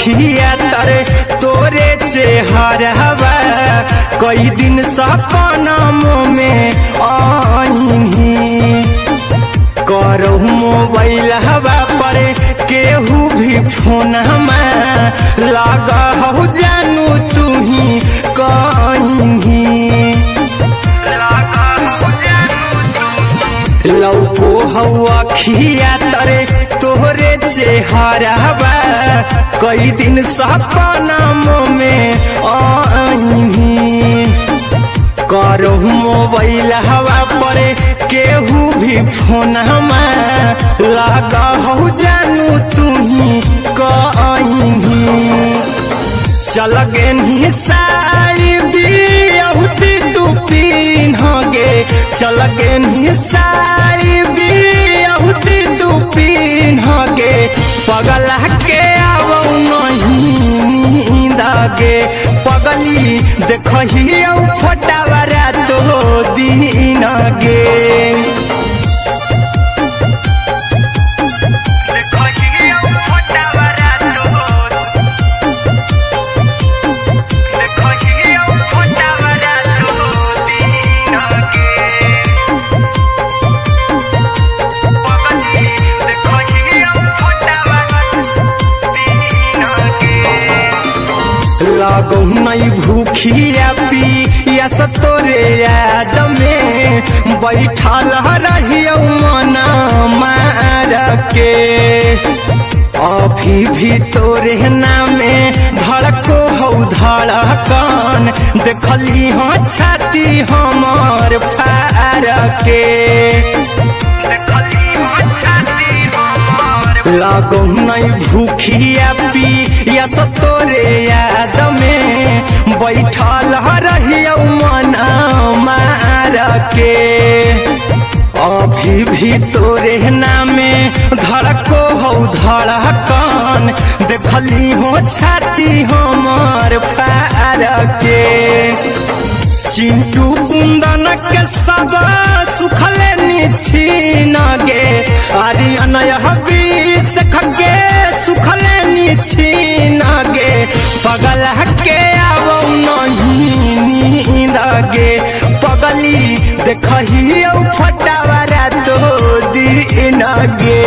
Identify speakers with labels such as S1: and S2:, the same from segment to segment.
S1: अखिया तरे तोरे चेहरवा कई दिन सपनों में आईनी करो मोबाइल हवा पर केहू भी फोन लगा हो जानू तू ही कहीं लौको हवा खिया तरे तोहरे चेहरवा कई दिन सपनों में आईनी करो मोबाइल हवा पर केहू भी फोन लगा हो जानू तू ही कहीं चल गे साड़ी बिहुती तू पीनोगे चल गे साड़ी बिहुती तू पीनोगे पगला के आवो नहीं नींदगे पगली देखही फोटावरा तो दिन गे लागो नहीं भूखिया पिया तोरे याद में बैठल रहियो मना मार के अभी भी तोरे नामे धड़को हो धड़कन देखली हो छाती हमार फार के लागो नहीं भूखिया पिया तोरे याद में बैठल रहियो मना मार के अभी भी तोरे नामे धड़को हो धड़कन देखली हो छाती हमार फार के चिंटू कुंदन के सब सुखले छीन गे आर्यन बीस खगे सुखले छीन गे पगला के आवो नहीं नींद गे पगली देखही फटावरा तो दिन गे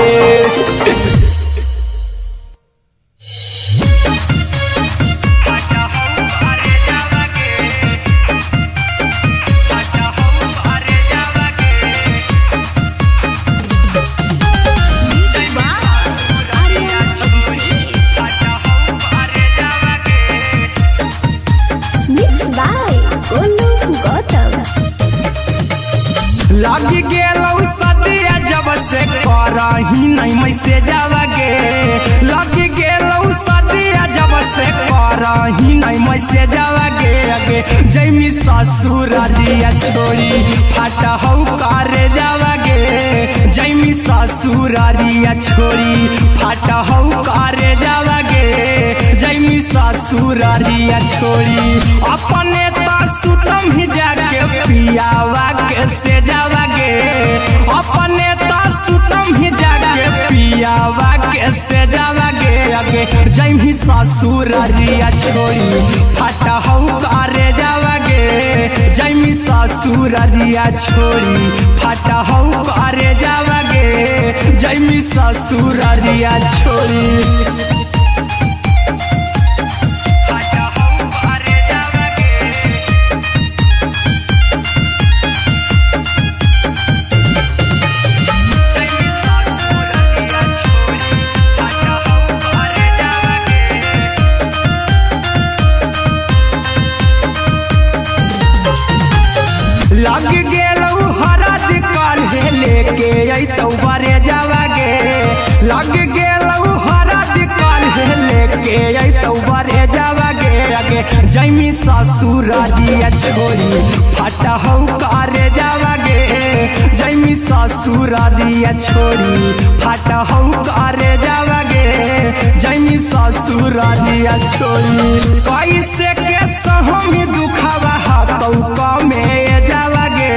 S1: लगी गेलौ सदिया जब से करही नहीं मैसेजवा गे लगी गेलौ सदिया जब से करही नहीं मैसेजवा गे अगे जैमी ससुर दिया छोड़ी फाटा हौ करे जावा गे जैमी ससुर दिया छोड़ी फाटा हौ करे जावा गे जैमी ससुर दिया छोड़ी अपने तो सुतम ही जाके पियावा के से जावा गे अपने तो सुतम ही जाके पियावा के से जावा गे अगे जैमी ससुर दिया छोड़ी फाटा हौ करे जावा गे जैमी ससुर दिया छोड़ी फाटा हौ करे जावा गे जैमी ससुर दिया छोड़ी लग गेलौ हरद काल्हे लेके अइतौ बरे जावा गे लग गेलौ हरद काल्हे लेके अइतौ बरे जावा गे अगे जैमी ससुर दिया छोड़ी फाटा हौ करे जावा गे जैमी ससुर दिया छोड़ी फाटा हौ करे जावा गे जैमी ससुर दिया छोड़ी कैसे के सहमी दुखावा हाथौ कमे जावा गे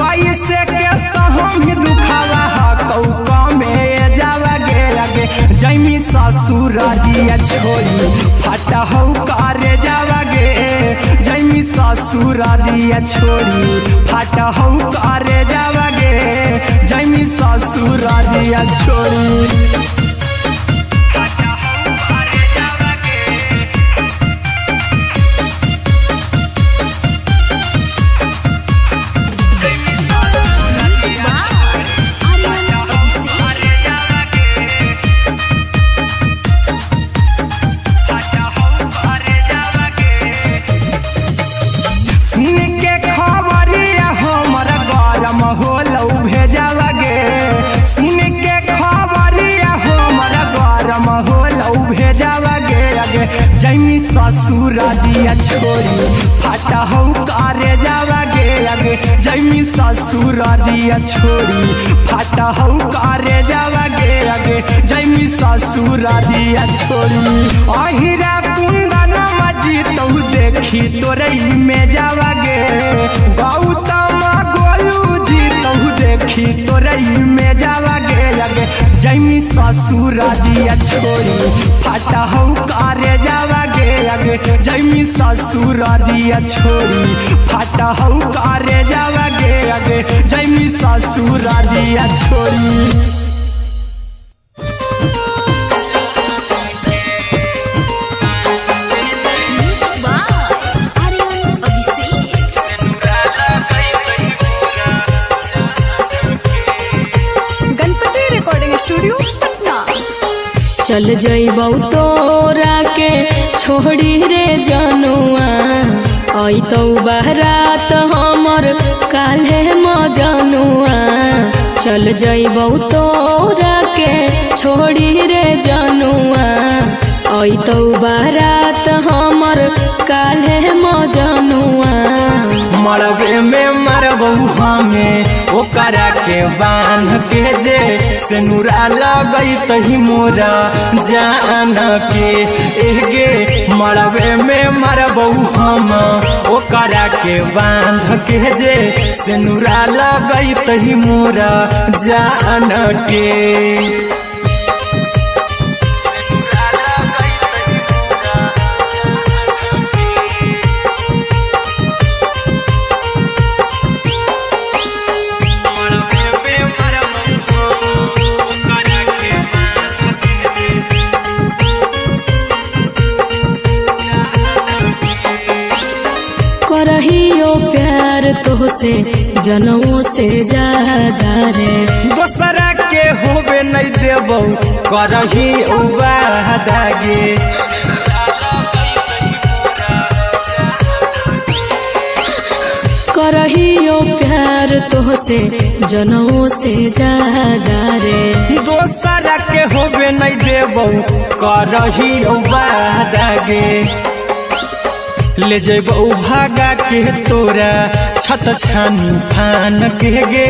S1: कैसे के सहमी दुखावा हाथौ कमे जावा गे जैमी ससुरारिया छोड़ी फाटा हौ करे जावागे जैमी ससुरारिया छोड़ी फाटा हौ करे जावागे जैमी ससुरारिया छोड़ी जैमी ससुरारिया छोड़ी फाटा हौ करे जावागे आगे जैमी ससुरारिया छोड़ी फाटा हौ करे जावागे आगे जैमी ससुरारिया छोड़ी अहिरा कुंदन मजी तो देखी तोरई में जावागे गौतम गोलू जी तो देखी तोरई में जावागे आगे जैमी ससुरारिया छोड़ी फाटा हौ करे जावागे आगे जैमी ससुरारिया छोड़ी फाटा हौ करे जावागे आगे जैमी ससुरारिया छोड़ी
S2: चल जइबौ तोरा के छोड़ी रे जनुआ आई तो बारात हमर काल्हे मजनुआ चल जइबौ तोरा के छोड़ी रे जनुआ आई तो बारात हमर काल्हे मजनुआ
S1: मरबे में मरबौ हमें ओकरा के बांध के जे सेनुरा लगई तही मोरा जान के एगे मरबे में मरबौ हम ओकरा के बांध के जे सेनुरा लगई तही मोरा जान के
S2: करहियो प्यार तोहसे जनमों से ज्यादा रे
S1: दोसरा के होबे नहीं देबौ करही उबादागे
S2: करहियो प्यार तोहसे जनमों से ज्यादा रे
S1: दोसरा के होबे नहीं देबौ करही उबादागे ले जेबौ भागा के तोरा छछ छानी फान के गे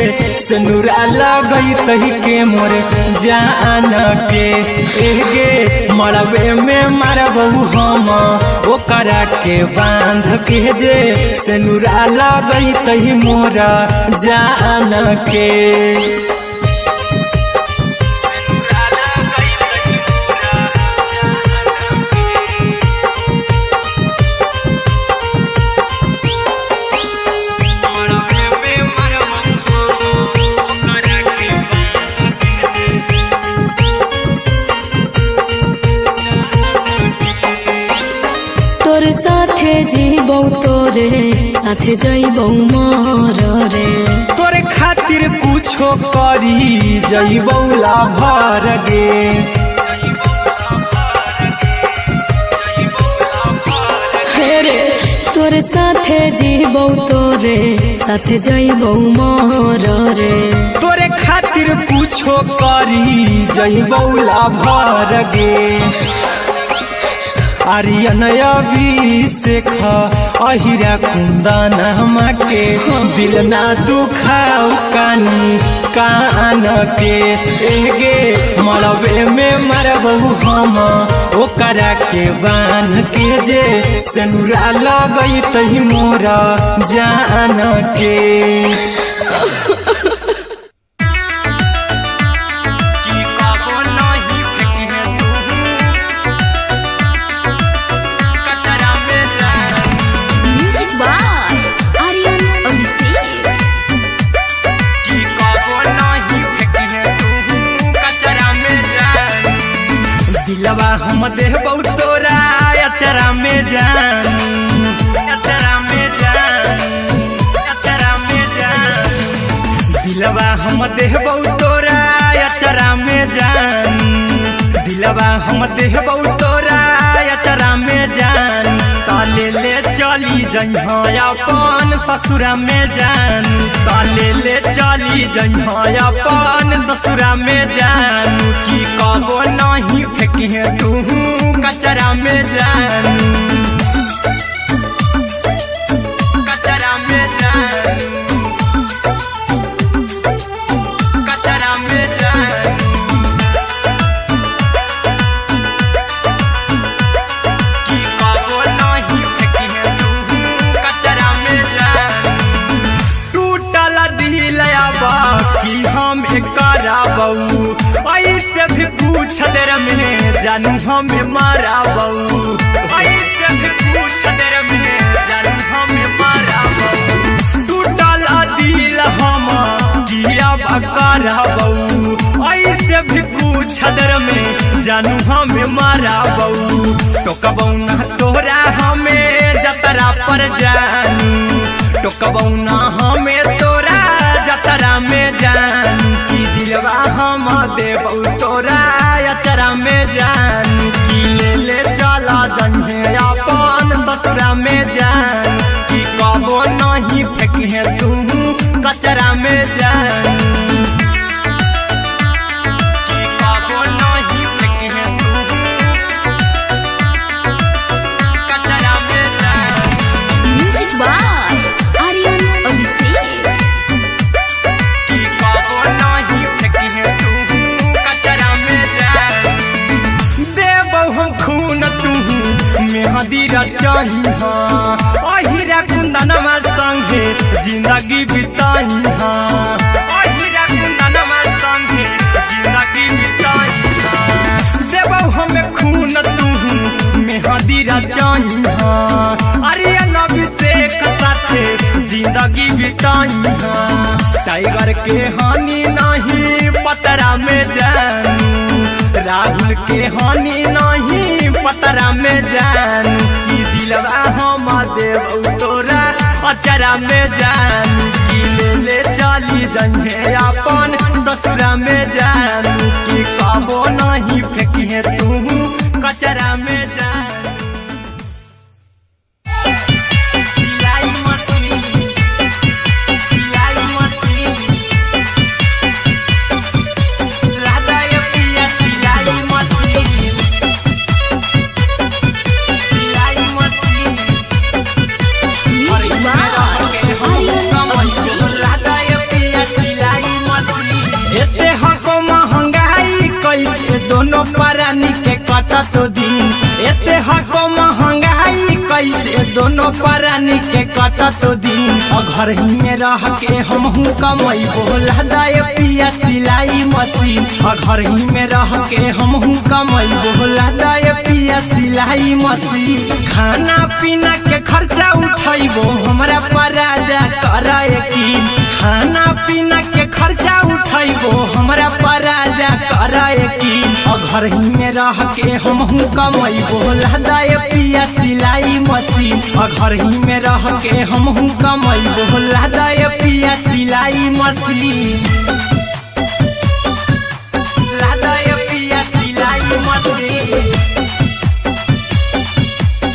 S1: सेनुरा लगई तही के मोरे जान के एगे मरबे में मरबौ हम ओकरा के बांध के जे सेनुरा लगई तही मोरा जान के
S2: तोरे साथे जीबौ तोरे साथे जइबौ मर रे
S1: तोरे खातिर कुछो करी जइबौ लाभर गे
S2: हेरे तोरे साथे जीबौ तोरे साथे जइबौ मर रे
S1: तोरे खातिर कुछो करी जइबौ लाभर गे आर्यन अभिषेक अहिरा कुंदन के दिल ना दुखाओ कानी कान के एगे मरबे में मरबौ हम ओकरा के बांध के जे सेनुरा लगई तही मोरा जान के की कबो नहीं फेंकी दिलवा हम देबौ तोरा अचरा में जान, अचरा में जान, अचरा में जान। दिलवा हम देबौ तोरा अचरा में जान, दिलवा हम देबौ तोरा अचरा में जान। ताले ले चली जइहा अपन ससुरा में जान, ताले ले चली जइहा अपन ससुरा में जान। की कबो नहीं फेंकिहे तू कचरा में जान, कचरा में जान, कचरा में जान। की कबो नहीं फेंकिहे तू कचरा में जान। टूटल दिल बाकी हम कराबऊ, ऐसे भी पूछ देर में जानू हमें माराबऊ, ऐसे भी पूछ देर में जानू हमें माराबऊ। टूटल दिल हम किया कराबऊ, ऐसे भी पूछ देर में जानू हमें माराबऊ। टोकबऊ ना तोरा हमें जतरा पर जानू, टोकबऊ ना हमें तोरा जतरा में जान। की दिलवा हम देबौ तोरा अचरा में जान। की ले ले चला जइहे अपन ससुरा में जान। की कबो नहीं फेंकिहे तू कचरा में जान, की कबो नहीं फेंकिहे तू कचरा में जान।
S2: Music by Aryan Abhishek.
S1: की कबो नहीं फेंकिहे तू कचरा में जान। देबौ हम खून तू मेहदी रचइहा, अहिरा कुंदनमा संगे जिंदगी बिताइहा, अहिरा कुंदनमा संगे जिंदगी बिताइहा। देबौ हमें खून तू मेहदी रचइहा, आर्यन अभिषेक साथे जिंदगी बिताइहा। टाइगर के हानि नहीं पतरा में जानू, राहुल के हानि नहीं पतरा में जानू। की दिलवा हम देबौ तोरा अचरा में जानू। की ले ले चली जइहे अपन ससुरा में जानू। की कबो नहीं फेंकिहे तू कचरा में जानू। सिलाई मशीन, सिलाई मशीन, लादा ये पिया सिलाई मशीन, सिलाई machine.
S2: Music by Aryan Abhishek.
S1: लादा ये पिया सिलाई मशीन। एते हको महंगाई कैसे दोनों परानी के कटत दिन, एते हको महंगाई कैसे दोनों परानी के कटत दिन। घर ही में रह के हमहू कमैबो लादा ये पिया सिलाई मशीन, घर ही में रह के हमहू कमैबो लादा ये पिया सिलाई मशीन। खाना पीना के खर्चा उठैबो हमरा पर राजा करा यकीन, खाना पीना के खर्चा उठैबो हमरा पर राजा करा यकीन। घर ही में रह के हमहू कमैबो लादा ये पिया सिलाई मशीन, घर ही में रह के हमहू कमैबो लादा ये पिया सिलाई मशीन, लादा ये पिया सिलाई मशीन,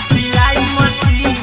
S1: सिलाई मशीन।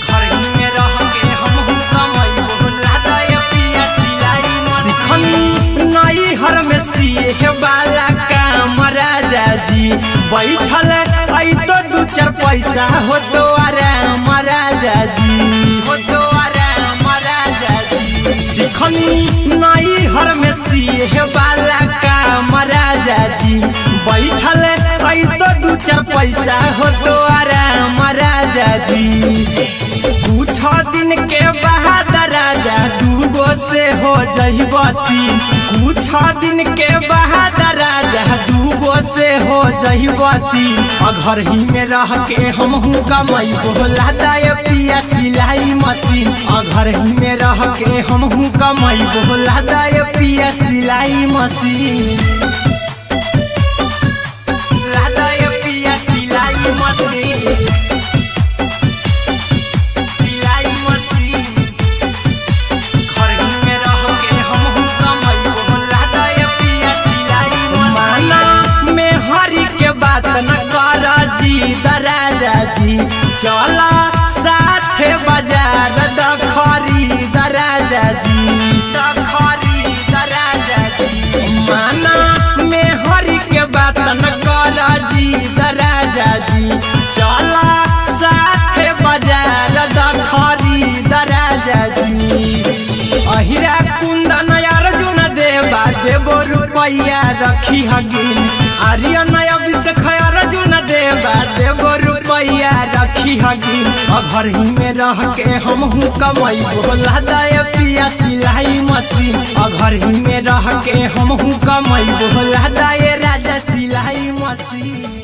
S1: घर ही में रह के हमहू कमैबो लादा ये पिया सिलाई मशीन। सिखनी नई हर में सिए वाला काम राजा जी, बैठल आई तो दू चार पैसा हो तो आराम राजा जी, हो तो आराम राजा जी। सिखनी नई हर में सिए वाला काम राजा जी, बैठल आई तो दू चार पैसा हो तो आराम राजा जी। कुछ दिन के बाद राजा दूगो से हो जइबो तीन, कुछ दिन के बाद राजा दूगो से हो जइबो तीन। घर ही में रह के हमहू कमैबो लादा ये पिया सिलाई मशीन, घर ही में रह के हमहू कमैबो लादा ये पिया सिलाई मशीन, चला साथे बाजार द खरीद राजा जी, द खरीद राजा जी। माना में हरि के बात न कर जी द राजा जी, चला साथे बाजार द खरीद राजा जी। अहिरा कुंदन अर्जुन देवा देवो रुपैया रखी हगिन, आर्यन अभिषेक अर्जुन देवा देवो रुपैया रखी हगिन। घर ही में रह के हमहू कमाई बोला दाय पिया सिलाई मशीन, घर ही में रह के हमहू कमाई बोला दाय राजा सिलाई मशीन।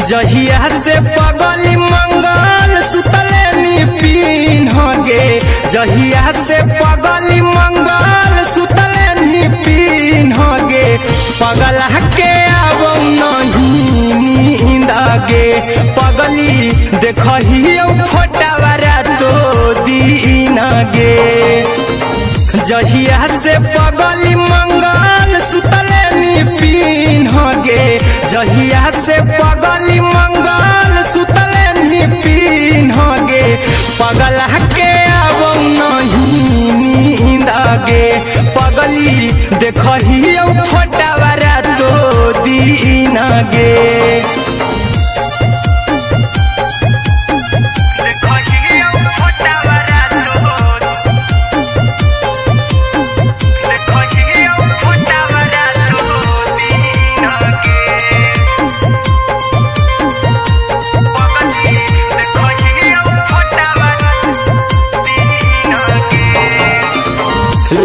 S1: जहिया से पगली मंगल सुतले निपिन गे, जहिया से पगली मंगल सुतले निपिन गे। पगला के अब नहीं नींद गे, पगली देखही फोटावारा तो दीन गे। जहिया से पगली मंगल सुतले निपिन गे, जहिया से पगली मंगल सुतले निपिन गे। पगला के अब नहीं नींद गे, पगली देखही फोटावारा तो दीन गे।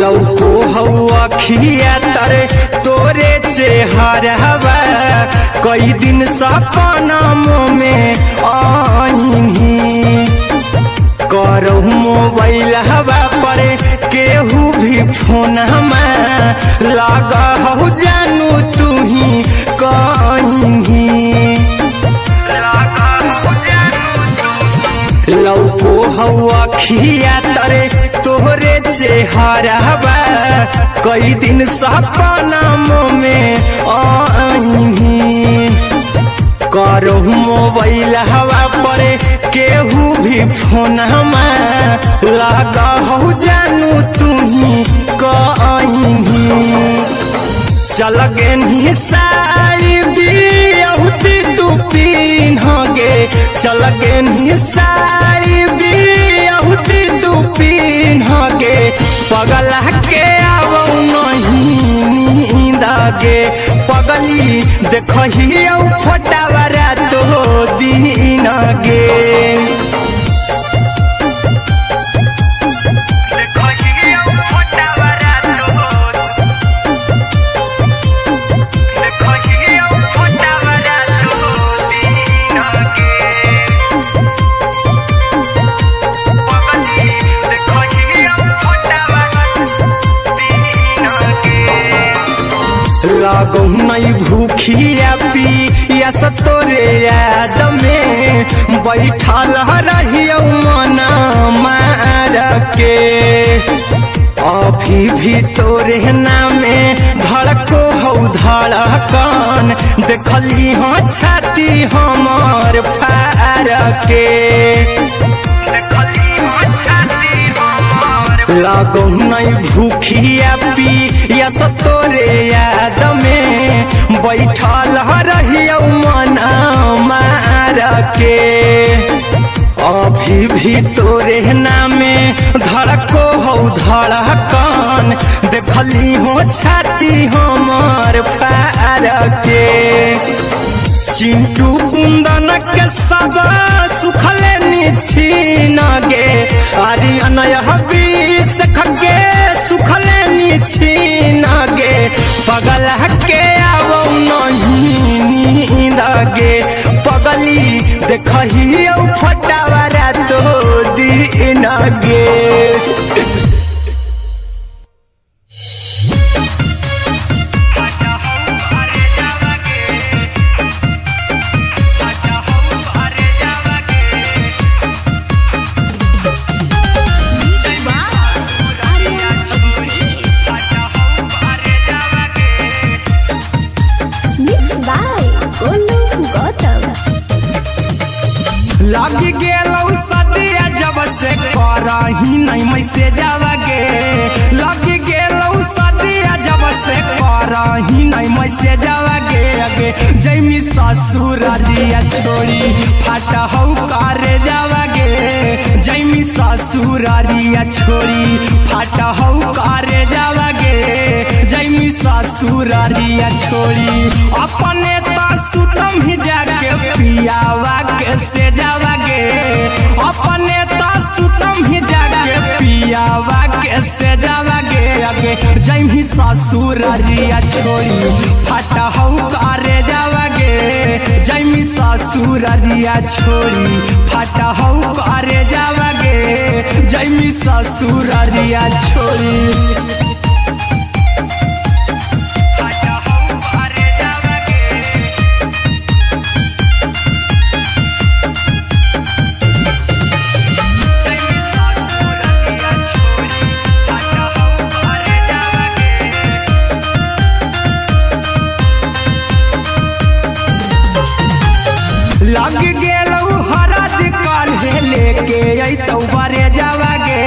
S1: लौको हवा खिया तरे तोरे चेहरवा, कई दिन सपना में आईनी। करहु मोबाइल हवा पर केहू भी फोन में लगा हो जानू तू ही कहीं। लौको हवा खिया तरे तोहरे चेहरवा, कई दिन सपना में आईनी। करहु मोबाइल हवा पर केहू भी फोन में लगा हो जानू तू ही कहीं। चल गेनी साड़ी बियहुती तू पीन गे, चल गेनी साड़ी बियहुती तू पीन गे। पगला के अब नहीं नींद गे, पगली देखही फोटावारा तो दीन गे। लागो नहीं भूखिया पिया तोरे याद में, बैठल रहियो मन मार के। अभी भी तोरे नामे धड़को हो धड़कन, देखली हो छाती हमर फार के। लागो नहीं भूखिया पिया तोरे याद में, बैठल रहियो मन मार के। अभी भी तोरे नामे धड़को हो धड़कन, देखली हो छाती हमर फार के। चिंटू कुंदन के सब सुखले निछीन गे, आर्यन अभिषेक के सुखले निछीन गे। पगला के अब नहीं नींद गे, पगली देखही फोटावारा तो दीन गे। लग गेलौ सदिया जब से करही नहीं मैसेजवा गे लग गेलौ सदिया जब से करही नहीं मैसेजवा गे अगे जैमी ससुरारिया छोड़ी फाटा हौ करे जावा गे जैमी ससुरारिया छोड़ी फाटा हौ करे जावा गे जैमी ससुरारिया छोड़ी अपने तो सुतम ही जाके पियावा के से जावा गे अपने तो सुतम ही जाके पियावा के से जावा गे अगे जैमी ससुरारिया छोड़ी फाटा हौ करे जावा गे जैमी ससुरारिया छोड़ी फाटा हौ करे जावा गे जैमी ससुरारिया छोड़ी लग गेलौ हरद काल्हे लेके अइतौ बरे जावा गे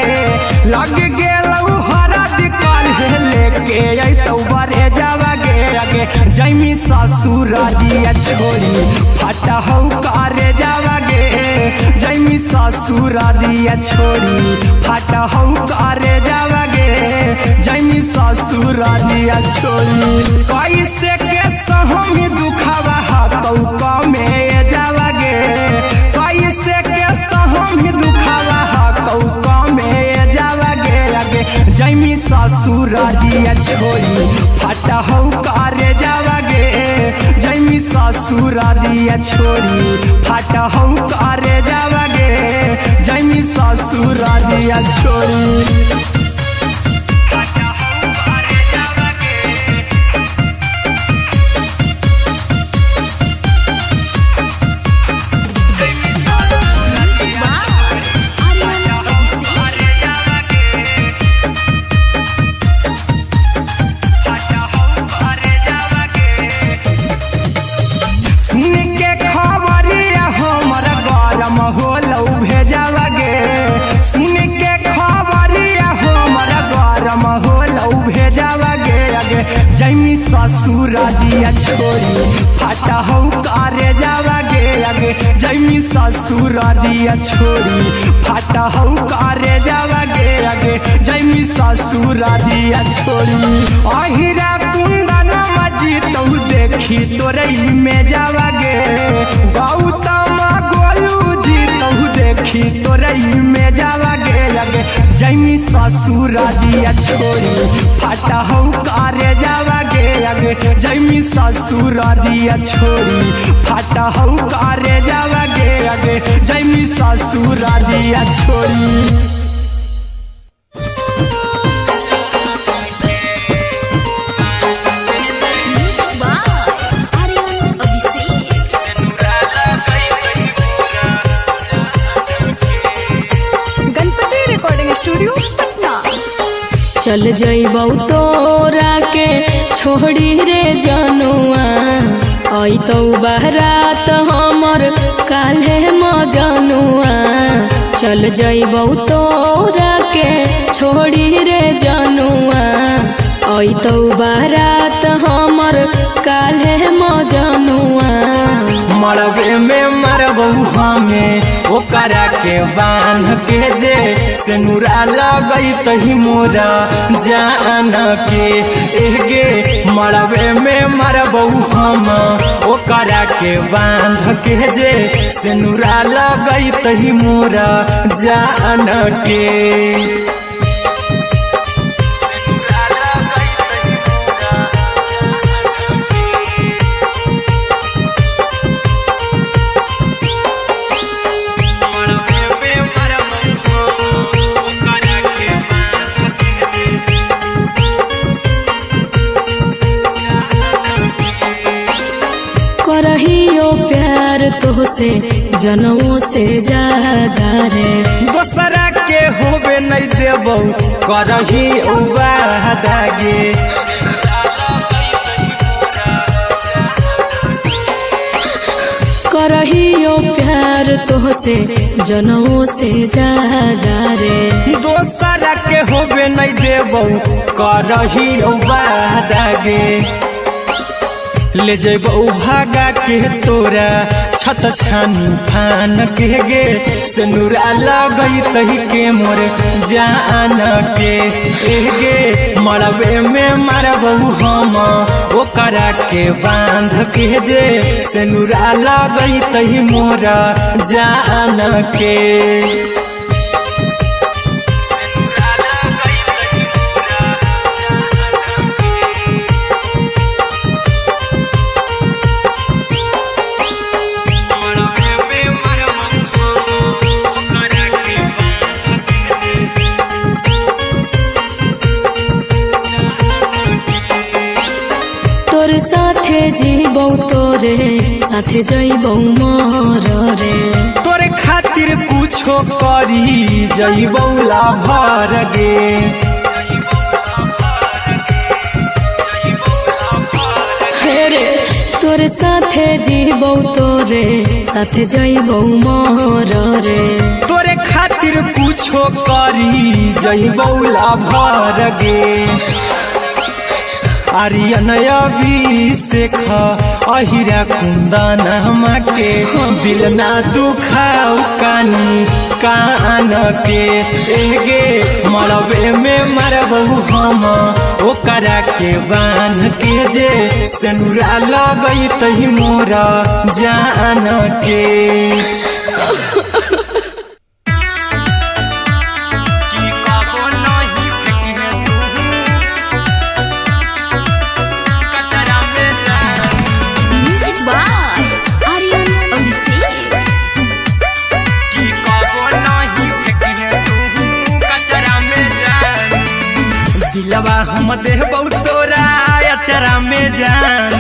S1: लग गेलौ हरद काल्हे लेके अइतौ बरे जावा गे अगे जैमी ससुरारिया छोड़ी फाटा हौ करे जावा गे जैमी ससुरारिया छोड़ी फाटा हौ करे जावा गे जैमी ससुरारिया छोड़ी कैसे के सहमी दुखावा हाथौ कमे जावा गे कैसे के सहमी दुखावा हाथौ कमे जावा गे अगे जैमी ससुरारिया छोड़ी फाटा हौ करे जावा गे जैमी ससुरारिया छोड़ी फाटा हौ करे जावा गे जैमी ससुरारिया छोड़ी होलौ भेजावा गे सुन के खबरिया हमर गरम होलौ भेजावा गे अगे जैमी ससुरारिया छोड़ी फाटा हौ करे जावा गे अगे जैमी ससुरारिया छोड़ी फाटा हौ करे जावा गे अगे जैमी ससुरारिया छोड़ी अहिरा कुंदन मजीतौ देखी तोरई में जावा गे गौतम गोलू देखी तोरई में जावा गे अगे जैमी ससुरारिया छोड़ी फाटा हौ करे जावा गे अगे जैमी ससुरारिया छोड़ी फाटा हौ करे जावा गे अगे जैमी ससुरारिया छोड़ी
S2: चल जइबौ तोरा के छोड़ी रे जनुआ अइतौ बारात हमर काल्हे मजनुआ चल जइबौ तोरा के छोड़ी रे जनुआ अइतौ बारात हमर काल्हे मजनुआ
S1: मरबे में मरबौ हमें ओकरा के बांध के जे सेनुरा लगैतहि मोरा जान के एगे मरबे में मरबौ हम ओकरा के बांध के जे सेनुरा लगैतहि मोरा जान के
S2: करहियो प्यार तोहसे जनमों से ज्यादा रे
S1: दोसरा के होबे नहीं देबौ करही वादा गे
S2: करहियो प्यार तोहसे जनमों से ज्यादा रे।
S1: दोसरा के होबे नहीं देबौ करहियो वादा गे। ले जेबौ भागा के तोरा छछ छानी फान के गे। सिनुरा लगई तही के मोर जान के गे। मरबे में मारबौ हम ओकरा के बांध के जे। सिनुरा लगई तही मोर जान के।
S2: तोर साथे जीबौ तोरे साथे जइबौ मोर रे।
S1: तोरे खातिर कुछो करी जइबौ लाभर गे।
S2: हेरे तोर साथे जीबौ तोरे साथे जइबौ मोर रे।
S1: तोरे खातिर कुछो करी जइबौ लाभर गे। आर्यन अभिषेक अहिरा कुंदन के। दिल ना दुखाओ कानी कान के गे। मरबे में मरबौ हम ओकरा के बांध के जे। सिनुरा लगई तही मोरा जान के। दिलवा हम देबौ तोरा अचरा में जान।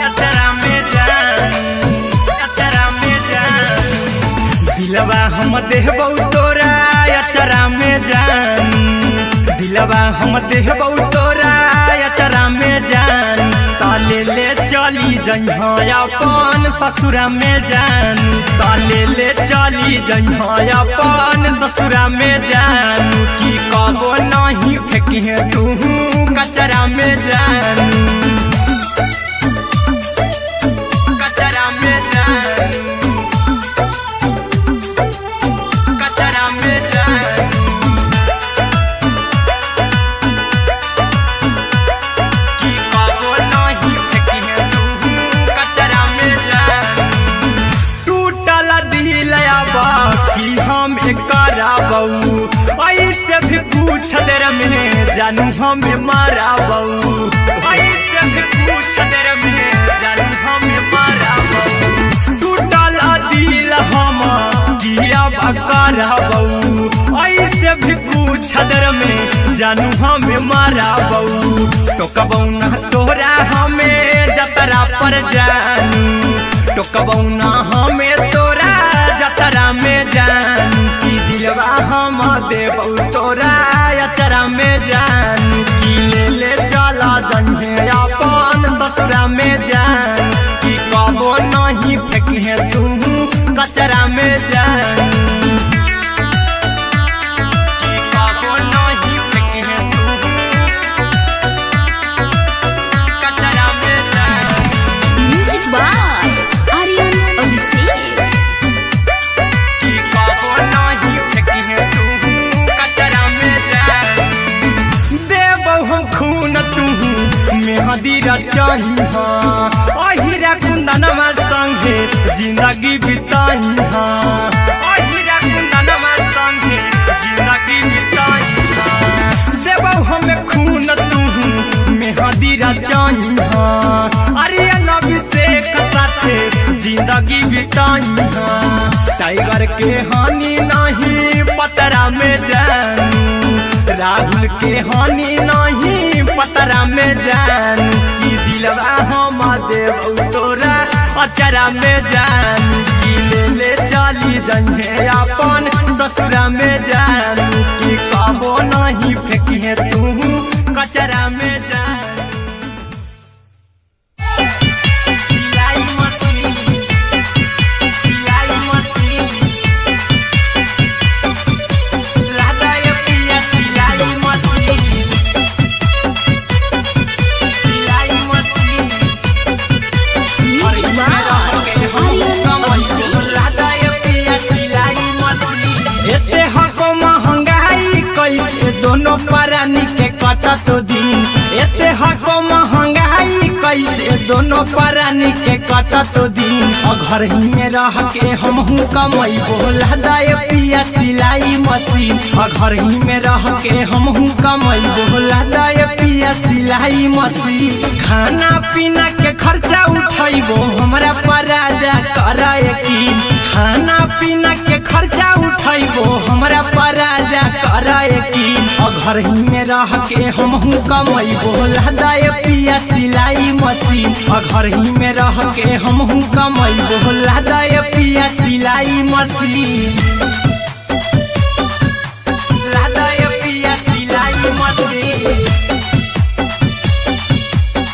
S1: अचरा में जान। अचरा में जान। दिलवा हम देबौ तोरा अचरा में जान। दिलवा हम देबौ तोरा अचरा में जान। ताले ले चली जइहा अपन ससुरा में जान। ताले ले चली जइहा अपन ससुरा में जान। की कबो नहीं फेंकी तू कचरा में जान। कचरा में जान। कचरा में जान। की कबो नहीं फेंकी तू कचरा में जान। टूटल दिल बाकी हम कराबौ। ऐसे भी पूछ देर में जानू हमें माराबौ। ऐसे भी पूछ देर में जानू हमें माराबौ। टूटल दिल हम किया कराबौ। ऐसे भी पूछ देर में जानू हमें माराबौ। टोकबौ ना तोरा हमें जतरा पर जानू। टोकबौ ना हमें तोरा जतरा में जानू। की दिलवा हम देबौ तोरा अचरा में जान। की ले ले चला जन्हे अपन ससुरा में जान। की कबो नहीं फेंकी तू कचरा में जान। की कबो नहीं फेंकी तू कचरा में जान।
S2: Music by Aryan Abhishek.
S1: की कबो नहीं फेंकी तू कचरा में जान। देबौ हम खून तू मेहदी रचइहा। अहिरा कुंदनमा संगे जिंदगी बिताइहा। अहिरा कुंदनमा संगे जिंदगी बिताइहा। देबौ हमें खून तू मेहदी रचइहा। आर्यन अभिषेक साथे जिंदगी बिताइहा। टाइगर के हानि नहीं पतरा में जानू। राहुल के हानि नहीं पतरा में जानू। की दिलवा हम देबौ तोरा अचरा में जानू। की ले ले चली जइहे अपन ससुरा में जानू। की कबो नहीं फेंकी तू कचरा में जानू। सिलाई मशीन कटत दिन एते हको महंगाई कैसे दोनों प्राणी के कटत दिन घर ही में रह के हमहू कमाई बोला दाए पिया सिलाई मशीन घर ही में रह के हमहू कमाई बोला दाए पिया सिलाई मशीन खाना पीना के खर्चा उठाइबो हमरा पर राजा करा यकीन खाना पीना के खर्चा उठाइबो हमरा पर राजा करा यकीन घर ही में रह के हमहू कमाई बोला दाए पिया सिलाई मशीन घर ही में रह के हमहू कमाई बोला दाए पिया सिलाई मशीन लादाए पिया सिलाई मशीन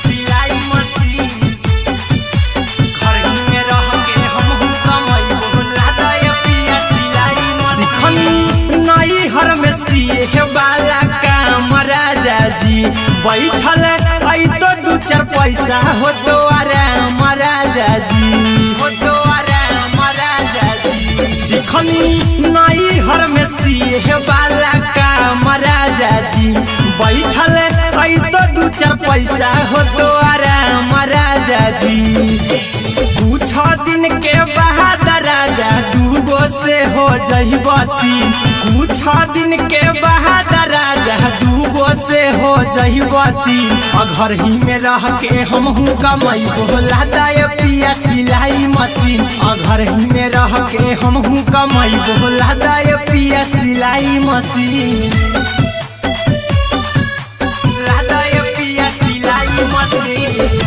S1: सिलाई मशीन घर ही में रह के हमहू कमाई बोला दाए पिया सिलाई मशीन नई हर में सिए वाला काम राजा जी बैठल आई तो दू चार पैसा हो तो आराम राजा जी हो तो आराम राजा जी सिखनी नई हर में सिए वाला काम राजा जी बैठल आई तो दू चार पैसा हो तो आराम राजा जी कुछ दिन के बाद राजा दूगो से हो जइबो तीन कुछ दिन के बाद राजा दूगो से हो जइबो तीन घर ही में रह के हमहू कमाई बोला दाए पिया सिलाई मशीन घर ही में रह के हमहू कमाई बोला दाए पिया सिलाई मशीन लादाए पिया सिलाई मशीन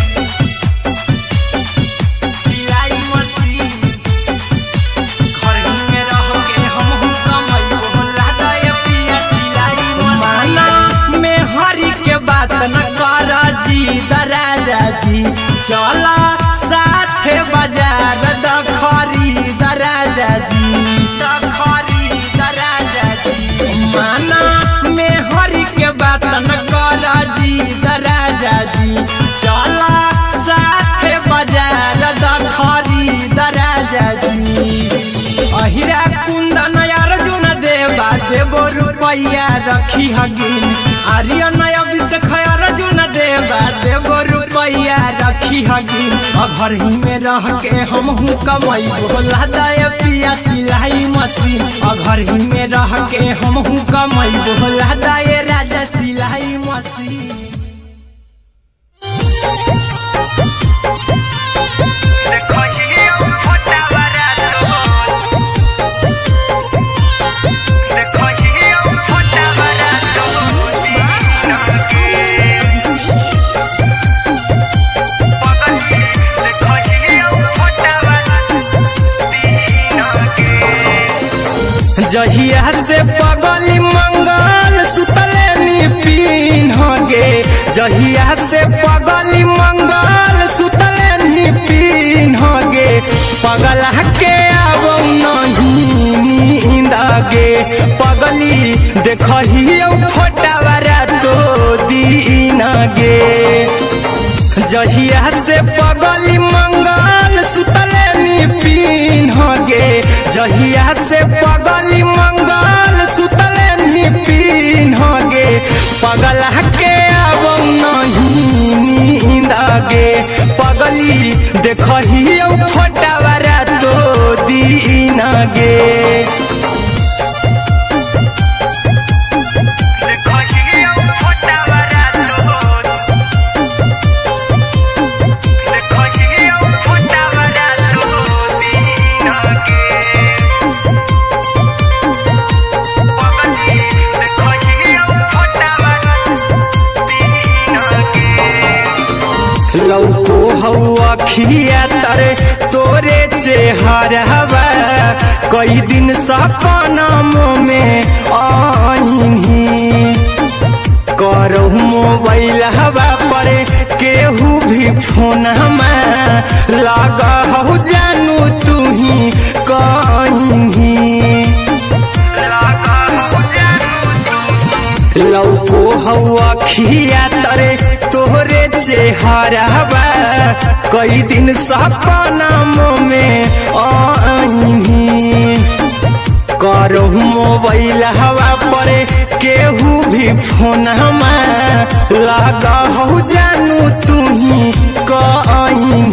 S1: सिलाई मशीन घर ही में रह के हमहू कमाई बोला दाए पिया सिलाई मशीन में हरी के बात न कर जी दराजा जी चला साथे बाजार खरीद राजा जी खरीद राजा जी माना में हरी के बात न कर जी दराजा जी चला साथे बाजार खरीद राजा जी अहिरा कुंदन अर्जुन देवा देवो रुपया रखी हगिन आर्यन अभिषेक अर्जुन देवा देवो रुपया रखी हगिन घर ही में रह के हमहू कमाई बोला दाए पिया सिलाई मशीन घर ही में रह के हमहू कमाई बोला दाए राजा सिलाई मशीन जहिया से पगली मंगल सुतले पीन गे जहिया से पगली मंगल सुतले पीन गे पगला के अब नहीं नींद गे पगली देखही फोटावारा तो दीन गे जहिया से पगली मंगल सुतले पीन गे जहिया से पगली मंगल सुतले पीन गे पगला के अब नहीं नींद गे पगली देखही फोटावारा तो दीन गे लौको हवा खिया तरे तोरे चेहरवा कई दिन सपना में आईनी करो मोबाइल हवा पर केहू भी फोन में लगा हो जानू तू ही कहीं लौको हवा खिया तरे तोहरे चेहरवा कई दिन सपना में आईनी तोहरो मोबाइल हवा पर केहू भी फोन लगा हो जानू तुही कहीं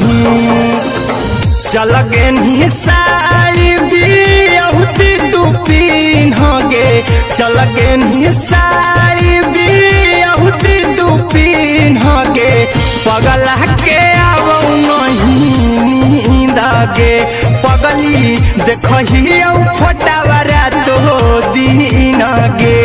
S1: चल गेनी साड़ी बियहुती तू पिन्हगे चल गेनी साड़ी बियहुती तू पिन्हगे पगला के आवो नहीं नींदगे पगली देखही फोटावरा तो दीनगे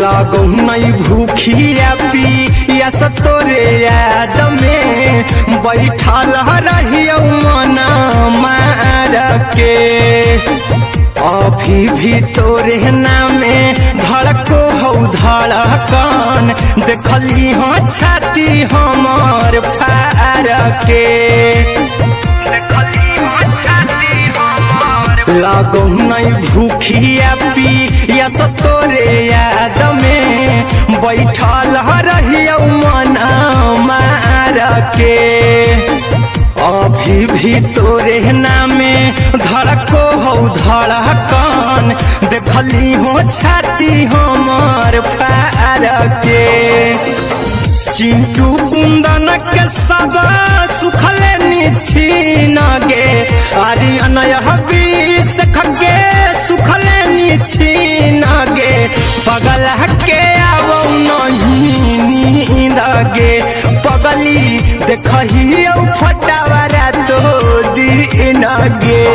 S1: लागो नहीं भूखिया पिया तोरे याद में बैठल रहियो मना मार के अभी भी तोरे नामे धड़को हो धड़कन देखली हो छाती हमर फार के लागो नहीं भूखिया पिया तोरे याद में बैठल रहियो मना मार के अभी भी तोरे नामे धड़को हो धड़कन देखली हो छाती हमर फार के चिंटू कुंदन के सब सुखले छीनगे आर्यन हबीस खगे सुखले छीनगे पगला के आवो नहीं नींदगे पगली देखही फटावरा तो दीनगे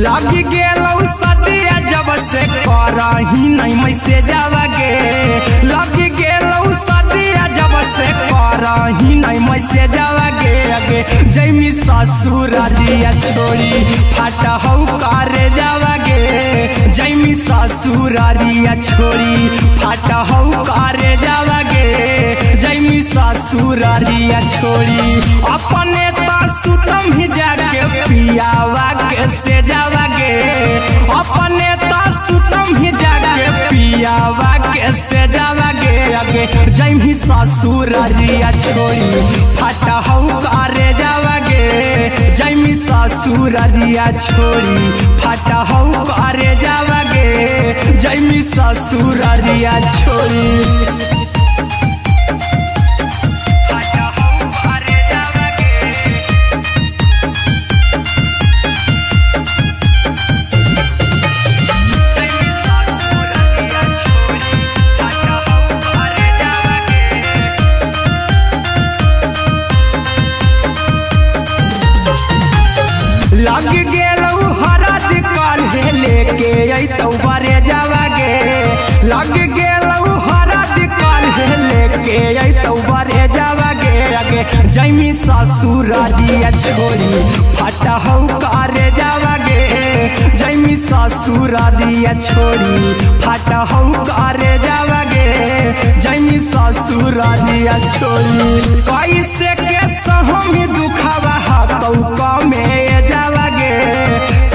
S1: लगी गेलौ सदिया जब से करही नहीं मैसेजवा गे लगी गेलौ सदिया जब से करही नहीं मैसेजवा गे अगे जैमी ससुरारिया छोड़ी फाटा हौ करे जावा गे जैमी ससुरारिया छोड़ी फाटा हौ करे जावा गे जैमी ससुरारिया छोड़ी अपने तो सुतम ही जाके पियावा के से जावा गे अपने तो सुतम ही जाके पियावा के से जावा गे अगे जैमी ससुरारिया छोड़ी फाटा हौ करे जावा गे जैमी ससुरारिया छोड़ी फाटा हौ करे जावा गे जैमी ससुरारिया छोड़ी लग गेलौ हरद काल्हे लेके अइतौ बरे जावा गे लग गेलौ हरद काल्हे लेके अइतौ बरे जावा गे अगे जैमी ससुरारिया छोड़ी फाटा हौ करे जावा गे जैमी ससुरारिया छोड़ी फाटा हौ करे जावा गे जैमी ससुरारिया छोड़ी कैसे के सहम दुखवा हाथौ कमे जावा गे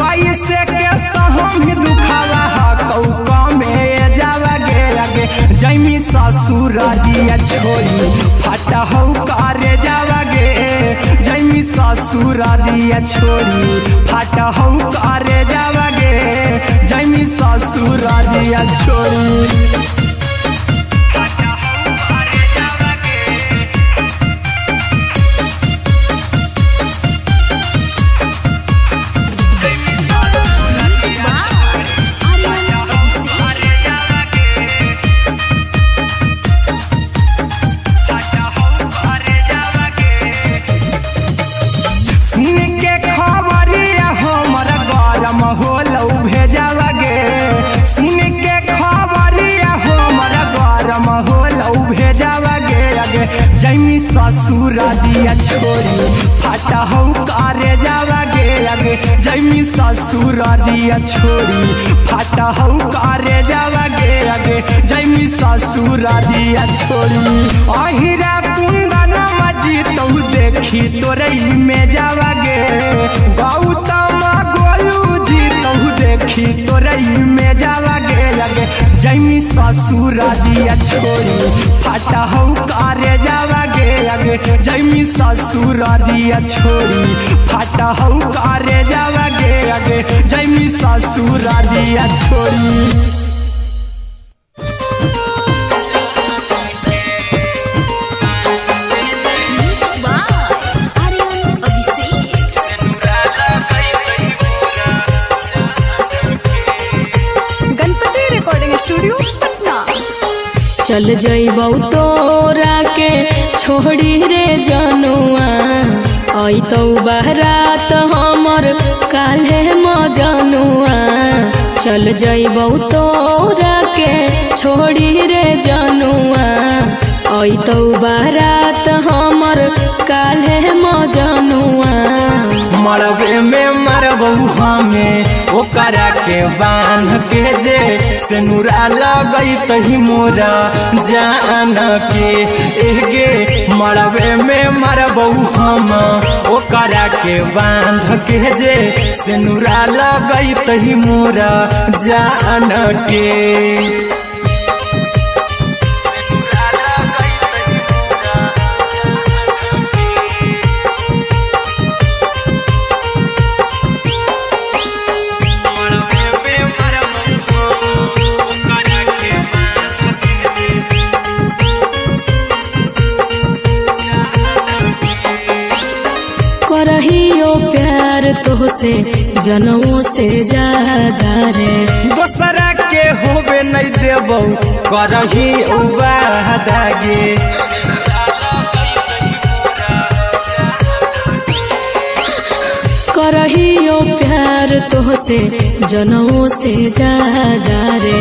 S1: कैसे के सहम दुखवा हाथौ कमे जावा गे अगे जैमी ससुरारिया छोड़ी फाटा हौ करे जावा गे जैमी ससुरारिया छोड़ी फाटा हौ करे जावा गे जैमी ससुरारिया छोड़ी सुन के खबर ससुर दिया छोड़ी फाटा हो करे जावा गे आगे जैमी ससुर दिया छोड़ी फाटा हो करे जावा गे आगे जैमी ससुर दिया छोड़ी अहिरा कुंदन मजी तो देखी तोरई में जावा गे गौतम गोलू जी तो देखी तोरई में जावा गे आगे जैमी ससुर दिया छोड़ी फाटा हो करे जावा गे आगे जैमी ससुर दिया छोड़ी फाटा हो करे जावा गे आगे जैमी ससुर दिया छोड़ी
S2: चल जइबौ तोरा के छोड़ी रे जनुआ आई तो बारात हमर काल्हे मजनुआ चल जइबौ तोरा के छोड़ी रे जनुआ आई तो बारात हमर काल्हे मजनुआ
S1: मरबे में मरबू हमें ओकरा के बांध के जे सेनुरा लगई तही मोरा जान के एगे मरबे में मरबू हम ओकरा के बांध के जे सेनुरा लगई तही मोरा जान के
S2: करहियो प्यार तोहसे जनमों से ज्यादा रे
S1: दोसरा के होबे नहीं देबौ करही वादा गे
S2: करहियो प्यार तोहसे जनमों से ज्यादा रे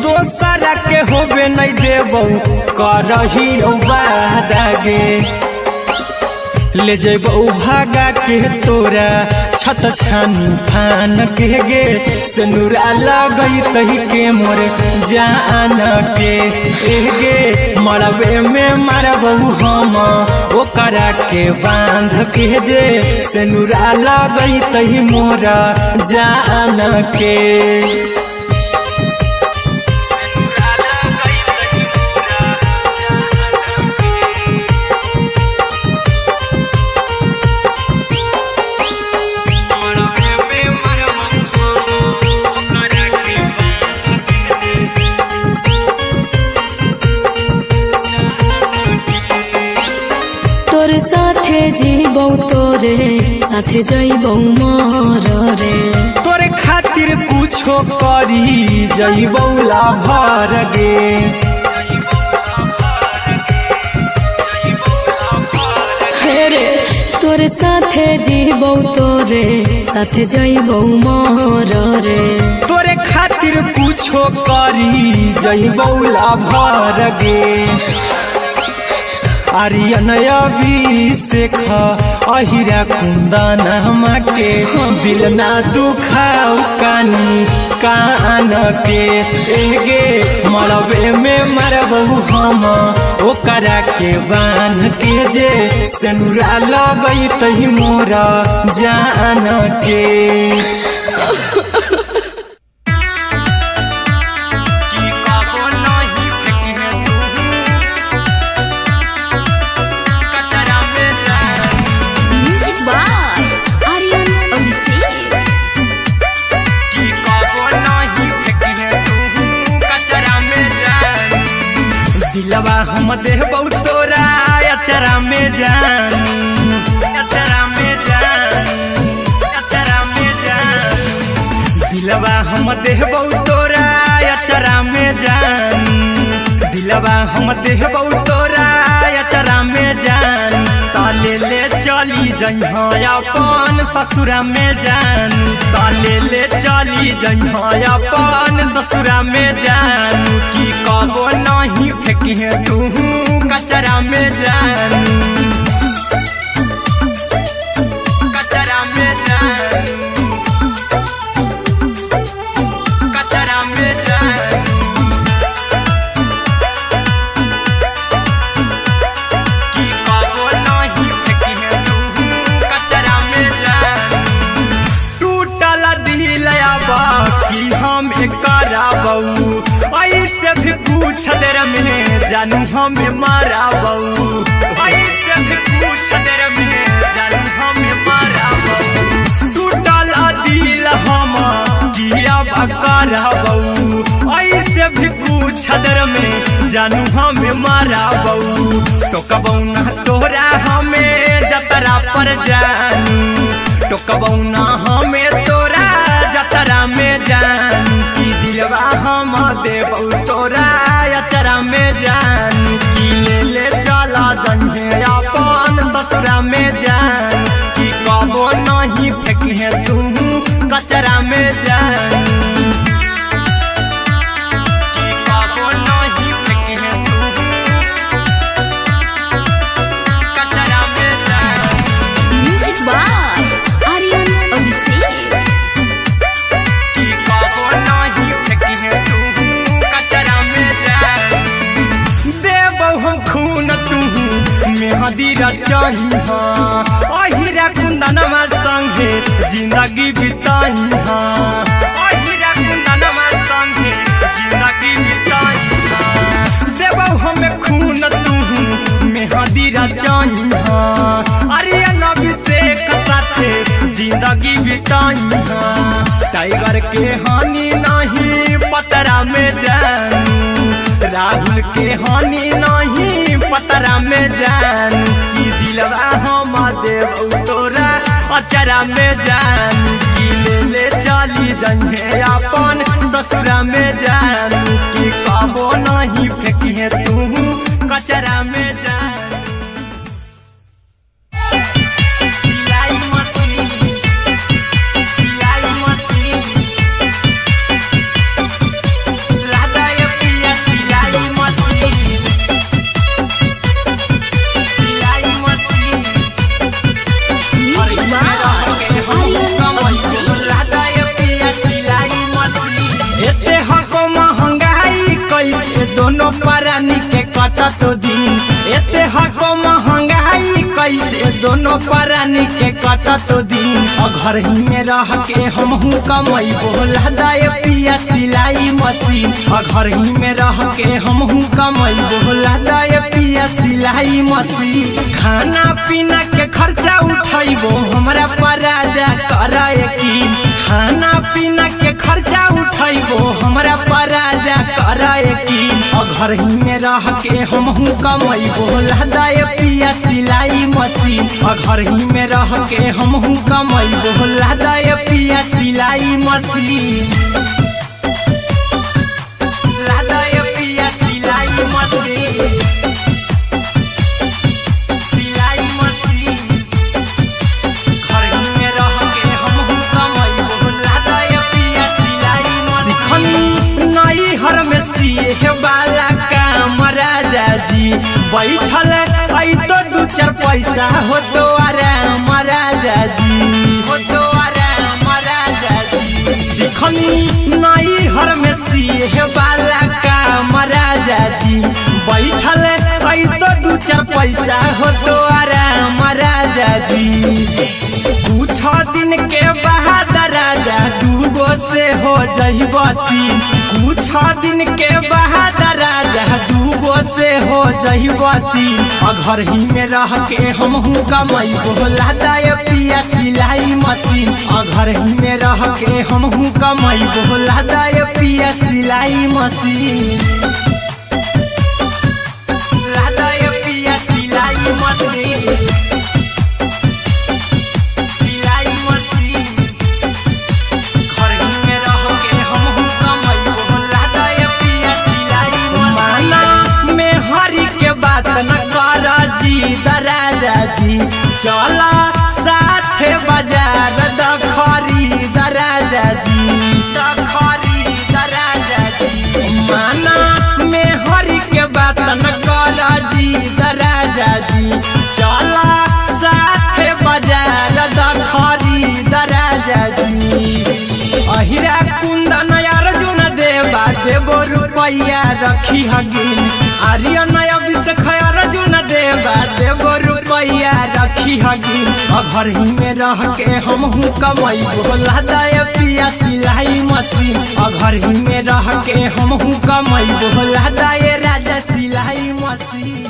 S1: दोसरा के होबे नहीं देबौ करही वादा गे ले जेबौ भागा के तोरा छछ छानी फान के गे सेनुरा लगई तही के मोरे जान के एगे मरबे में मरबौ हम ओकरा के बांध के जे सेनुरा लगई तही मोरा जान के
S2: तोरे साथे जीबौ तोरे साथे जइबौ मर रे
S1: तोरे खातिर कुछो करी जइबौ लाभर गे
S2: हेरे तोरे साथे जीबौ तोरे साथे जइबौ मर रे
S1: तोरे खातिर कुछो करी जइबौ लाभर गे आर्यन अभिषेक अहिरा कुंदन के दिल ना दुखाऊ कानी कान के एगे मरबे में मरबू हम ओकरा के बांध के जे सेनुरा लगई तही मोरा जान के दिलवा हम देबौ तोरा अचरा में जान अचरा में जान अचरा में जान दिलवा हम देबौ तोरा अचरा में जान दिलवा हम देबौ तोरा अचरा में जान ताले ले चली जइहा अपन ससुरा में जानू ताले ले चली जइहा अपन ससुरा में जानू की कबो नहीं फेंकिहे तू कचरा में जानू कचरा में जानू कचरा में जानू की कबो नहीं फेंकिहे तू कचरा में जानू टूटल दिल बाकी हम कराबू ऐसे भी पूछ देर में जानू हमें माराबू ऐसे भी पूछ देर में जानू हमें माराबू टूटल दिल हम किया कराबू ऐसे भी पूछ देर में जानू हमें माराबू टोकबू ना तोरा हमें जतरा पर जानू टोकबू ना हमें तोरा जतरा में जानू की दिलवा हम देबू तोरा अचरा में जानू की ले चला जइहे अपन ससुरा में जानू की कबो नहीं फेंकिहे तू कचरा में जानू की कबो नहीं फेंकिहे तू कचरा में जानू
S2: म्यूजिक बाय आर्यन अभिषेक
S1: की कबो नहीं फेंकिहे तू कचरा में जानू देबौ हम खून तू मेहदी रचइहा अहिरा कुंदनमा संगे जिंदगी बिताइहा अहिरा कुंदनमा संगे जिंदगी बिताइहा देबौ हमें खून तू मेहदी रचइहा आर्यन अभिषेक साथे जिंदगी बिताइहा टाइगर के हानि नहीं पतरा में जानू राहुल के हानि नहीं पतरा में जानू की दिलवा हम देबू तोरा अचरा में जानू की ले चली जइहे अपन ससुरा में जानू की कबो नहीं फेंकिहे तू कचरा में जानू सिलाई मशीन सिलाई मशीन लादा ये पिया सिलाई मशीन सिलाई machine
S2: music by Aryan Abhishek
S1: लादा ये पिया सिलाई मशीन एते हको महंगाई कैसे दोनों परानी के कटत दिन एते हको महंगाई कैसे दोनों परानी के कटत दिन घर ही में रह के हमहू कमैबो लादा ये पिया सिलाई मशीन घर ही में रह के हमहू कमैबो लादा ये पिया सिलाई मशीन खाना पीना के खर्चा उठैबो हमरा पर राजा करा यकीन खाना पीना के खर्चा उठैबो हमरा पर राजा करा यकीन घर ही में रह के हमहू कमैबो लादा ये पिया सिलाई मशीन घर ही में रह के हमहू कमैबो लादा ये पिया सिलाई मशीन लादा ये पिया सिलाई मशीन सिलाई मशीन घर ही में रह के हमहू कमैबो लादा ये पिया सिलाई मशीन नई हर में सिए वाला काम राजा जी बैठल आई तो दू चार पैसा हो तो आराम राजा जी हो तो आराम राजा जी सिखनी नई हर में सिए वाला काम राजा जी बैठल आई तो दू चार पैसा हो तो आराम राजा जी कुछ दिन के बाद राजा दूगो से हो जइबो तीन कुछ दिन के बाद राजा दूगो से हो जइबो तीन घर ही में रह के हमहू कमैबो लादा ये पिया सिलाई मशीन घर ही में रह के हमहू कमैबो लादा ये पिया सिलाई मशीन लादा ये पिया सिलाई मशीन सिलाई मशीन घर ही में रह के हमहू कमैबो लादा ये पिया सिलाई मशीन माना में हरी के बात न कर जी दराजा जी चला साथे बाजार द खरीद राजा जी द खरीद राजा जी माना में हरि के बात न कर जी द राजा जी चला साथे बाजार द खरीद राजा जी अहिरा कुंदन अर्जुन देवा देवो रुपैया रखी हगिन आर्यन अभिषेक अर्जुन देवा देवो रुपैया रखी हगिन घर ही में रह के हमहू कमाई भोला दाय पिया सिलाई मशीन घर ही में रह के हमहू कमाई भोला दाय राजा सिलाई मशीन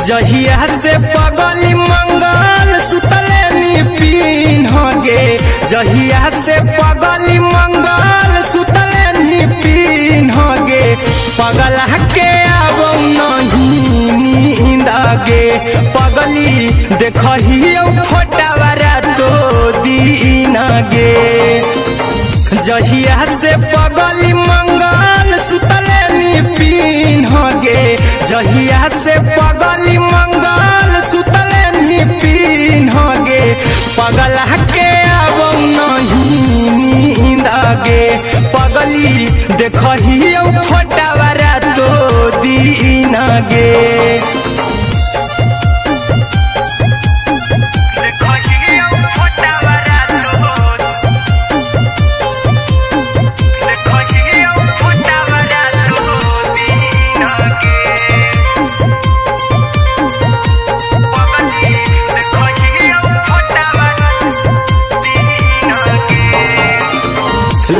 S1: जहिया से पगली मंगल सुतले निपिन गे जहिया से पगली मंगल सुतले निपिन गे पगला के अब नहीं नींद गे पगली देखही फोटावारा तो दीन गे जहिया से पगली मंगल सुतले निपिन गे जहिया से पगली मंगल सुतले निपिन गे पगला के अब नहीं नींद गे पगली देखही फोटावारा तो दीन गे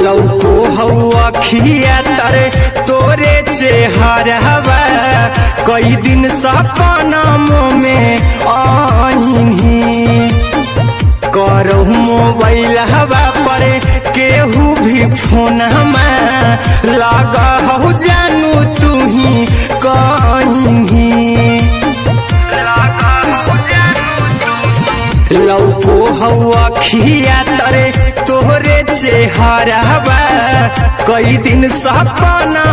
S1: लौको हवा खिया तरे तोरे चेहरवा कई दिन सपना में आईनी करो मोबाइल हवा पर केहू भी फोन में लगा हो जानू तू ही कहीं लौको हवा खिया तरे तोहरे चेहरवा कई दिन सपना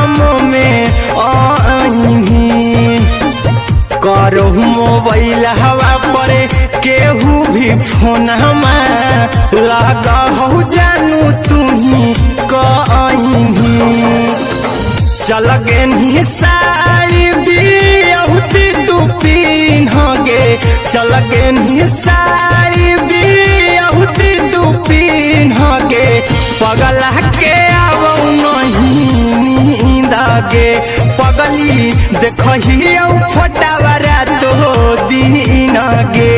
S1: में आईनी करो मोबाइल हवा पर केहू भी फोन में लगा हो जानू तू ही कहीं चल गे साड़ी बिहुती तू पीन गे चल गे साड़ी बिहुती तू पीन गे पगला के अब नहीं नींद गे पगली देखही फोटावारा तो दीन गे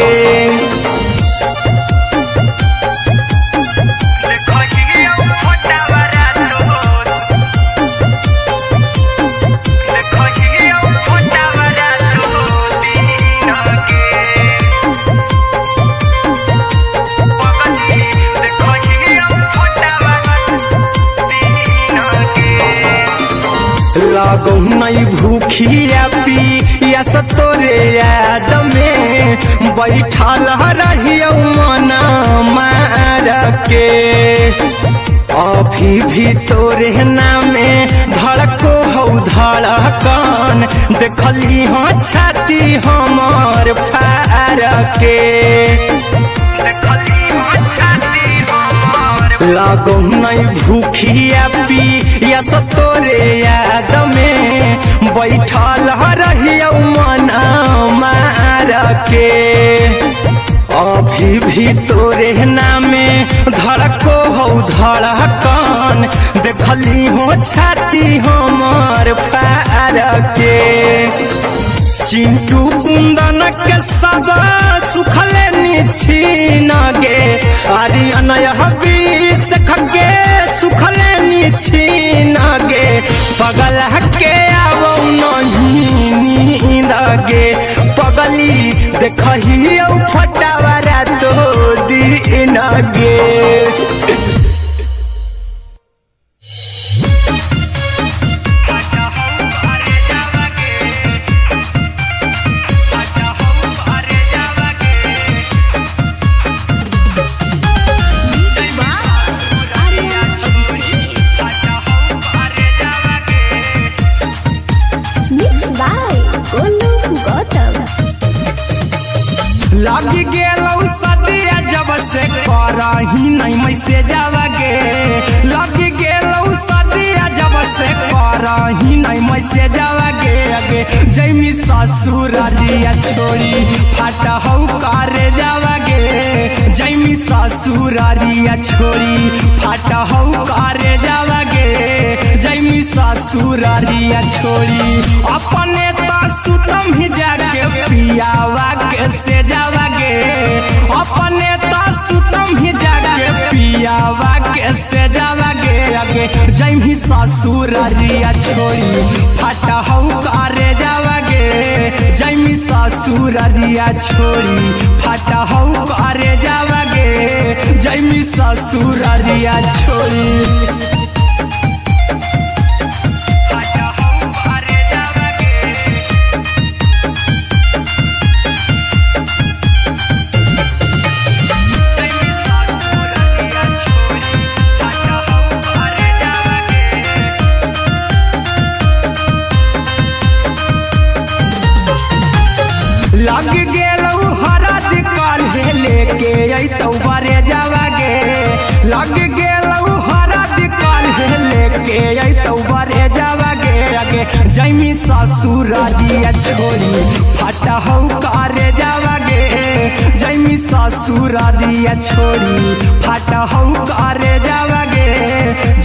S1: लगो नहीं भूखिया पिया तोरे याद में बैठल रहियो मन मार के अभी भी तोरे नामे धड़को हो धड़कन देखली हाँ छाती हमार फार के लगो नहीं भूखिया पिया तोरे याद में बैठल रहियो मन मार के अभी भी तोरे नामे धड़को हो धड़कन देखली हो छाती हमार फार के चिंटू कुंदन के सब सुखले निछीन गे आर्यन अभिषेक के सुखले निछीन गे पगला के अब नहीं नींद गे पगली देखही फोटावारा तो दीन गे लग गेलौ सदिया जब से करही नहीं मैसेजवा गे लग गेलौ सदिया जब से करही नहीं मैसेजवा गे अगे जैमी ससुरारिया छोड़ी फाटा हौ करे जावा गे जैमी ससुरारिया छोड़ी फाटा हौ करे जावा गे जैमी ससुरारिया छोड़ी अपने तो सुतम ही जाके पियावा के से जावा गे अपने तो सुतम ही जाके पियावा के से जावा गे अगे जैमी ससुरारिया छोड़ी फाटा हौ करे जावा गे जैमी ससुरारिया छोड़ी फाटा हौ करे जावा गे जैमी ससुरारिया छोड़ी लग गेलौ हरद काल्हे लेके अइतौ बरे जावा गे लग गेलौ हरद काल्हे लेके अइतौ बरे जावा गे अगे जैमी ससुरारिया छोड़ी फाटा हौ करे जावा गे जैमी ससुरारिया छोड़ी फाटा हौ करे जावा गे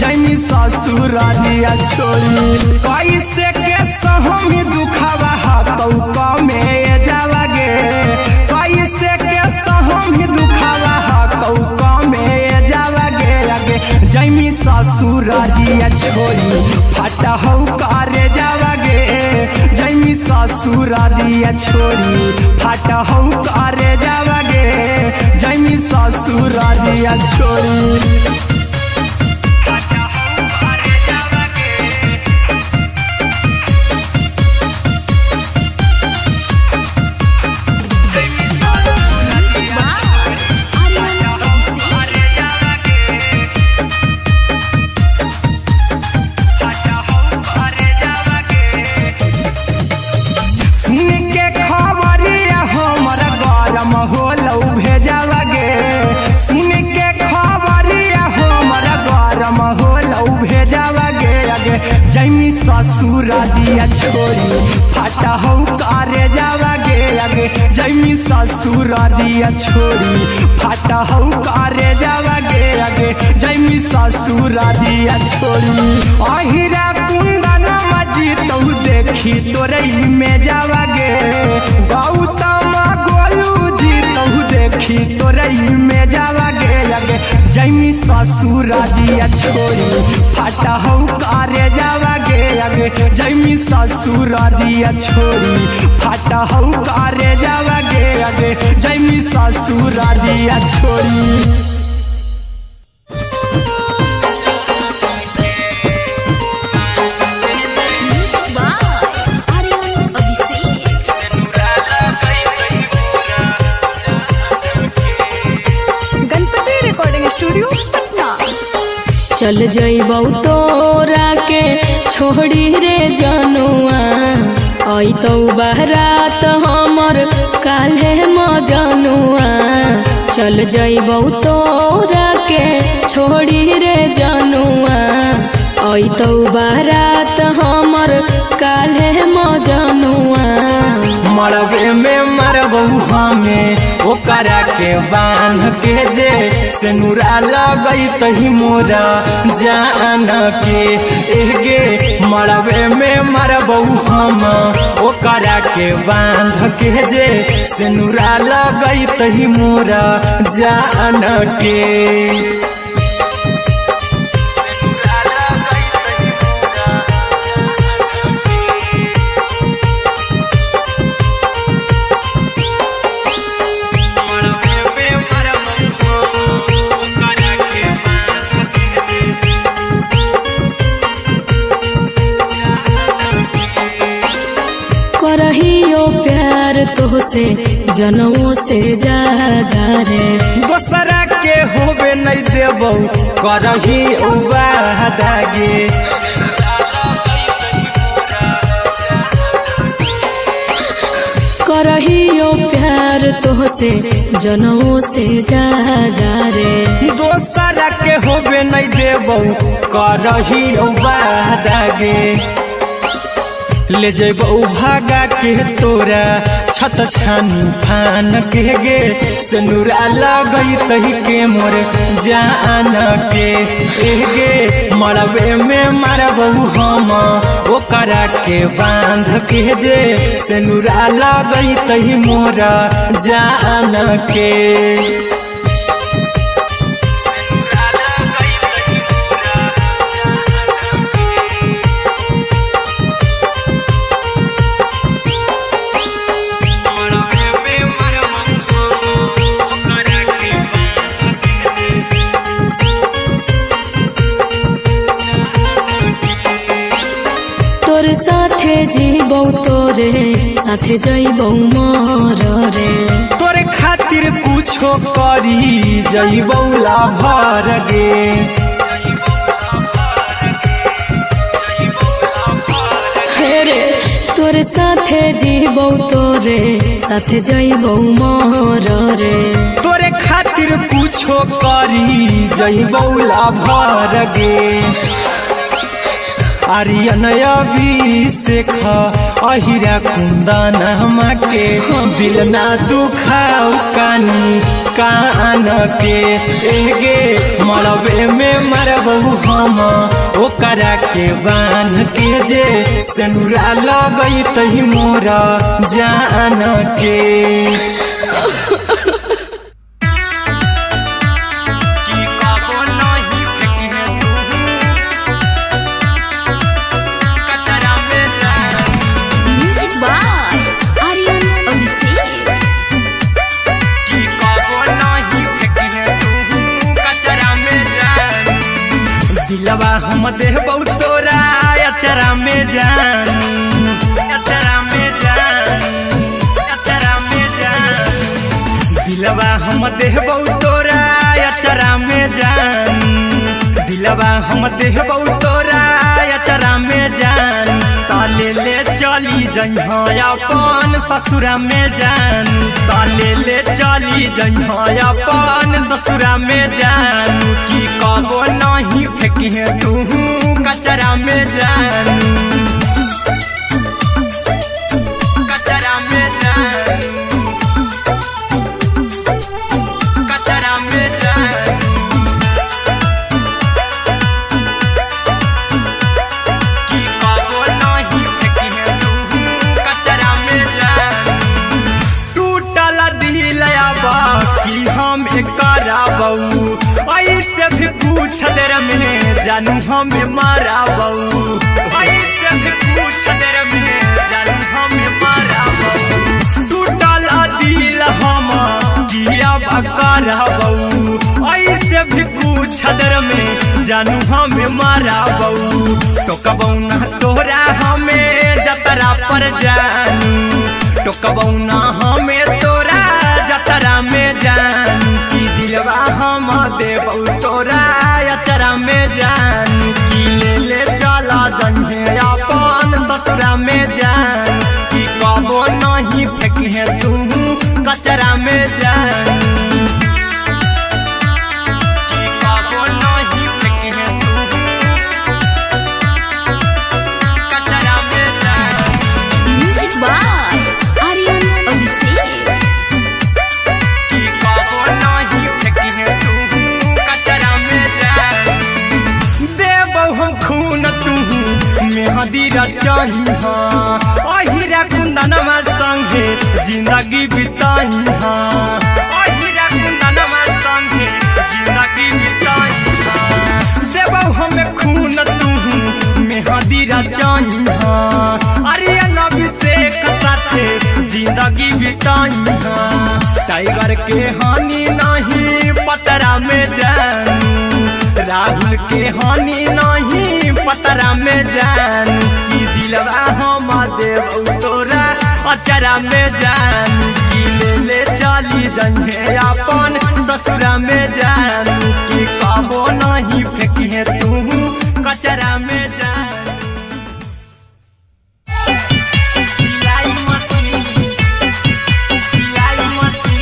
S1: जैमी ससुरारिया छोड़ी कैसे के सहमी दुखावा हाथौ कमे जावा गे कैसे के सहमी दुखावा हाथौ कमे जावा गे अगे जैमी ससुरारिया छोड़ी फाटा हौ करे जावा गे जैमी ससुरारिया छोड़ी फाटा हौ करे जावा गे जैमी ससुरारिया छोड़ी होलौ भेजावा गे सुन के खबरिया हमर गरम होलौ भेजावा गे अगे जैमी ससुरारिया छोड़ी फाटा हौ करे जावा गे अगे जैमी ससुरारिया छोड़ी फाटा हौ करे जावा गे अगे जैमी ससुरारिया छोड़ी अहिरा कुंदन मजी तौ देखी तोरई में जावा गे गौतम गोलू देखी तोरई में जावा गे अगे जैमी ससुरारिया छोड़ी फाटा हौ करे जावा गे अगे जैमी ससुरारिया छोड़ी फाटा हौ करे जावा गे अगे जैमी ससुरारिया छोड़ी
S2: चल जइबौ तोरा के छोड़ी रे जनुआ अइतौ बारात हमर काल्हे मजनुआ चल जइबौ तोरा के छोड़ी रे जनुआ अइतौ बारात हमर काल्हे मजनुआ
S1: मरबे में मरबौ हमें ओकरा के बांध के जे सेनुरा लगैतहि मोरा जान के एगे मरबे में मरबौ हम ओकरा के बांध के जे सेनुरा लगैतहि मोरा जान के
S2: करहियो प्यार तोहसे जनमों से ज्यादा रे
S1: दोसरा के होबे नहीं देबौ करही वादा गे
S2: करहियो प्यार तोहसे जनमों से ज्यादा रे।
S1: दोसरा के होबे नहीं देबौ करही वादागे ले जेबौ भागा के तोरा छछ छानी फान के गे सिनुरा लगई तही के मोर जान के एगे मरबे में मारबौ हम ओकरा के बांध के जे सिनुरा लगई तही मोर जान के।
S2: तोर साथे जीबौ तोरे साथे जइबौ मर रे।
S1: तोरे खातिर कुछो करी जइबौ लाभर गे
S2: रे। तोर साथे जीबौ तोरे साथे जइबौ मर रे।
S1: तोरे खातिर कुछो करी जइबौ लाभर गे। आर्यन अभिषेक अहिरा कुंदन के दिल ना दुखाओ कानी कान के एगे मरबे में मरबौ हम ओकरा के बान के जे सिनुरा लगई तही मोरा जान के। दिलवा हम देबौ तोरा अचरा में जान अचरा में जान अचरा में जान। दिलवा हम देबौ तोरा अचरा में जान दिलवा हम देबौ तोरा अचरा में जान। ताले ले चली जइहा अपन ससुरा में जान ताले ले चली जइहा अपन ससुरा में जान। की कबो नहीं फेंकी तू कचरा में जान कचरा में जान कचरा में जान। की कबो नहीं फेंकी तू कचरा में जान। टूटल दिल बाकी हम कराबौ ऐसे भी पूछ देर में जानू हमें माराबौ ऐसे भी पूछ देर में जानू हमें माराबौ। टूटल दिल हम किया कराबौ ऐसे भी पूछ देर में जानू हमें माराबौ। टोकबौ ना तोरा हमें जतरा पर जानू टोकबौ ना हमें तोरा जतरा में जानू। की दिलवा हम देबौ तोरा अचरा में जान की ले चला जन्हे अपन ससुरा में जान। की कबो नहीं फेंकी तू कचरा में जान की कबो नहीं फेंकी तू कचरा में जान।
S2: Music by Aryan Abhishek.
S1: की कबो नहीं फेंकी तू कचरा में जान। देबौ हम खून तू मेहदी रचही अहिरा कुंदनमा संगे जिंदगी बिताई अहिरा कुंदनमा संगे जिंदगी बिताई। देबौ हमें खून तू मेहदी रचही आर्यन अभिषेक साथे जिंदगी बिताई। टाइगर के हानि नहीं पतरा में जानू राहुल के हानि नहीं पतरा में जानू। की दिलवा हम देबौ तोरा अचरा में जानू। की ले चली जइहे अपन ससुरा में जानू। की कबो नहीं फेंकी तू कचरा में जानू। सिलाई मशीन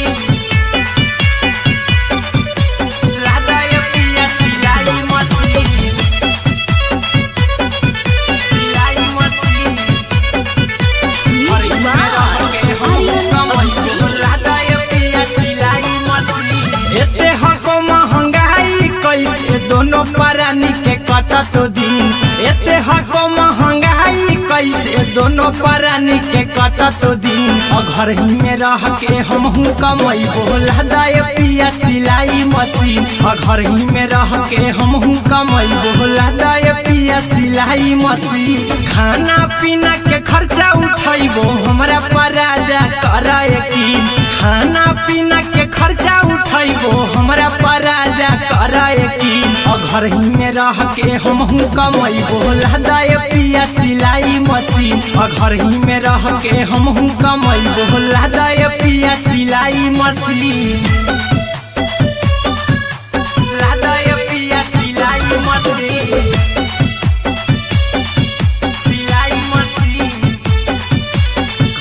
S1: दोनों प्राणी के कटत दिन एते हको महंगाई कैसे दोनों प्राणी के कटत दिन घर ही में रह के हमहू कमाई बोला दाए पिया सिलाई मशीन घर ही में रह के हमहू कमाई बोला दाए पिया सिलाई मशीन खाना पीना के खर्चा उठाइबो हमरा पराजा कराए की खाना पीना के खर्चा उठाइबो हमरा पराजा कराए की घर ही में रह के हमहू कमाई बोला दाए पिया सिलाई मशीन घर ही में रह के हमहू कमाई बोला दाए पिया सिलाई मशीन लादाए पिया सिलाई मशीन सिलाई मशीन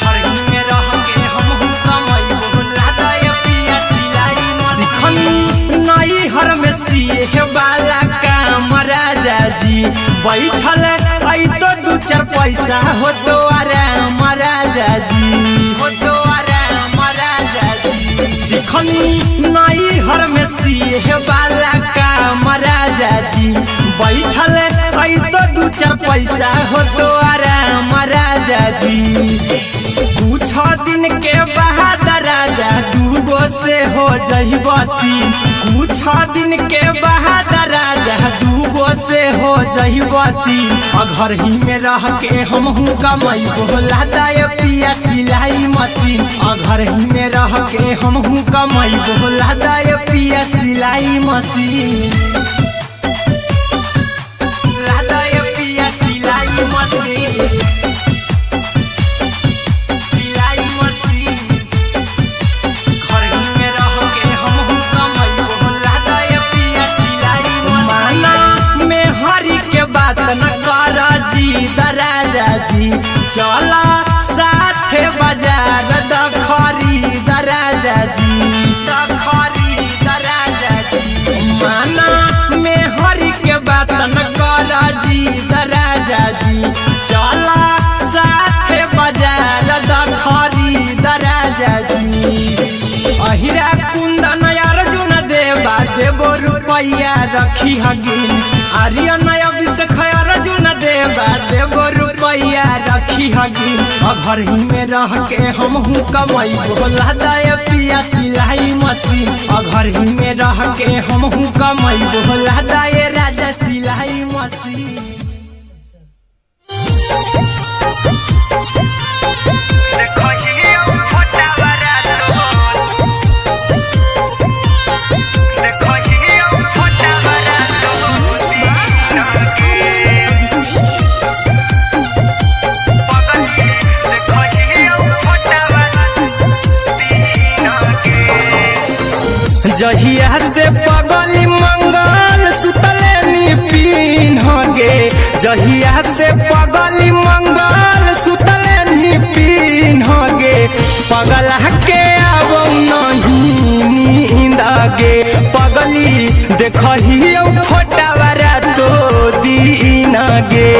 S1: घर ही में रह के हमहू कमाई बोला दाए पिया सिलाई मशीन नई हर में सीहे वाला काम राजा जी बैठल आई तो दू चार पैसा हो तो आराम राजा जी हो तो आराम राजा जी सिखनी नई हर में सीहे वाला काम राजा जी बैठल आई तो दू चार पैसा हो तो आराम राजा जी कुछ दिन के बाद राजा दूगो से हो जहिबती कुछ दिन के बाद राजा दूगो से हो जहिबती घर ही में रह के हमहू कमाई बोला दाए पिया सिलाई मशीन घर ही में रह के हमहू कमाई बोला दाए पिया सिलाई मशीन लादाए पिया सिलाई मशीन सिलाई मशीन घर ही में रह के हमहू कमाई बोला दाए पिया सिलाई मशीन में हरी के बात न कर जी दराजा जी चला साथे बाजार दखरी दराजा जी दखरी दराजा जी माना में हरी के बात न कर जी दराजा जी चला साथे बाजार दखरी दराजा जी अहिरा कुंदन अर्जुन देवा देवो रुपया रखी हगिन आर्यन अभिषेक अर्जुन देवा देवो रुपया रखी हगिन घर ही में रह के हमहू कमाई बोला दाए पिया सिलाई मशीन घर ही में रह के हमहू कमाई बोला दाए राजा सिलाई मशीन जहिया से पगली मंगल सुतले पिन गे जहिया से पगली मंगल सुतले पिन गे पगला के अब नहीं नींद गे पगली देखही फोटावारा तो दीन गे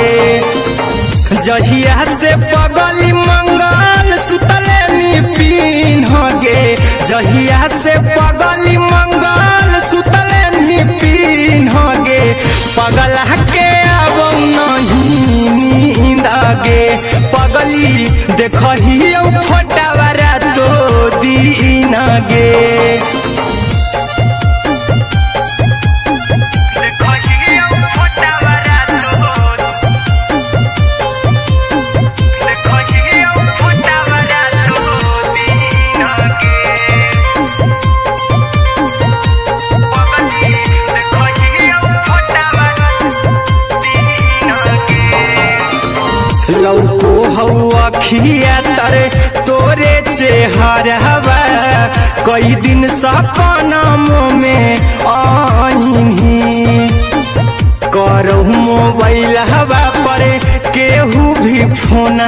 S1: जहिया से पगली मंगल सुतले पिन गे जहिया से पगली मंगल सुतले पिन गे पगला के अब नहीं नींद गे पगली देखही फोटावारा तो दीन गे लौको हवा खिया तरे तोरे चेहरवा कई दिन सपना में आईनी करहु मोबाइल हवा पर केहू भी फोन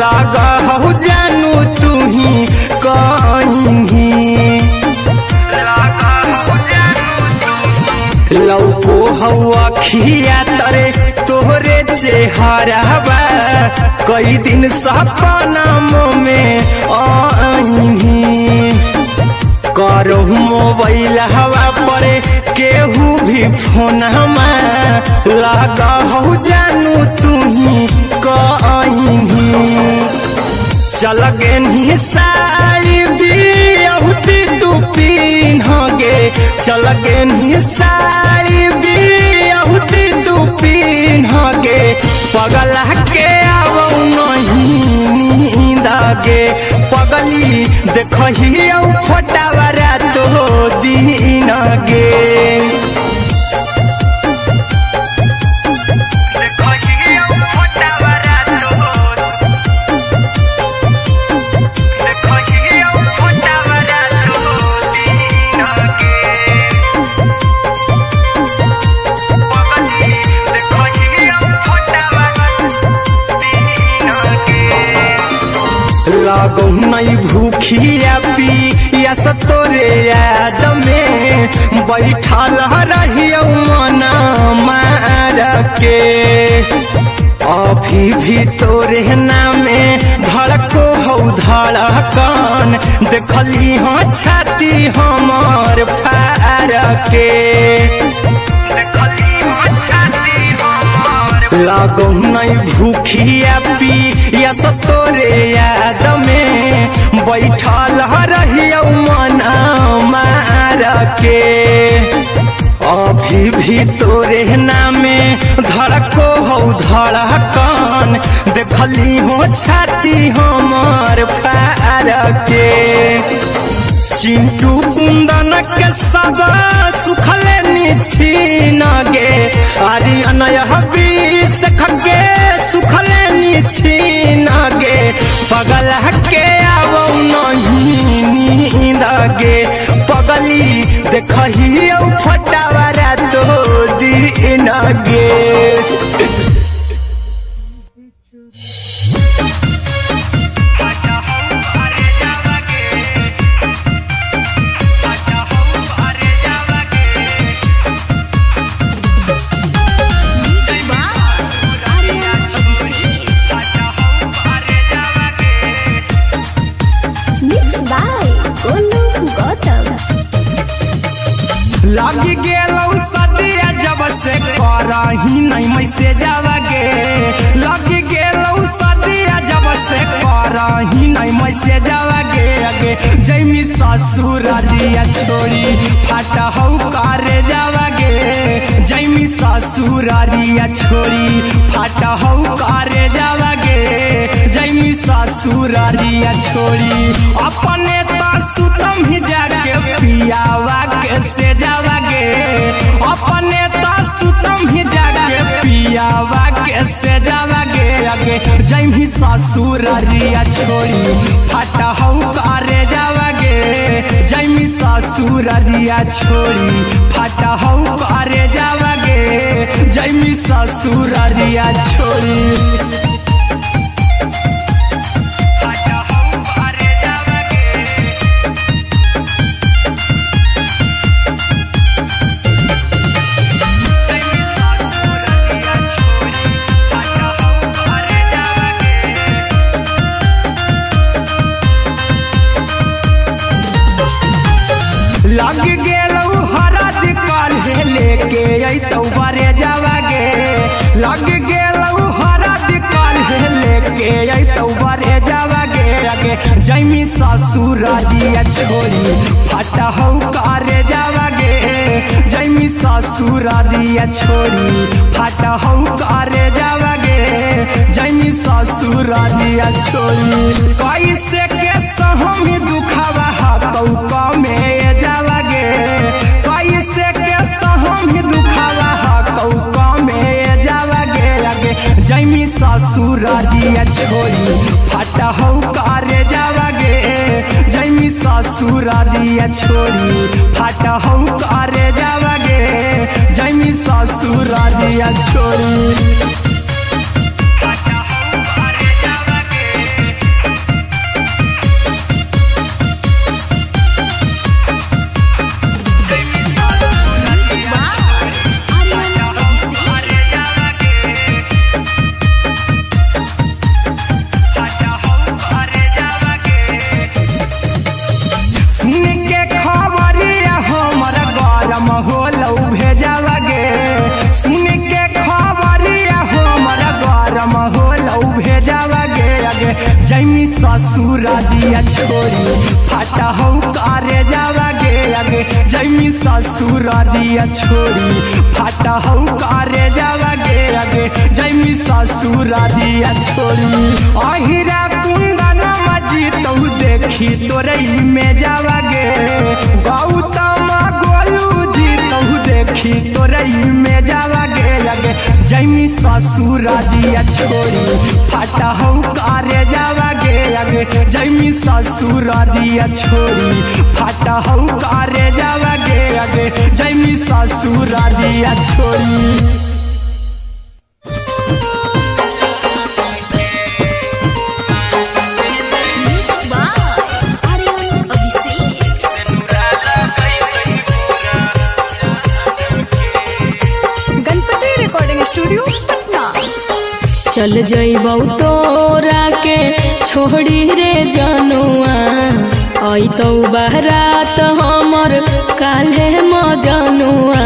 S1: लगा हो जानू तू ही कहीं लौको हवा खिया तरे तोहरे चेहरवा कई दिन सपना में आईनी करो मोबाइल हवा पर केहू भी फोन लगा हो जानू तुही कहीं चल गे साड़ी बिहुती तू पिन्हगे चल गे साड़ी बिहुती तू पिन्हगे पगला के आवो नहीं नींद गे पगली देखही फटावरा तो दिन गे लागो नहीं भूखिया पिया तोरे याद में बैठल रहियो मना मार के अभी भी तोरे नामे धड़को हो धड़कन देखली हाँ छाती हमार फार के लागो नहीं भूखिया पिया तोरे याद में बैठल रहियो मना मार के अभी भी तोरे नामे धड़को हो धड़कन देखली हो छाती हमार फार के चिंटू कुंदन के सब सुखले निछीन गे आरी अनय बीस खगे सुखले निछीन गे पगला के आवो नहीं नींद गे पगली देखही फटावरा तो दिन गे लग गेलौ सदिया जब से करही नहीं मैसेज गे लग गेलौ सदिया जब से करही नहीं मैसेज गे अगे जैमी ससुरारिया छोड़ी फट हौ करे जावा गे जैमी ससुरारिया छोड़ी फट हौ करे जावा गे जैमी ससुरारिया छोड़ी अपने सुतम ही जाके पियावा के से जावा गे अपने सुतम ही जाके पियावा के से जावा गे अगे जैमी ससुरारिया छोड़ी फट हौ करे जावा गे जैमी ससुरारिया छोड़ी फट हौ करे जावा गे जैमी ससुरारिया छोड़ी लग गेलौ हरद काल्हे लेके अइतौ बरे जावा गे लग गेलौ हरद काल्हे लेके अइतौ बरे जावा गे अगे जैमी ससुरारिया छोड़ी फट हौ करे जावा गे जैमी ससुरारिया छोड़ी फट हौ करे जावा गे जैमी ससुरारिया छोड़ी कैसे के सहम दुखवा हकौ में जावा गे कैसे के सहम दुखवा हकौ में जावा गे अगे जैमी ससुरारिया छोड़ी फट हौ करे जावा गे जैमी ससुरारिया छोड़ी फट हौ करे जावा गे जैमी ससुरारिया छोड़ी भेजावा गे आगे जैमी ससुर दिया छोड़ी फाटा हो करे जावा गे आगे जैमी ससुर दिया छोड़ी फाटा हो करे जावा गे आगे जैमी ससुर दिया छोड़ी अहिरा कुंदन मजी तो देखी तोरई में जावा गे गौतम गोलू जी तो देखी तोरई में जावा गे आगे जैमी ससुर दिया छोड़ी फाटा हो करे जावा गे आगे जैमी ससुर दिया छोड़ी फाटा हो करे जावा गे आगे जैमी ससुर दिया छोड़ी।
S2: चल जइबौ तोरा के छोड़ी रे जनुआ आई तो बारात हमर काल्हे मजनुआ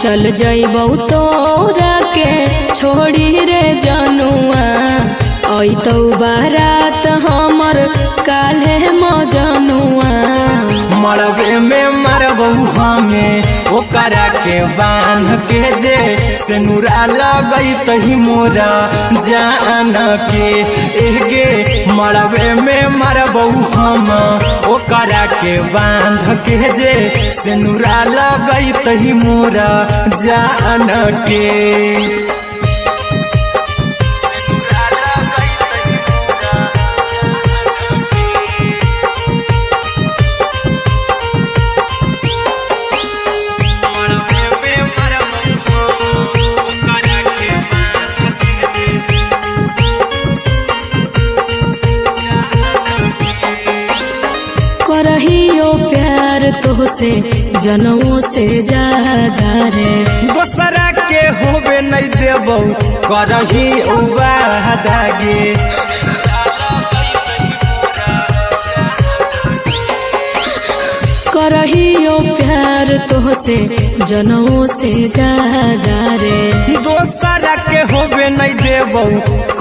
S2: चल जइबौ तोरा के छोड़ी रे जनुआ आई तो बारात हमर काल्हे मजनुआ
S1: मरबे में मरबू हमें ओकरा के बांध के जे सिनुरा लगई तही मोरा जान के एगे मरबे में मरबू हम ओकरा के बांध के जे सिनुरा लगई तही मोरा जान के
S2: करहियो प्यार तोहसे जनमों से ज्यादा रे
S1: दोसरा के होबे नहीं देबौ करही वादा गे
S2: करहियो प्यार तोहसे जनमों से ज्यादा रे
S1: दोसरा के होबे नहीं देबौ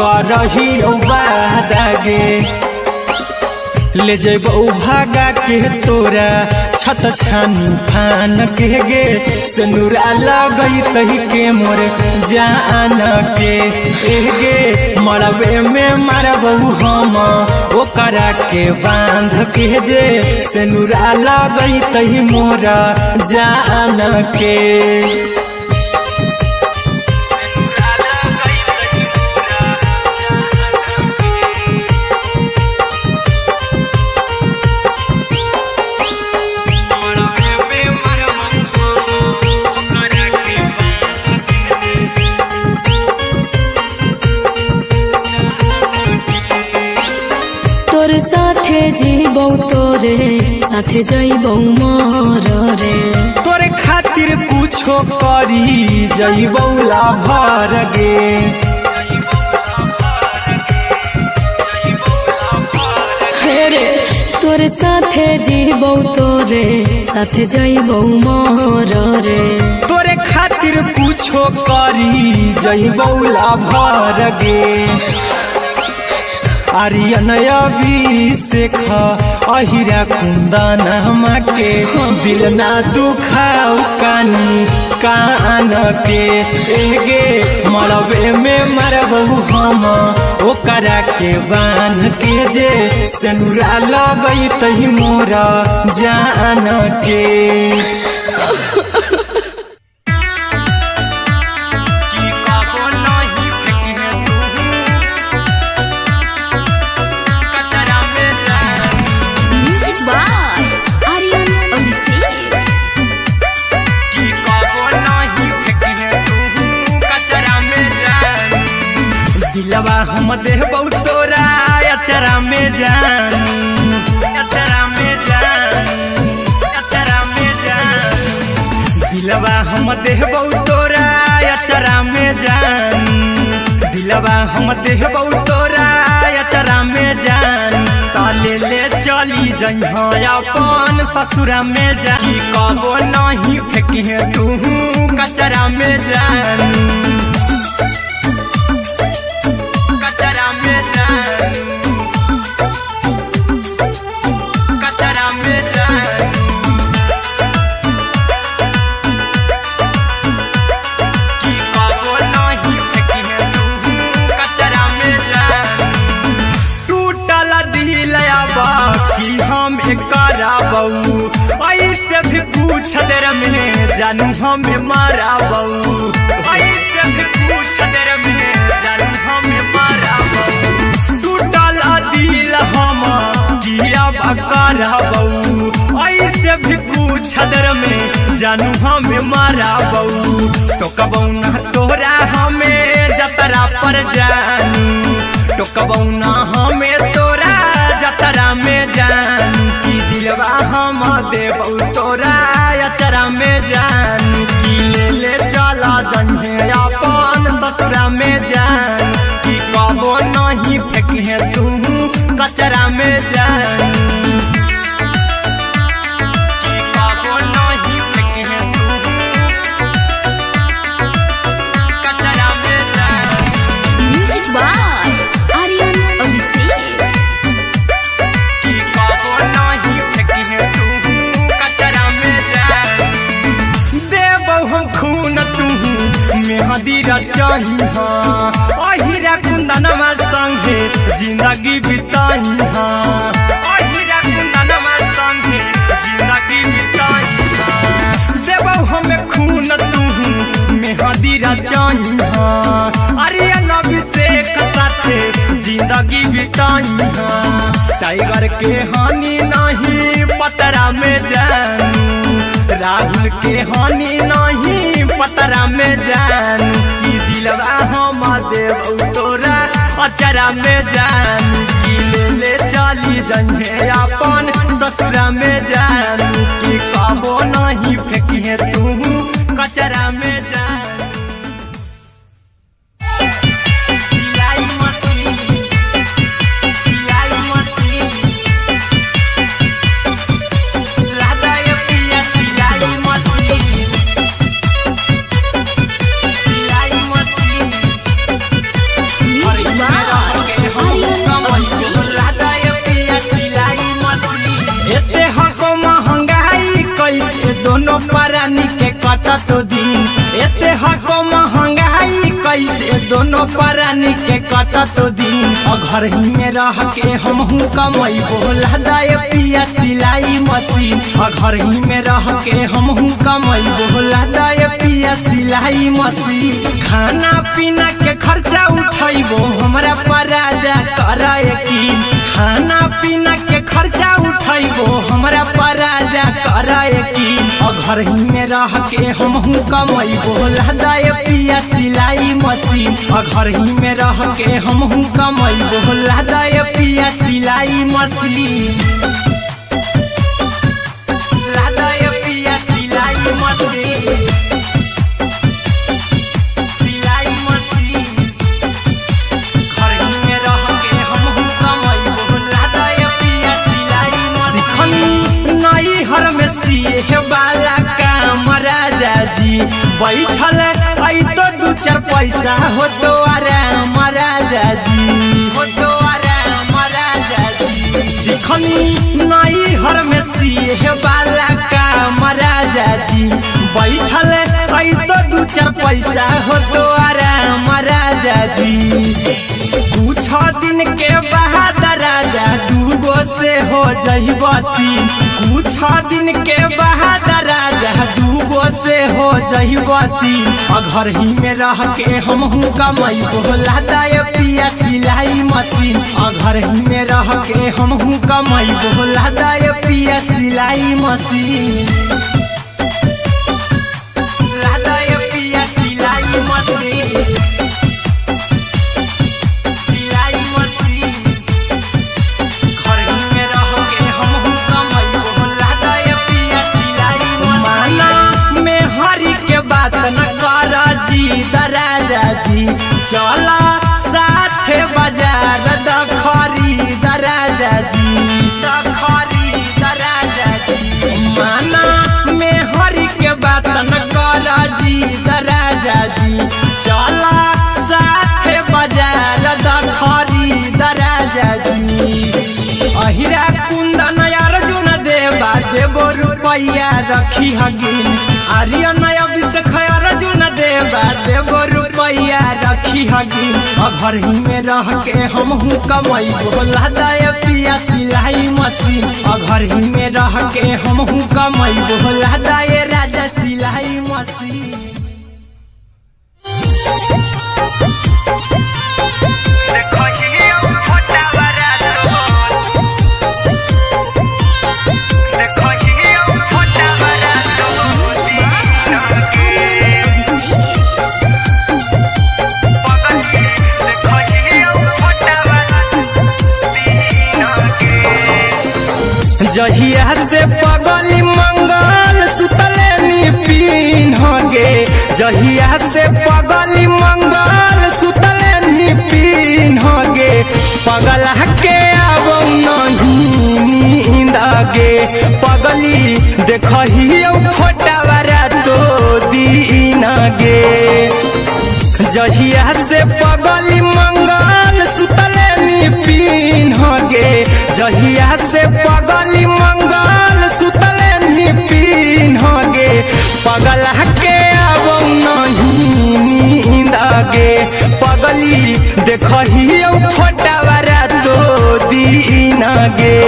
S1: करही वादा गे ले जेबौ भागा के तोरा छत छानी फान के गे सिनुरा लगई तही के मोर जान के एगे मरबे में मरबौ हम ओकरा के बांध के जे सिनुरा लगई तही मोरा जान के
S2: तोरे साथे जीबौ तोरे साथे जइबौ मर रे
S1: तोरे खातिर कुछो करी जइबौ लाभर गे
S2: हेरे तोरे साथे जीबौ तोरे साथे जइबौ मर रे
S1: तोरे खातिर कुछो करी जइबौ लाभर गे आर्यन अभिषेक अहिरा कुंदन के दिल ना दुखाऊ कानी कान के एगे मरबे में मरबू हम ओकरा के बांध के जे सिनुरा लगई तही मोरा जान के दिलवा हम देबौ तोरा अचरा में जान अचरा में जान अचरा में जान दिलवा हम देबौ तोरा अचरा में जान दिलवा हम देबौ तोरा अचरा में जान ताले ले चली जइहो अपन ससुरा में जाई कबो नहीं फेंकी तू कचरा में जान कचरा देर में जानू हमें मारा बऊ ऐसे भी कुछ देर में जानू हमें मारा बऊ टूटल दिल हम किया बकर बऊ ऐसे भी कुछ देर में जानू हमें मारा बऊ टोकबऊ ना तोरा हमें जतरा पर जानू टोकबऊ ना हमें तोरा जतरा में जानू की दिलवा हम देबऊ तोरा अचरा में जानू की ले चला जन्हे अपन ससुरा में जान की कबो नहीं फेंके तू कचरा में जानू अहिरा कुंदनमा संगे जिंदगी बिताई अहिरा कुंदनमा संगे जिंदगी बिताई देबौ हमें खून तू मेहदी रचाई अरे अभिषेक साथे जिंदगी बिताई टाइगर के हानि नहीं पतरा में जानू राहुल के हानि नहीं पतरा में जानू की दिलवा हम देबौ तोरा अचरा में जानू की ले चली जन्हे अपन ससुरा में जानू की कबो नहीं फेंकिए तू कचरा में जानू दोनों परानी के कटत दिन एते हको महंगाई कैसे दोनों परानी के कटत दिन घर ही में रह के हमहू कमैबो लदाए पिया सिलाई मशीन घर ही में रह के हमहू कमैबो लदाए पिया सिलाई मशीन खाना पीना के खर्चा उठैबो हमरा पराजा कराए की खाना पीना के खर्चा उठैबो हमरा पराजा कराए की घर ही में रह के हमहू कमैबो लदाए पिया सिलाई मशीन घर ही में रह के हमहू कमैबो लदाए पिया सिलाई मशीन लदाए पिया सिलाई मशीन सिलाई मशीन घर ही में रह के हमहू कमैबो लदाए पिया सिलाई मशीन नई हर में सिए वाला काम राजा जी बैठल आई तो दू चार पैसा हो तो आराम राजा जी हो तो आराम राजा जी सिखनी नई हर में सिए वाला काम राजा जी बैठल आई तो दू चार पैसा हो तो आराम राजा जी कुछ दिन के बाद राजा दूगो से हो जहिबती कुछ दिन के बाद राजा दूगो से हो जहिबती घर ही में रह के हमहू कमैबो लदाए पिया सिलाई मशीन घर ही में रह के हमहू कमैबो लदाए पिया सिलाई मशीन लदाए पिया सिलाई मशीन बात न कर जी दराजा जी चला साथे बाजार द खरीद राजा जी द खरीद राजा जी माना में हरी के बात न कर जी दराजा जी चला साथे बाजार द खरीद राजा जी अहिरा कुंदन अर्जुन देवा देबो रुपया रखी हगिन आर्यन अभिषेक अर्जुन देवा देबो रुपया रखी हगिन घर ही में रह के हमहू कमैबो लदाए पिया सिलाई मशीन घर ही में रह के हमहू कमैबो लदाए सिलाई मशीन जहिया से पगली मंगल सुतले निपिन गे जहिया से पगली मंगल सुतले निपिन गे पगला के आब नहीं नींद गे पगली देखही फोटावा रातो दिन गे जहिया से पगली मंगल सुतले निपिन गे जहिया से पगली मंगल सुतले निपिन गे पगला के आब नहीं नींद गे पगली देखही फोटावा रातो दिन गे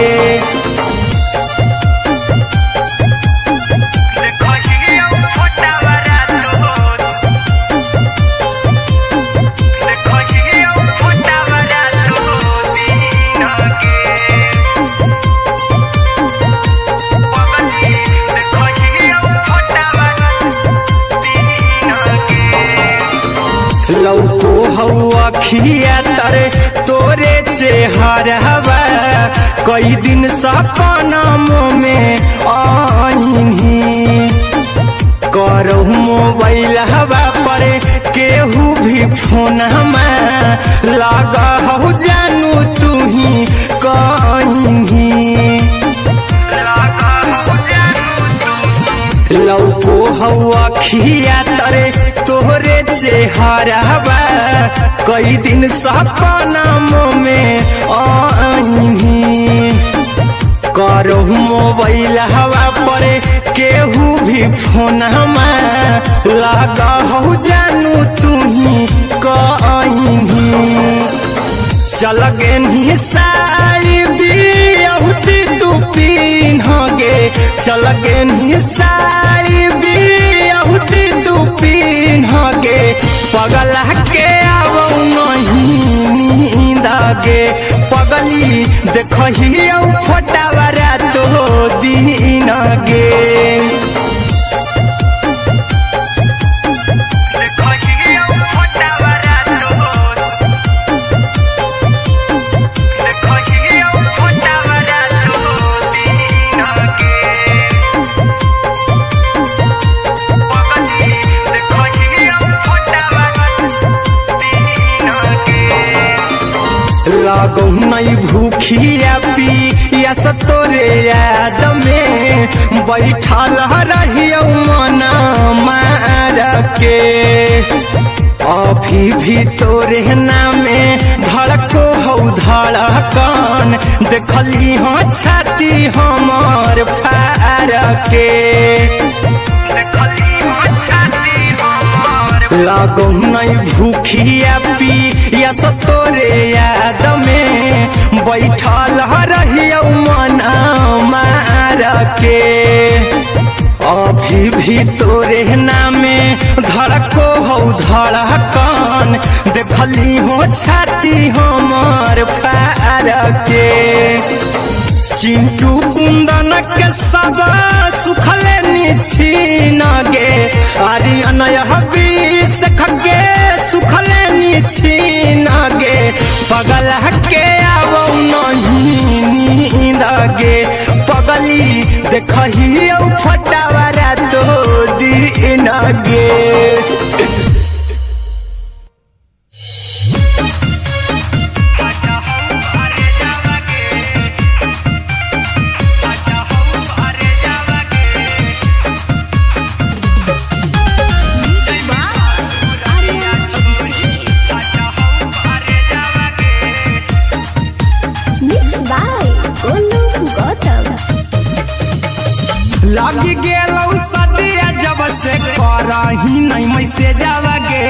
S1: लौको हवा खिया तरे तोरे चेहरवा कई दिन सपनम में आईनी करहु मोबाइल हवा पर केहू भी फोन लगा हो जानू तू ही कहीं लौको हवा खिया तरे तोहरे चेहरवा कई दिन सपनम में आईनी करहु मोबाइल हवा पर केहू भी फोन लगा हो जानू तू ही कहीं चल गे साड़ी बियहुती तू पीन गे चल गे साड़ी बियहुती तू पीन गे पगला के आब नहीं नींद गे पगली देखही फोटावा रातो दिन गे लागो नहीं भूखिया पिया तोरे याद में बैठल रहियो मन मार के अभी भी तोरे नामे धड़को हो धड़कन देखली हो छाती हमर फार के लागो नहीं भूखिया पिया तोरे याद में बैठल रहियो मन मार के अभी भी तोरे नामे धड़को हो धड़कन देखली हो छाती हमर फार के चिंटू कुंदन के सब सुखले निछीन गे आर्यन हबीस खगे सुखले निछीन गे पगला के आब नहीं नींद गे पगली देखही फोटावा रातो दिन गे लगी गेलौ सदिया जब से करही नहीं मैसेजवा गे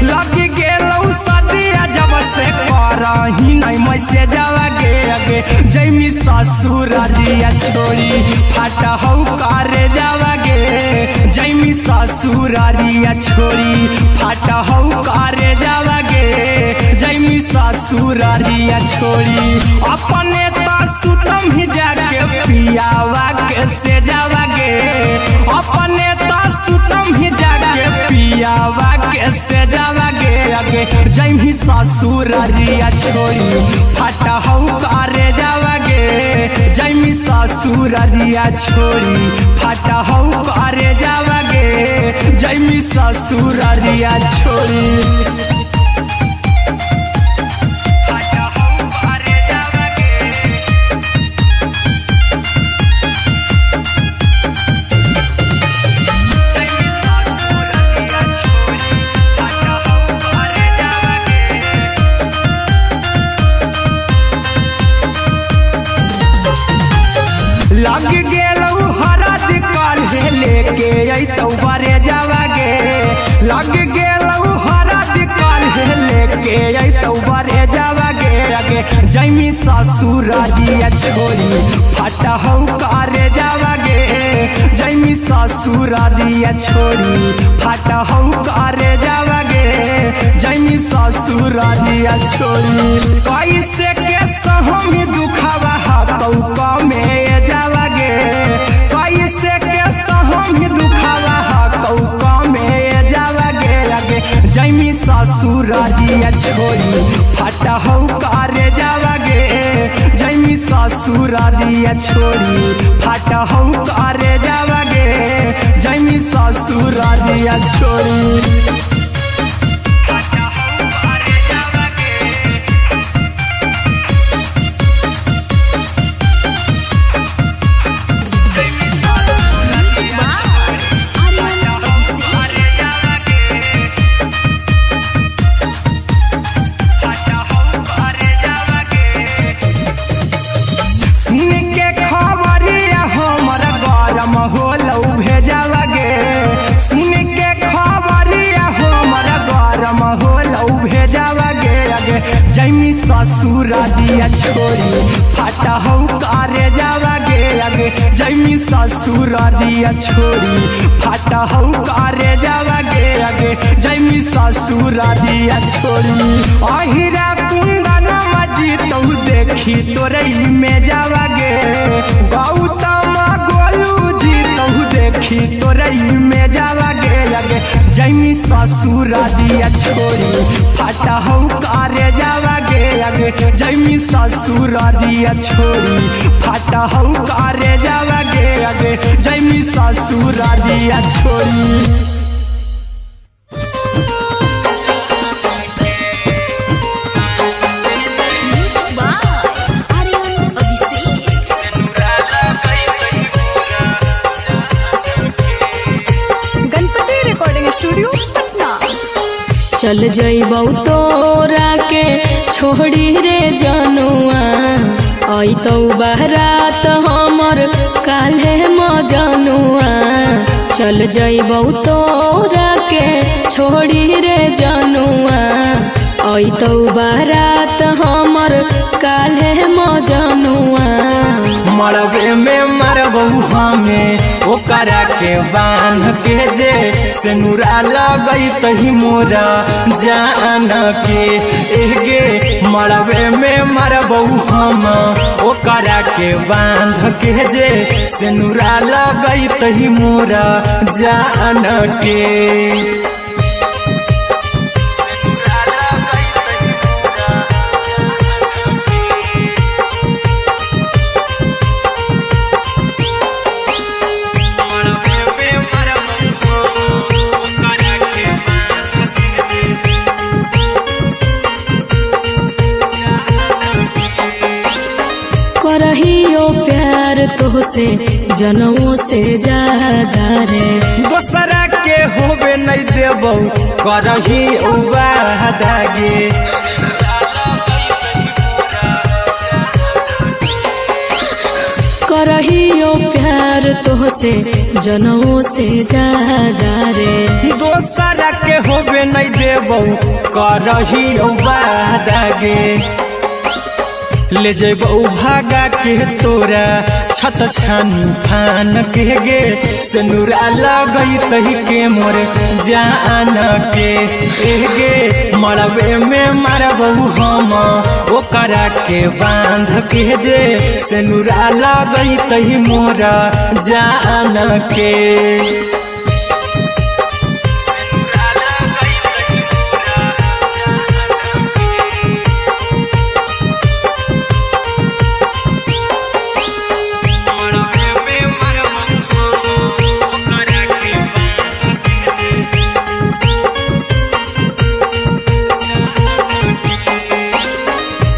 S1: लगी गेलौ सदिया जब से करही नहीं मैसे जावा गे जैमी ससुरारिया छोड़ी फाटा हौ करे जावा गे जैमी ससुरारिया छोड़ी फाटा हौ करे जावा गे जैमी ससुरारिया छोड़ी अपने तो सुतम ही जाके पियावा के से जावा गे अपने तो सुतम ही जाके पियावा के से जावा गे जैमी ससुरारिया छोड़ी फाटा हौ करे जावा गे जैमी ससुरारिया छोड़ी फाटा हौ करे जावा गे जैमी ससुरारिया छोड़ी लग गेलौ हरद काल्हे लेके अइतौ बरे जावा गे लग गेलौ हरद काल्हे लेके अइतौ बरे जावा गे जैमी ससुरारिया छोड़ी फाटा हौ करे जावा गे जैमी ससुरारिया छोड़ी फाटा हौ करे जावा गे जैमी ससुरारिया छोड़ी कैसे के सहम दुखावा हाथौ कमे जावा गे कैसे के सहम दुखावा हाथौ कमे जावा गे जैमी ससुरारिया छोड़ी फाटा हौ करे जावा गे जैमी ससुरारिया छोड़ी फाटा हौ करे जावा गे जैमी ससुरारिया छोड़ी जैमी ससुरारिया छोड़ी फाटा हौ करे जावा गे जैमी ससुरारिया छोड़ी फाटा हौ करे जावा गे जैमी ससुरारिया छोड़ी अहिरा कुंदन मजी तौ देखी तोरई में जावा गे गौतम गोलू जी तौ देखी तोरई में जावा गे जैमी ससुरारिया छोड़ी फाटा हौ करे जावा गे जैमी ससुरारिया छोड़ी फाटा हौ करे जावा गे जैमी ससुरारिया छोड़ी
S2: चल जइबौ तोरा के छोड़ी रे जनुआ अइतौ बारात हमर काल्हे मजनुआ चल जइबौ तोरा के छोड़ी रे जनुआ अइतौ बारात हमर काल्हे मजनुआ
S1: मरबे में मरबौ हमें ओकरा के बांध के जे सेनुरा लगई तही मोरा जान के एगे मरबे में मरबौ हम ओकरा के बांध के जे सेनुरा लगई तही मोरा जान के
S2: करहियो प्यार तोहसे जनमों से ज्यादा रे
S1: दोसरा के होबे नहीं देबौ करही वादा गे
S2: करहियो प्यार तोहसे जनमों से ज्यादा रे
S1: दोसरा के होबे नहीं देबौ करही वादा गे ले जेबौ भागा के तोरा छछ छानी फान के गे सेनुरा लगई तही के मोर जान के गे मरबे में मारबौ हम ओकरा के बांध के जे सेनुरा लगई तही मोरा जान के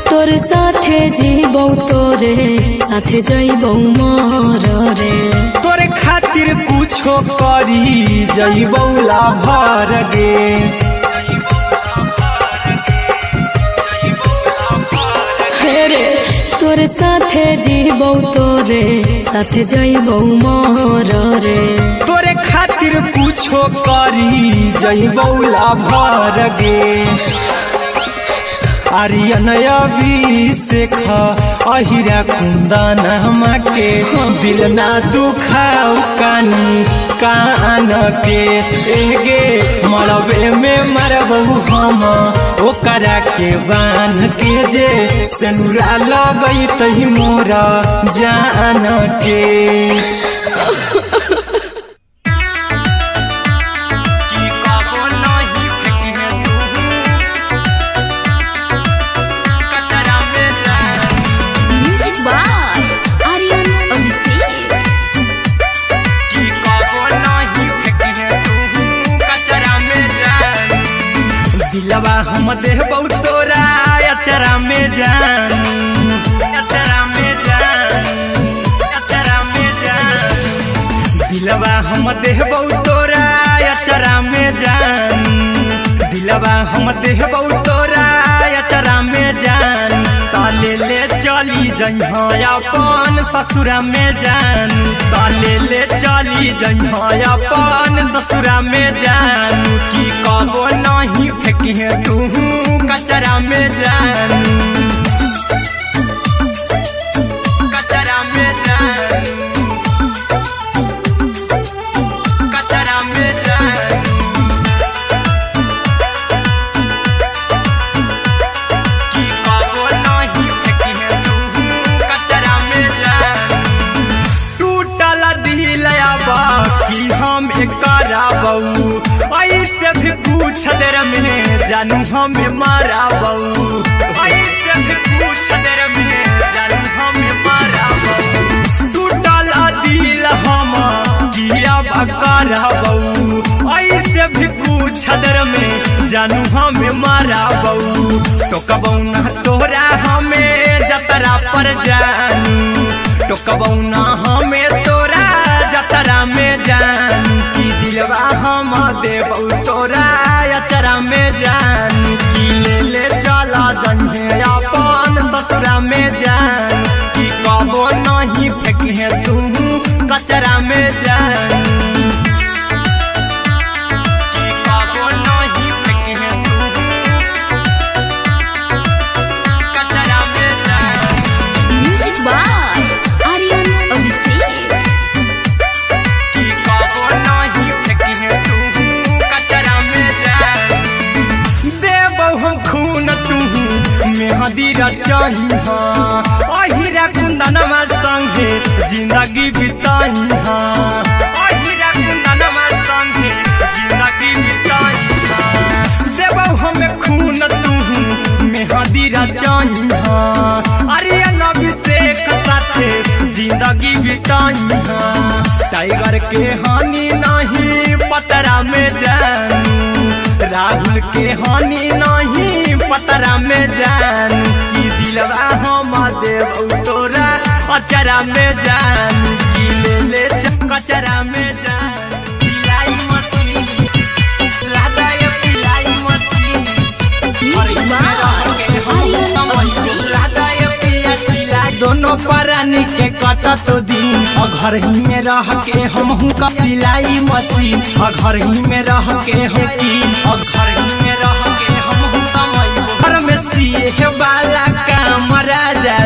S2: तोर साथे जीबौ तोरे साथे जइबौ मोर रे
S1: तोरे खातिर कुछो करी जइबौ लाभर गे
S2: रे तोर साथे जीबौ तोरे साथे जइबौ मोर रे
S1: तोरे खातिर कुछो करी जइबौ लाभर गे आर्यन अभिषेक अहिरा कुंदन के दिल ना दुखाऊ कानी कान के गे मरबे में मरबौ हम ओकरा के बांध के जे सेनुरा लगई तही मोरा जान के दिलवा हम देबौ तोरा अचरा में जान अचरा में जान अचरा में जान दिलवा हम देबौ तोरा अचरा में जान दिलवा हम देबौ तोरा अचरा में जान ताले ले चली जइहा अपन ससुरा में जान ताले ले चली जइहा अपन ससुरा में जान की कबो नहीं फेंकिहे तू कचरा में जान कचरा में जान कचरा में जान की कबो नहीं फेंकिहे तू कचरा में जान टूटल दिल आबा कि हम कराबौ ऐसे भी पूछ देर में जानू हमें माराबौ ऐसे भी पूछ देर में जानू हमें माराबौ टूटल दिल हम किया कराबौ ऐसे भी पूछ देर में जानू हमें माराबौ टोकबौ ना तोरा हमें जतरा पर जानू टोकबौ ना हमें तोरा जतरा में जानू की दिलवा हम देबौ तोरा अचरा में जान की ले चला जन्हे अपन ससुरा में जान की कबो नहीं फेंकिहे तू कचरा में जान की कबो नहीं फेंकिहे तू कचरा में जान
S2: म्यूजिक बाय आर्यन अभिषेक
S1: की कबो नहीं फेंकिहे तू कचरा में जान देबौ हम खून तू मेहंदी रचाही अहिरा कुंदनमा संगे जिंदगी बिताई अहिरा कुंदनमा संगे जिंदगी बिताई देबौ हमें खून तू मेहंदी रचाही आर्यन अभिषेक साथे जिंदगी बिताई टाइगर के हानि नहीं पतरा में जानू राहुल के हानि नहीं पतरा में जानू की दिलवा हम देबौ तोरा अचरा में जानू की ले कचरा में जानू पिलाई मछली लादा ये पिलाई मछली
S2: म्यूजिक बाय आर्यन अभिषेक
S1: दोनों प्राणी के कटत दिन घर ही में रह के हम का सिलाई मशीन घर ही में रह के हकीम घर ही में रह के हम घर में सिए वाला काम राजा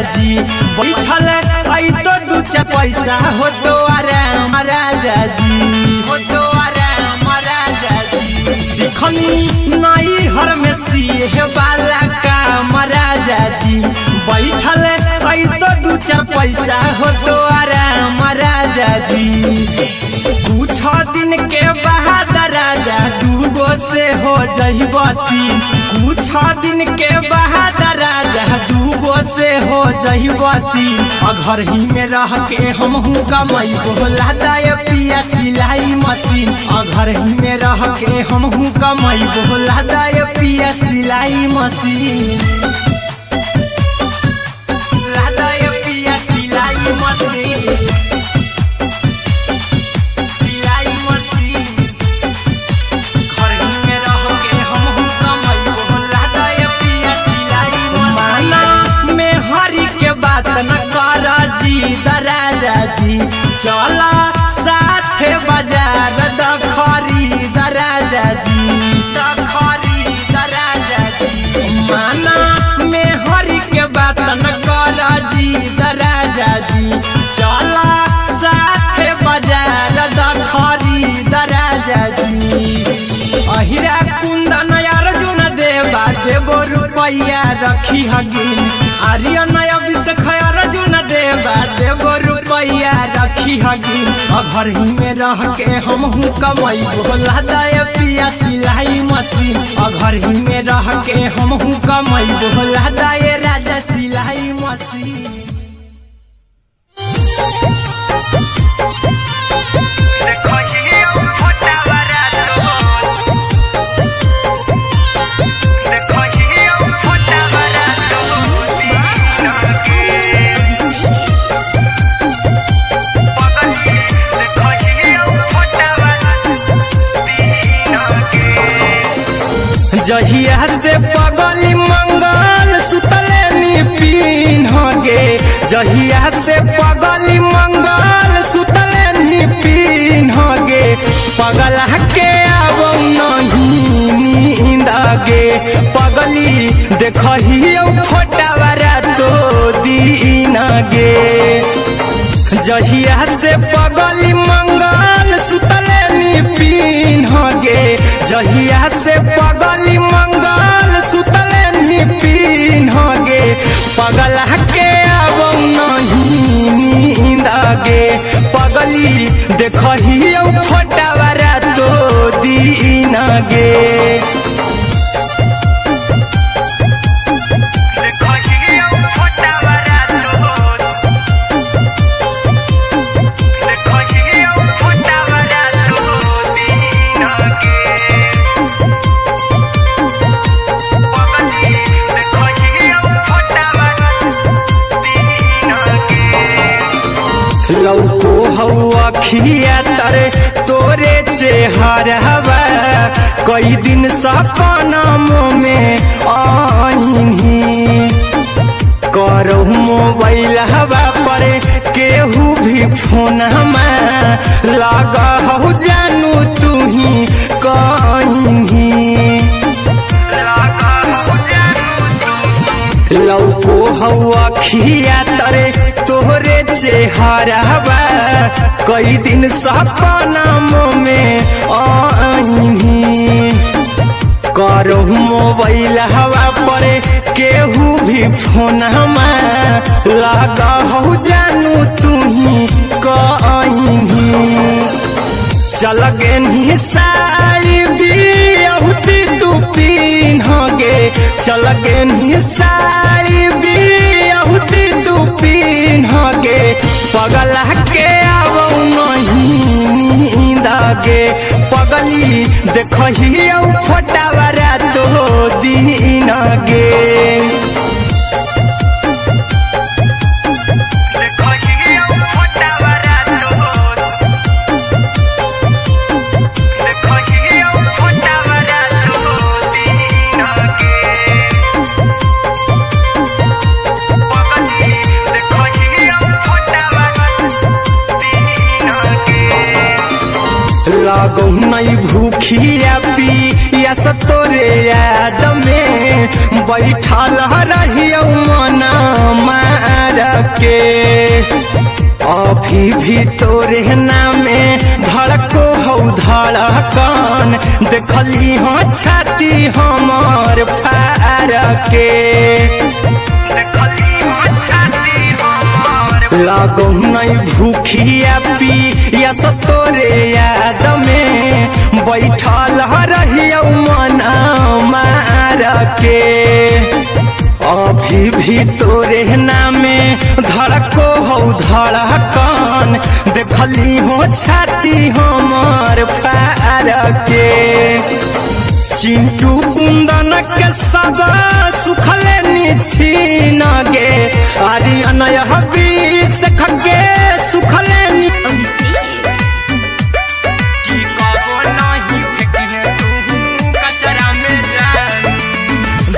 S1: बैठल आई तो दू चार पैसा हो तो आराम राजा जी, हो तो आराम राजा जी। सिखनी नई हर में सीहे वाला काम राजा जी, बैठल आई तो दू चार पैसा हो तो आराम राजा जी। कुछ दिन के बाद राजा दूगो से हो जहिबती, कुछ दिन के बाद राजा दूगो से हो जहिबती। घर ही में रह के हमहू कमाई बोला दाय पिया सिलाई मशीन, घर ही में रह के हमहू कमाई बोला दाय पिया सिलाई मशीन, लादाय पिया सिलाई मशीन, सिलाई मशीन। घर ही में रह के हमहू कमाई बोला दाय पिया सिलाई मशीन। माना में हरी के बात न कर जी दराजा जी, चला साथे बाजार द खरीद राजा जी, द खरीद राजा जी। माना में हरी के बात न कर जी दराजा जी, चला साथे बाजार द खरीद राजा जी। अहिरा कुंदन अर्जुन देवा देवो रुपैया रखी हगिन, आर्यन अभिषेक अर्जुन देवा देवो रुपैया रखी हगिन। घर ही में रह के हमहू कमाई बोला दाय पिया सिलाई मशीन, घर ही में रह के हमहू कमाई बोला दाय राजा सिलाई मशीन। जहिया से पगली मंगल सुतले निपिन गे, जहिया से पगली मंगल सुतले निपिन गे। पगला के आब नहीं नींद गे, पगली देखही फोटावारा तो दीन गे। जहिया से पगली मंगल सुतले निपिन गे, जहिया से पगली मंगल सुतले निपिन गे। पगला के आब नहीं नींद गे, पगली देखही फोटावारा तो दीन गे। लौको हवा खिया तरे तोरे चेहरवा, कई दिन सपना में आईनी। करो मोबाइल हवा पर केहू भी फोन में लगा हो जानू तू ही कहीं। लौको हवा खिया तरे तोहरे चेहरवा, कई दिन सपना में आईनी। करो मोबाइल हवा पर केहू भी फोन में लगा हो जानू तू ही कहीं। चल गे साड़ी बिहुती तू पीन गे, चल गे साड़ी बिहुती तू पीन गे। पगला के आब नहीं नींद गे, पगली देखही फोटावारा तो दीन गे। लागो नहीं भूखिया पिया तोरे याद में बैठल रहियो मन मार के अभी भी तोरे नामे धड़को हो धड़कन देखली हो छाती हमर फार के लागो नहीं भूखिया पिया तोरे याद में बैठल रहियो मन मार के अभी भी तोरे नामे धड़को हो धड़कन देखली हो छाती हमर फार के चिंटू कुंदन के सब सुखले निछीन गे आर्यन बीस खगे सुखले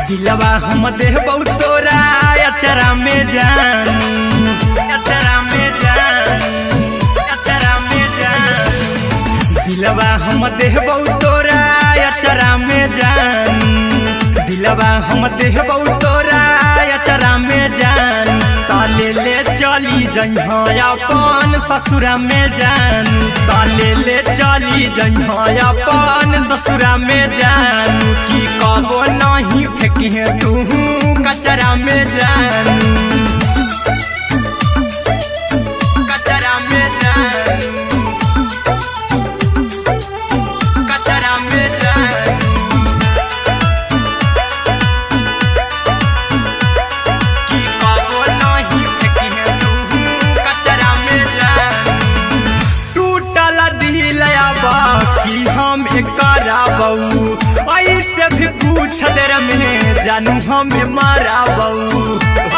S1: दिलवा हम देबौ तोरा अचरा में जान अचरा में जान अचरा में जान दिलवा हम देबौ तोरा अचरा में जान दिलवा हम देबौ तोरा अचरा में जान ताले ले चली जइहा अपन ससुरा में जान ताले ले चली जइहा अपन ससुरा में जान की कबो नहीं फेंकिहे तू कचरा में जान कचरा में जान कचरा में जान की कबो नहीं फेंकिहे तू कचरा में जान टूटल दिल बाकी हम कराबू ऐसे भी पूछ देर में जानू हमें माराबू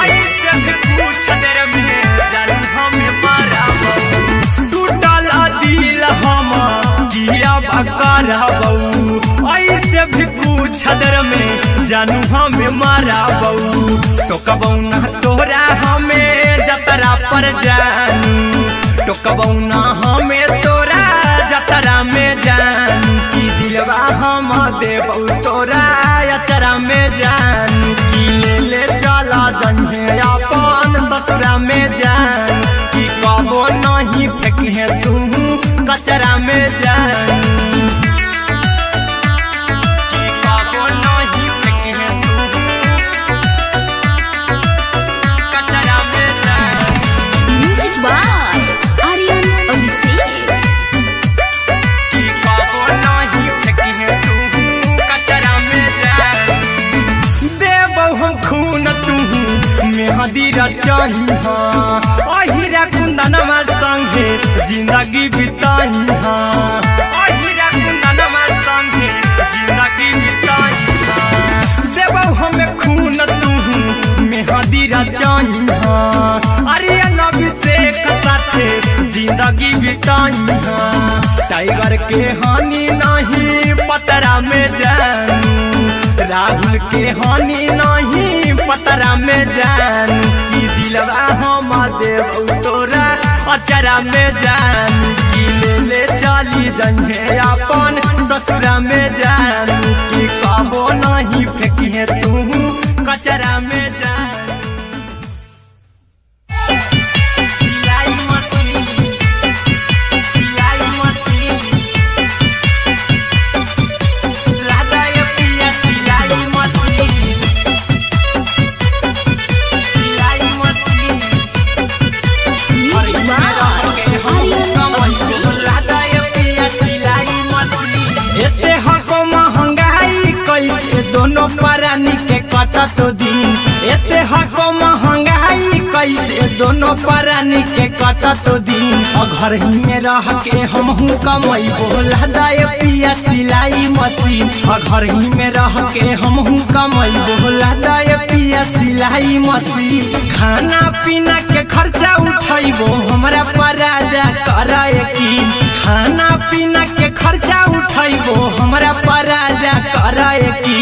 S1: ऐसे भी पूछ देर में जानू हमें माराबू टूटल दिल हम किया कराबू ऐसे भी पूछ देर में जानू हमें माराबू टोकबौ ना तोरा हमें जतरा पर जानू टोकबौ ना हमें तोरा जतरा में जानू की दिलवा हम देबौ तोरा अचरा में जानू की ले चला जन्हे अपन ससुरा में जान की कबो नहीं फेंकिहे तू कचरा में जानू की कबो नहीं फेंकिहे तू कचरा में जानू
S2: म्यूजिक बाय आर्यन अभिषेक
S1: की कबो नहीं फेंकिहे तू कचरा में जान देबौ हम खून तू मेहंदी रचही अहिरा कुंदनमा संगे जिंदगी बिताई अहिरा कुंदनमा संगे जिंदगी बिताई देबौ हमें खून तू मेहंदी रचही आर्यन अभिषेक साथे जिंदगी बिताई टाइगर के हानि नहीं पतरा में जानू राहुल के हानि नहीं पतरा में जानू की दिलवा हम देबौ तोरा अचरा में जानू की ले चली जइहे अपन ससुरा में जानू की कबो नहीं फेंकिहे तू कचरा में जानू सिलाई मशीन सिलाई मशीन लादा ये पिया सिलाई मशीन सिलाई machine
S2: music by Aryan Abhishek
S1: लादा ये पिया सिलाई मशीन एते हको महंगाई कैसे दोनों परानी के कटत दिन एते हको महंगाई कैसे दोनों परानी के कटत दिन घर ही में रह के हमहू कमैबो लादा ये पिया सिलाई मशीन घर ही में रह के हमहू कमैबो लादा ये पिया सिलाई मशीन खाना पीना के खर्चा उठैबो हमरा पराजा करे की खाना पीना के खर्चा उठैबो हमरा पराजा करे की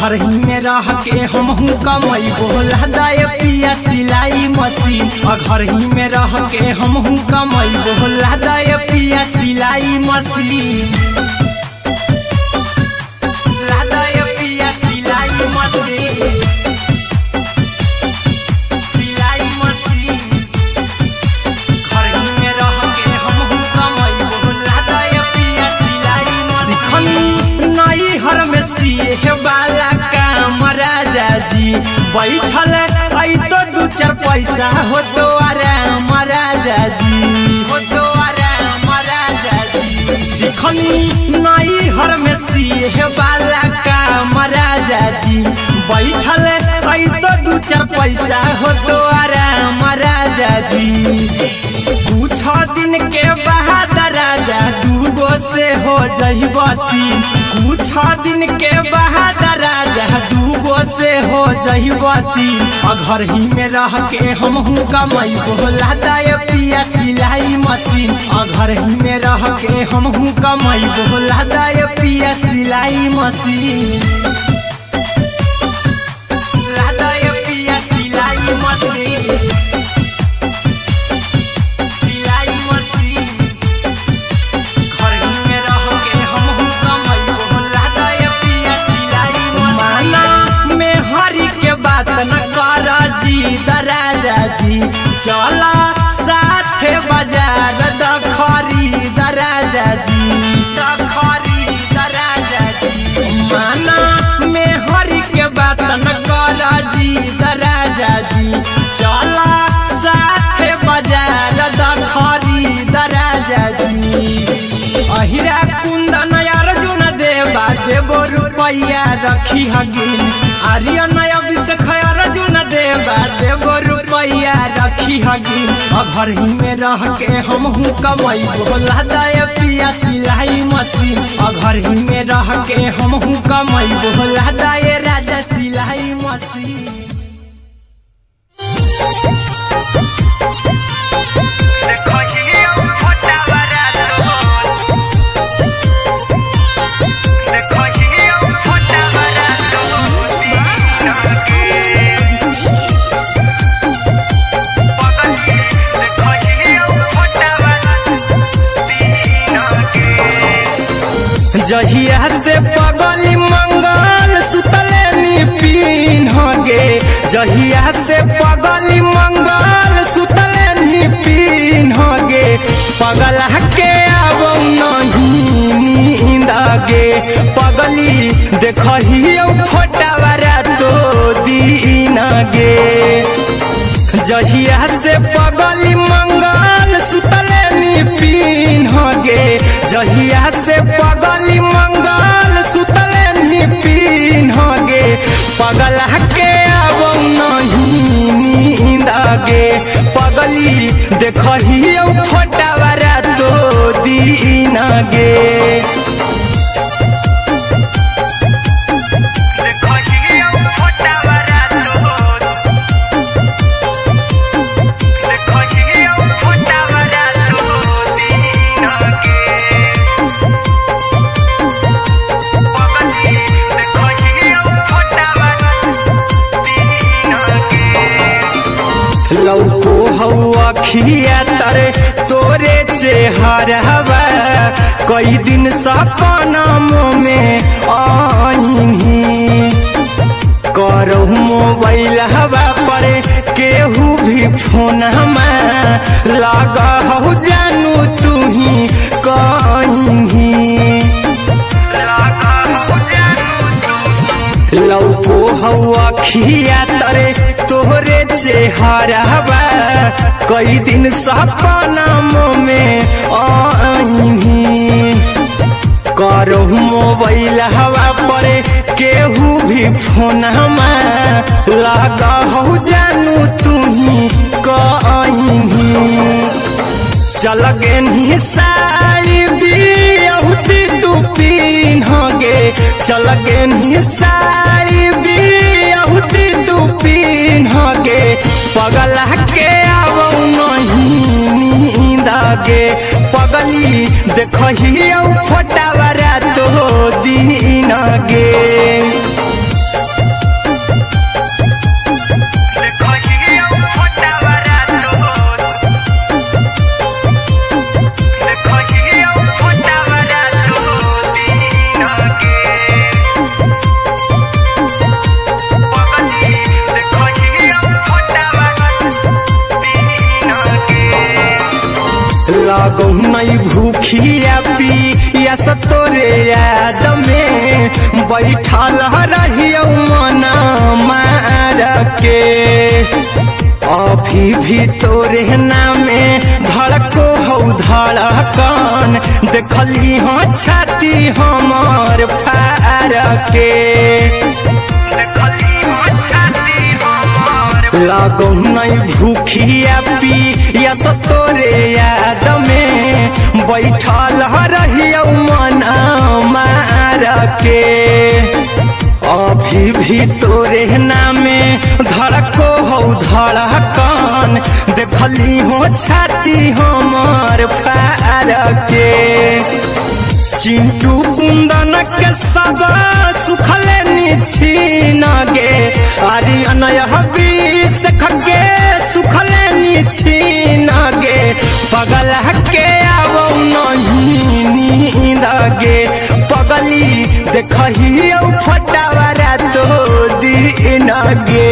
S1: घर ही में रह के हमहू कमैबो लहदाए पिया सिलाई मशीन घर ही में रह के हमहू कमैबो लहदाए पिया सिलाई मशीन लहदाए पिया सिलाई मशीन सिलाई मशीन घर ही में रह के हमहू कमैबो लहदाए पिया सिलाई मशीन नई हर में सिए वाला काम राजा जी बैठल आई तो दू चार पैसा हो तो आराम राजा जी हो तो आराम राजा जी सिखनी नई हर में सिए वाला काम राजा जी बैठल आई तो दू चार पैसा हो तो आराम राजा जी कुछ दिन के बाद राजा दूगो से हो जहिबती कुछ दिन के बाद राजा दूगो से हो जहिबती घर ही में रह के हमहू कमैबो लहदाए पिया सिलाई मशीन घर ही में रह के हमहू कमैबो लहदाए पिया सिलाई मशीन लहदाए पिया सिलाई मशीन न कर जी दराजा जी चला साथे बाजार दखरी दराजा जी दखरी दराजा जी माना में हरी के बात न कर जी दराजा जी चला साथे बाजार दखरी दराजा जी अहिरा कुंदन अर्जुन देवा देवो रुपया रखी हगिन आर्यन अभिषेक अर्जुन देवा देवो रुपया रखी हगिन घर ही में रह के हमहू कमैबो लहदाए पिया सिलाई मशीन घर ही में रह के हमहू कमैबो लहदाए राजा सिलाई मशीन जहिया से पगली मंगल सुतले निपिन गे जहिया से पगली मंगल सुतले निपिन गे पगला के आवो नहीं नींद गे पगली देखही फोटावारा तो दीन गे जहिया से पगली मंगल सुतले निपिन गे जहिया से पगली मंगल सुतले निपिन गे पगला के आवो नहीं नींद गे पगली देखही फोटावारा तो दीन गे लौको हवा खिया तरे तोरे चेहरवा कई दिन सपनों में आईनी करो मोबाइल हवा पर केहू भी फोन लगा हो जानू तू ही कहीं लौको हवा खिया तरे तोहरे चेहरवा कई दिन सपनों में आईनी करो मोबाइल हवा पर केहू भी फोन लगा हो जानू तू ही कहीं चल गे साड़ी बिहुती तू पीन गे चल गे साड़ी बिहुती तू पीन गे पगला के आवो नहीं नींद गे पगली देखही फोटावारा तो दीन गे लागो नहीं भूखिया पिया तोरे याद में बैठल रहियो मना मार के अभी भी तोरे नामे धड़को हो धड़कन देखली हाँ छाती हमार फार के लागो नहीं भूखिया पिया तोरे याद में बैठल रहियो मना मार के अभी भी तोरे नामे धड़को हो धड़कन देखली हो छाती हमार फार के चिंटू कुंदन के सब सुखले निछीन गे अरे अनय हबीस खगे सुखले निछीन गे पगल के आवो नहीं नींद गे पगली देखही फटावरा तो दिन गे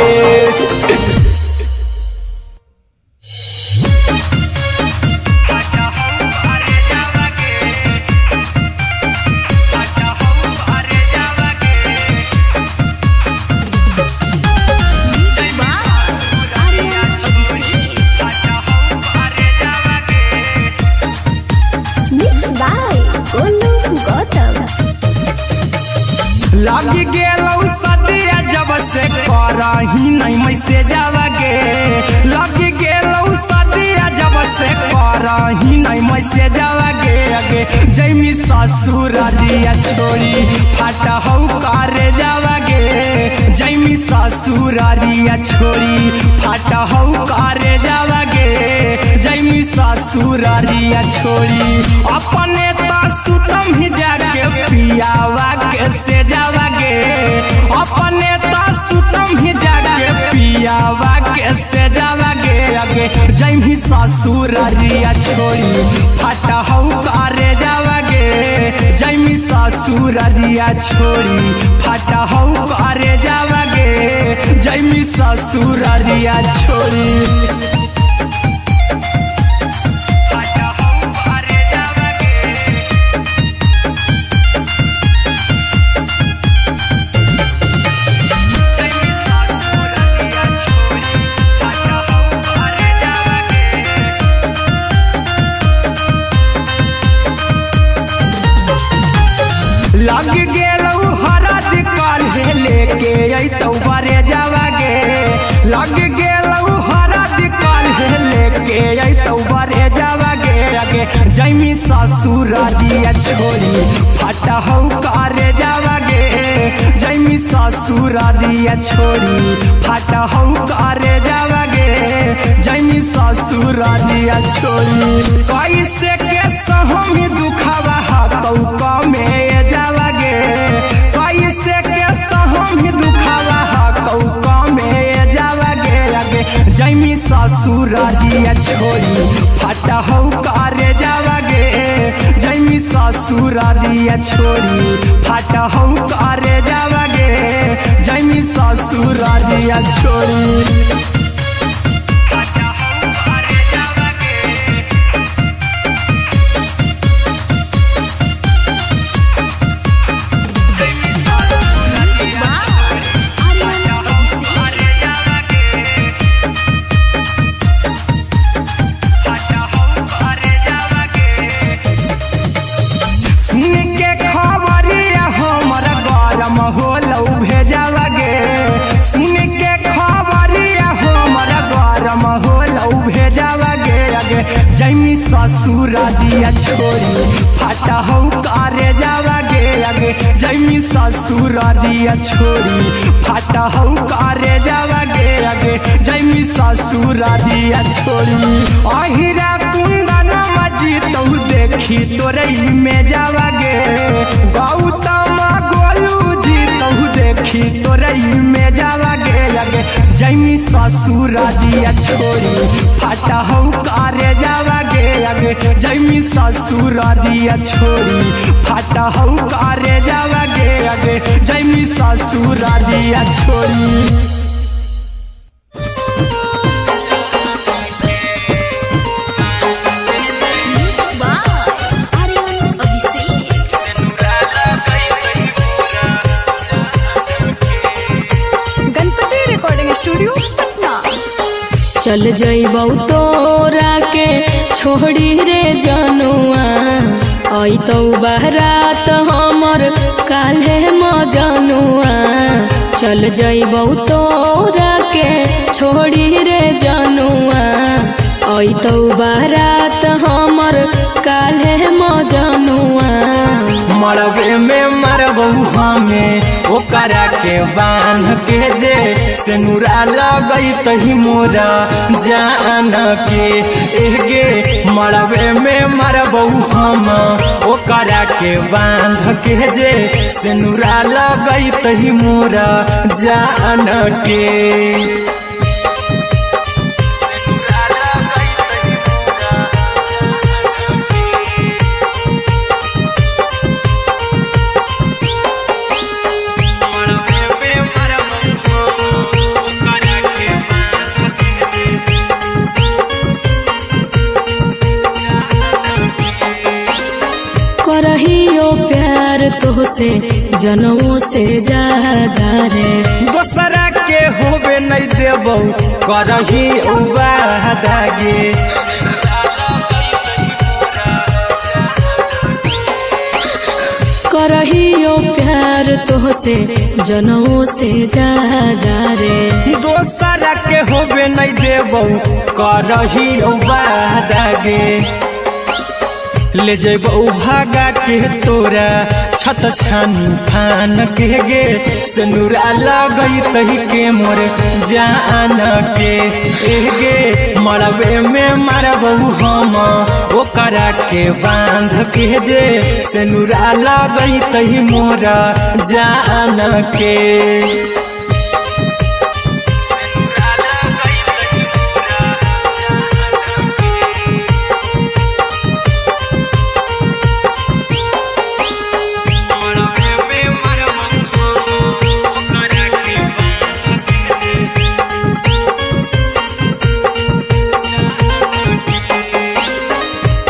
S1: लग गेलौ सदिया जब से करही नहीं मैसेजवा गे लग गेलौ सदिया जब से करही नहीं मैसेजवा गे अगे जैमी ससुरारिया छोड़ी फाटा हौ करे जावा गे जैमी ससुरारिया छोड़ी फाटा हौ करे जावा गे जैमी ससुरारिया छोड़ी अपने तो सुतम ही जाके पियावा के से जावा गे अपने तो सुतम ही जाके पियावा के से जावा गे अगे जैमी ससुरारिया छोड़ी फाटा हौ करे जावा गे जैमी ससुरारिया छोड़ी फाटा हौ करे जावा गे जैमी ससुरारिया छोड़ी लग गेलौ हरद काल्हे लेके अइतौ बरे जावा गे लग गेलौ हरद काल्हे लेके अइतौ बरे जावा गे अगे जैमी ससुरारिया छोड़ी फाटा हौ करे जावा गे जैमी ससुरारिया छोड़ी फाटा हौ करे जावा गे जैमी ससुरारिया छोड़ी कैसे के सहमी दुखावा हाथौ कमे जावा गे कैसे के सहमी दुखावा हाथौ कमे जावा गे अगे जैमी ससुरारिया छोड़ी फाटा हौ करे जावा गे जैमी ससुरारिया छोड़ी फाटा हौ करे जावा गे जैमी ससुरारिया छोड़ी जैमी ससुरारिया छोड़ी फाटा हौ करे जावा गे अगे जैमी ससुरारिया छोड़ी फाटा हौ करे जावा गे अगे जैमी ससुरारिया छोड़ी अहिरा कुंदन मजी तो देखी तोरे में जावा गे गौतम गोलू जी तो देखी तोरे में जावा गे अगे जैमी ससुरारिया छोड़ी फाटा हौ करे जावा गे अगे जैमी ससुरारिया छोड़ी फाटा हौ करे जावा गे अगे जैमी ससुरारिया छोड़ी
S2: चल जइबौ तोरा के छोड़ी रे जनुआ अइतौ बारात हमर काल्हे मजनुआ चल जइबौ तोरा के छोड़ी रे जनुआ अइतौ बारात हमर काल्हे मजनुआ
S1: मरबे में मरबौ हमें ओकरा के बांध के जे सेनुरा लगई तही मोरा जान के एगे मरबे में मरबौ हम ओकरा के बांध के जे सेनुरा लगई तही मोरा जान के
S2: करहियो प्यार तोहसे जनमों से ज्यादा रे
S1: दोसरा के होबे नहीं देबौ करही वादा गे
S2: करहियो प्यार तोहसे जनमों से ज्यादा रे
S1: दोसरा के होबे नहीं देबौ करही वादा गे ले जइबौ भागा के तोरा छछ छानी फान के गे सेनुरा लगई तही के मोर जान के एगे मरबे में मरबौ हम ओकरा के बांध के जे सेनुरा लगई तही मोरा जान के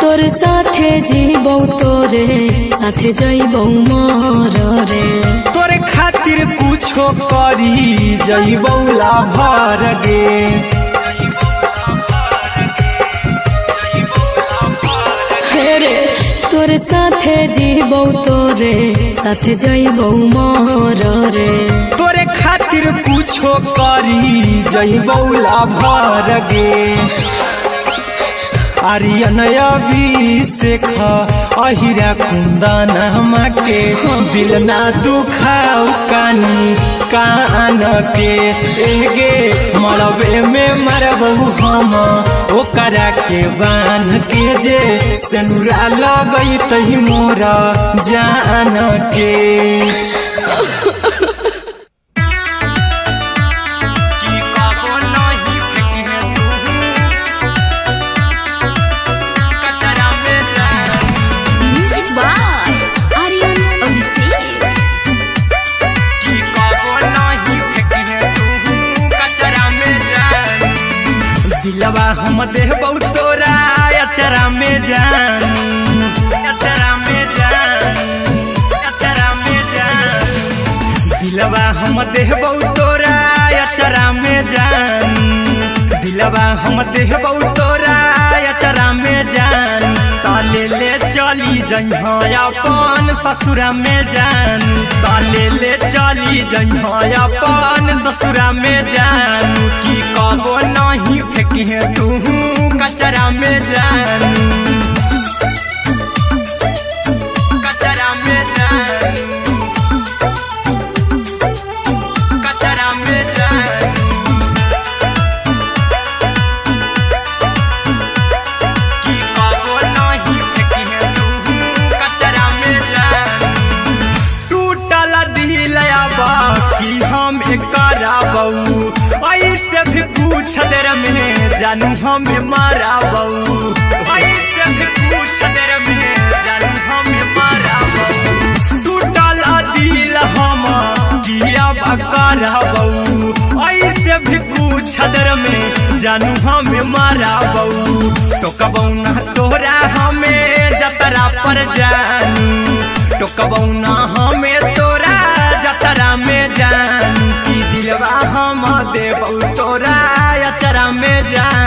S2: तोरे साथे जीबौ तोरे साथे जइबौ मर रे
S1: तोरे खातिर कुछो करी जइबौ लाभर गे
S2: रे तोरे साथे जीबौ तोरे साथे जइबौ मर रे
S1: तोरे खातिर कुछो करी जइबौ लाभर गे आर्यन अभिषेक अहिरा कुंदन के दिल ना दुखाऊ कानी कान के एगे मरबे में मरबौ हम ओकरा के बांध के जे सेनुरा लगई तही मोरा जान के दिलवा हम देबौ तोरा अचरा में जान अचरा में जान अचरा में जान दिलवा हम देबौ तोरा अचरा में जान दिलवा हम देबौ तोरा अचरा में जान ताले ले चली जइहा अपन ससुरा में जान ताले ले चली जइहा अपन ससुरा में जान की कबो नहीं फेंकी तू कचरा में जान कचरा में जान कचरा में जान की कबो नहीं फेंकी तू कचरा में जान टूटल दिल बाकी हम कराबौ ऐसे भी पूछ देर में जानू हमें माराबौ ऐसे भी पूछ देर में जानू हमें माराबौ टूटल दिल हम किया कराबौ ऐसे भी पूछ देर में जानू हमें माराबौ टोकबौ ना तोरा हमें जतरा पर जानू टोकबौ ना हमें तोरा जतरा में जानू की दिलवा हम देबौ तोरा अचरा में जान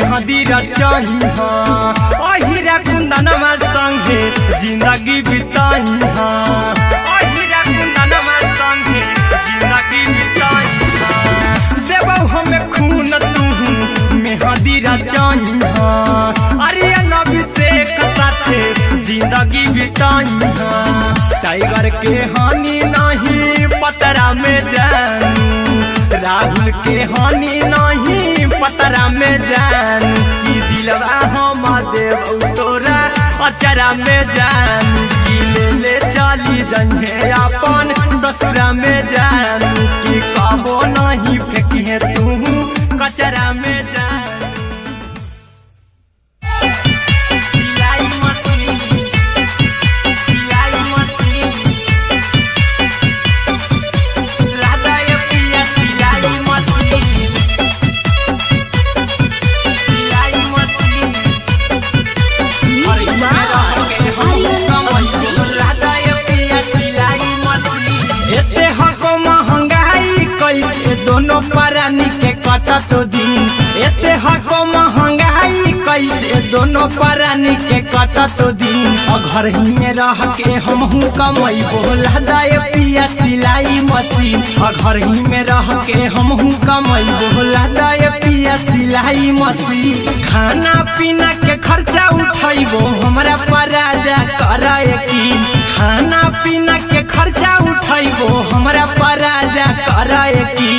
S1: मेहंदी रचाई हाँ अहिरा कुंदनमा संगे जिंदगी बिताई हाँ अहिरा कुंदनमा संगे जिंदगी बिताई हाँ देबौ हमें खून तू मेहंदी रचाई हाँ अरे अभिषेक साथे जिंदगी बिताई हाँ टाइगर के हानि नहीं पतरा में जानू राहुल के हानि नहीं पतरा में जानू कि दिलवा हम देव तोरा अचरा में जानू कि ले चली जइहे अपन ससुरा में जानू कि कबो नहीं फेंकिहे तू कचरा में जानू दोनों परानी के कटा तो दिन एते हको महंगाई कैसे दोनों परानी के कटा तो दिन घर ही में रह के हमहू कमाई बोला दाए पिया सिलाई मशीन घर ही में रह के हमहू कमाई बोला दाए पिया सिलाई मशीन खाना पीना के खर्चा उठाइबो हमरा पराजा कराए की खाना पीना के खर्चा उठाइबो हमरा पराजा कराए की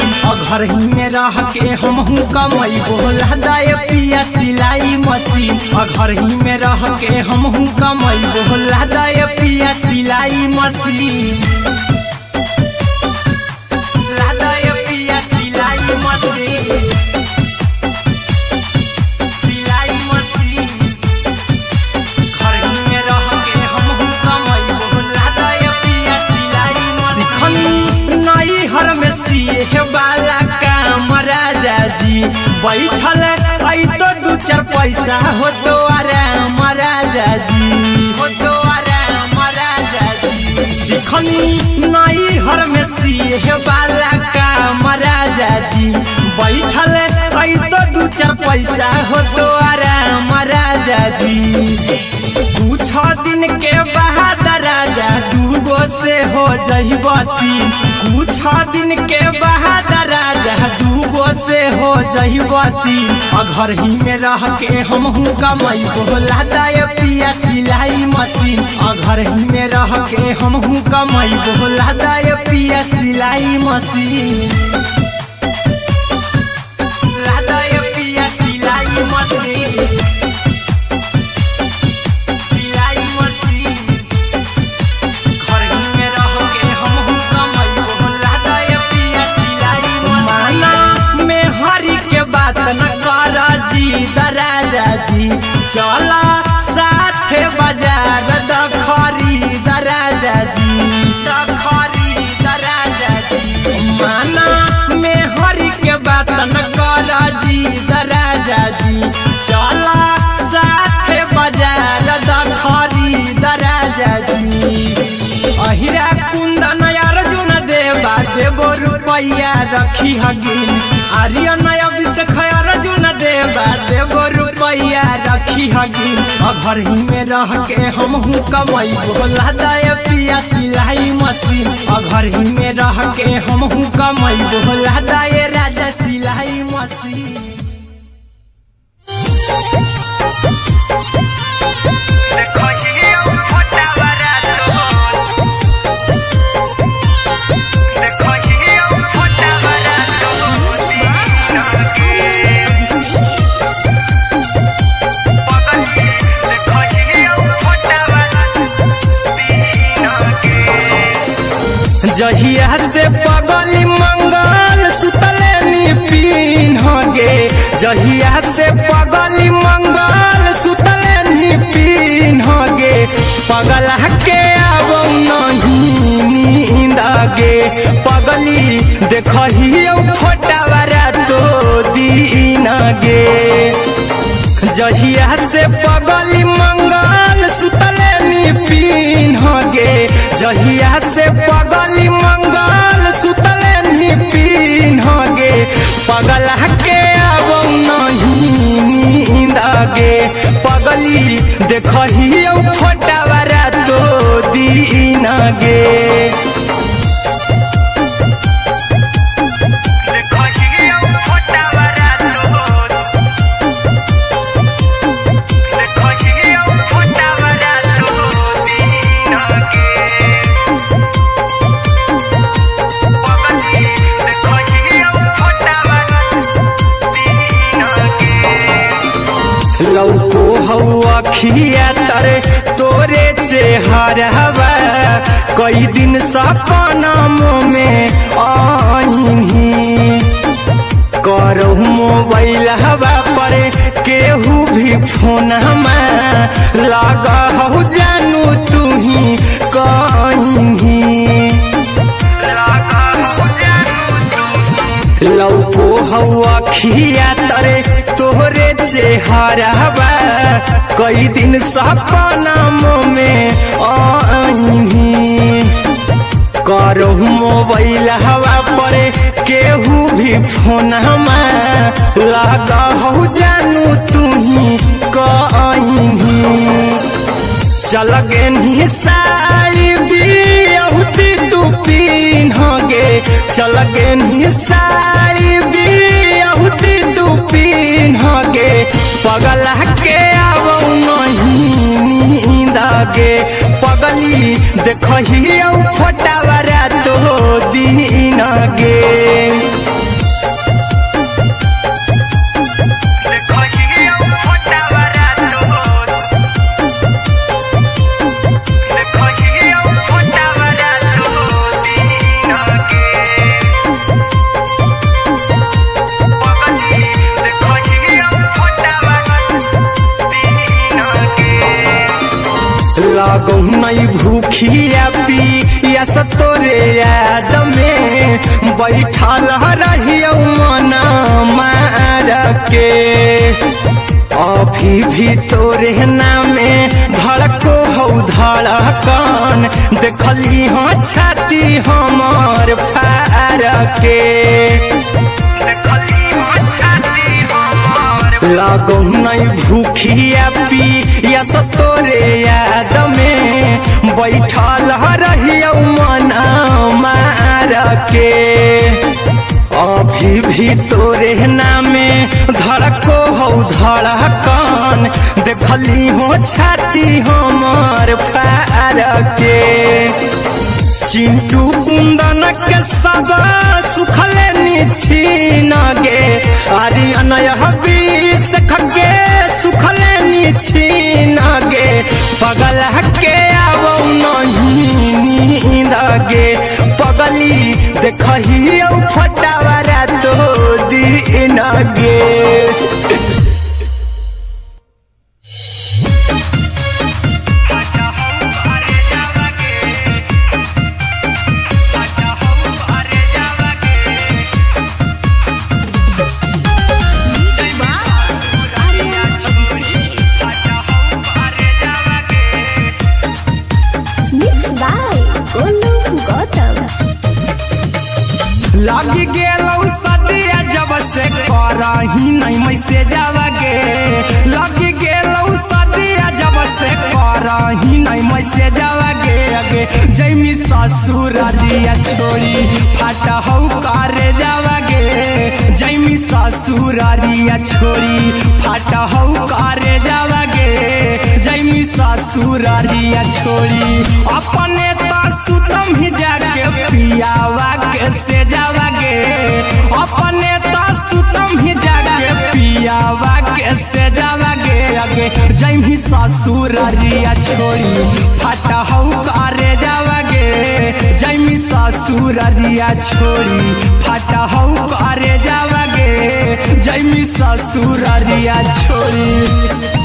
S1: घर ही में रह के हमहू कमाई बोला दाए पिया सिलाई मशीन घर ही में रह के हमहू कमाई बोला दाए पिया सिलाई मशीन लादाए पिया सिलाई मशीन सिलाई मशीन घर ही में रह के हमहू कमाई बोला दाए पिया सिलाई मशीन नई हर में सिए वाला काम राजा जी बैठल आई तो दू चार पैसा हो तो आराम राजा जी हो तो आराम राजा जी सिखनी नई हर में सिए वाला काम राजा जी बैठल आई तो दू चार पैसा हो तो आराम राजा जी कुछ दिन के बाद राजा दूगो से हो जहिबती कुछ दिन के बाद राजा दूगो से हो जहिबती घर ही में रह के हमहू कमाई बोला दाए पिया सिलाई मशीन घर ही में रह के हमहू कमाई बोला दाए पिया सिलाई मशीन लादाए पिया सिलाई मशीन राजा जी चला साथे बाजार द खरीद राजा जी द खरीद राजा जी माना में हरी के बात न कर जी द राजा जी चला साथे बाजार द खरीद राजा जी अहिरा कुंदन अर्जुन देवा देबो रुपया रखी हगिन आर्यन अभिषेक अर्जुन देवा देबो रुपया रखी हगिन घर ही में रह के हमहू कमाई बोला दाए पिया सिलाई मशीन घर ही में रह के हमहू कमाई बोला दाए राजा सिलाई मशीन जहिया से पगली मंगल सुतले निपिन गे जहिया से पगली मंगल सुतले निपिन गे पगला के आवो नहीं नींद गे पगली देखहियो फोटावारा तो दीन गे जहिया से पगली मंगल सुतले निपिन गे जहिया से पगली मंगल सुतले निपिन गे पगला के आवो नहीं पगली देखही फोटावारा तो दिन गे लौको हवा खिया तरे तोरे चेहरवा कई दिन सपनम में आईनी करहु मोबाइल हवा पर केहू भी फोन लगा हो जानू तू ही कहीं लौको हवा खिया तरे तोहरे चेहरवा कई दिन सपनम में आईनी करहु मोबाइल हवा पर केहू भी फोन लगा हो जानू तू ही कहीं चल गे साड़ी बियहुती तू पिन्हगे चल गे साड़ी बियहुती तू पिन्हगे पगला के आवो नहीं नींद गे पगली देखही फोटावारा तो दिन गे लागो नहीं भूखिया पिया तोरे याद में बैठल रहियो मन मार के अभी भी तोरे नामे धड़को हो धड़कन देखली हाँ छाती हमार फार के लागो नहीं भूखिया पिया तोरे याद में बैठल रहियो मन मार के अभी भी तोरे नामे धड़को हो धड़कन देखली हो छाती हमार फार के चिंटू कुंदन के सब सुखले निछीन गे आर्यन बीस खगे सुखले निछीन गे पगल के आवो नहीं नींद गे पगली देखही फटावारा तो दिन गे लगी गेलौ सदिया जब से करही नहीं मैसेजवा गे लगी गेलौ सदिया जब से करही नहीं मैसेजवा गे अगे जैमी ससुरारिया छोड़ी फाटा हौ करे जावा गे जैमी ससुरारिया छोड़ी फाटा हौ करे जावा गे जैमी ससुरारिया छोड़ी अपने तो सुतम ही जाके पियावा के से जावा गे अपने तो सुतम ही जाके पियावा के से जावा गे अगे जैमी ससुरारिया छोड़ी फाटा हौ करे जावा गे जैमी ससुरारिया छोड़ी फाटा हौ करे जावा गे जैमी ससुरारिया छोड़ी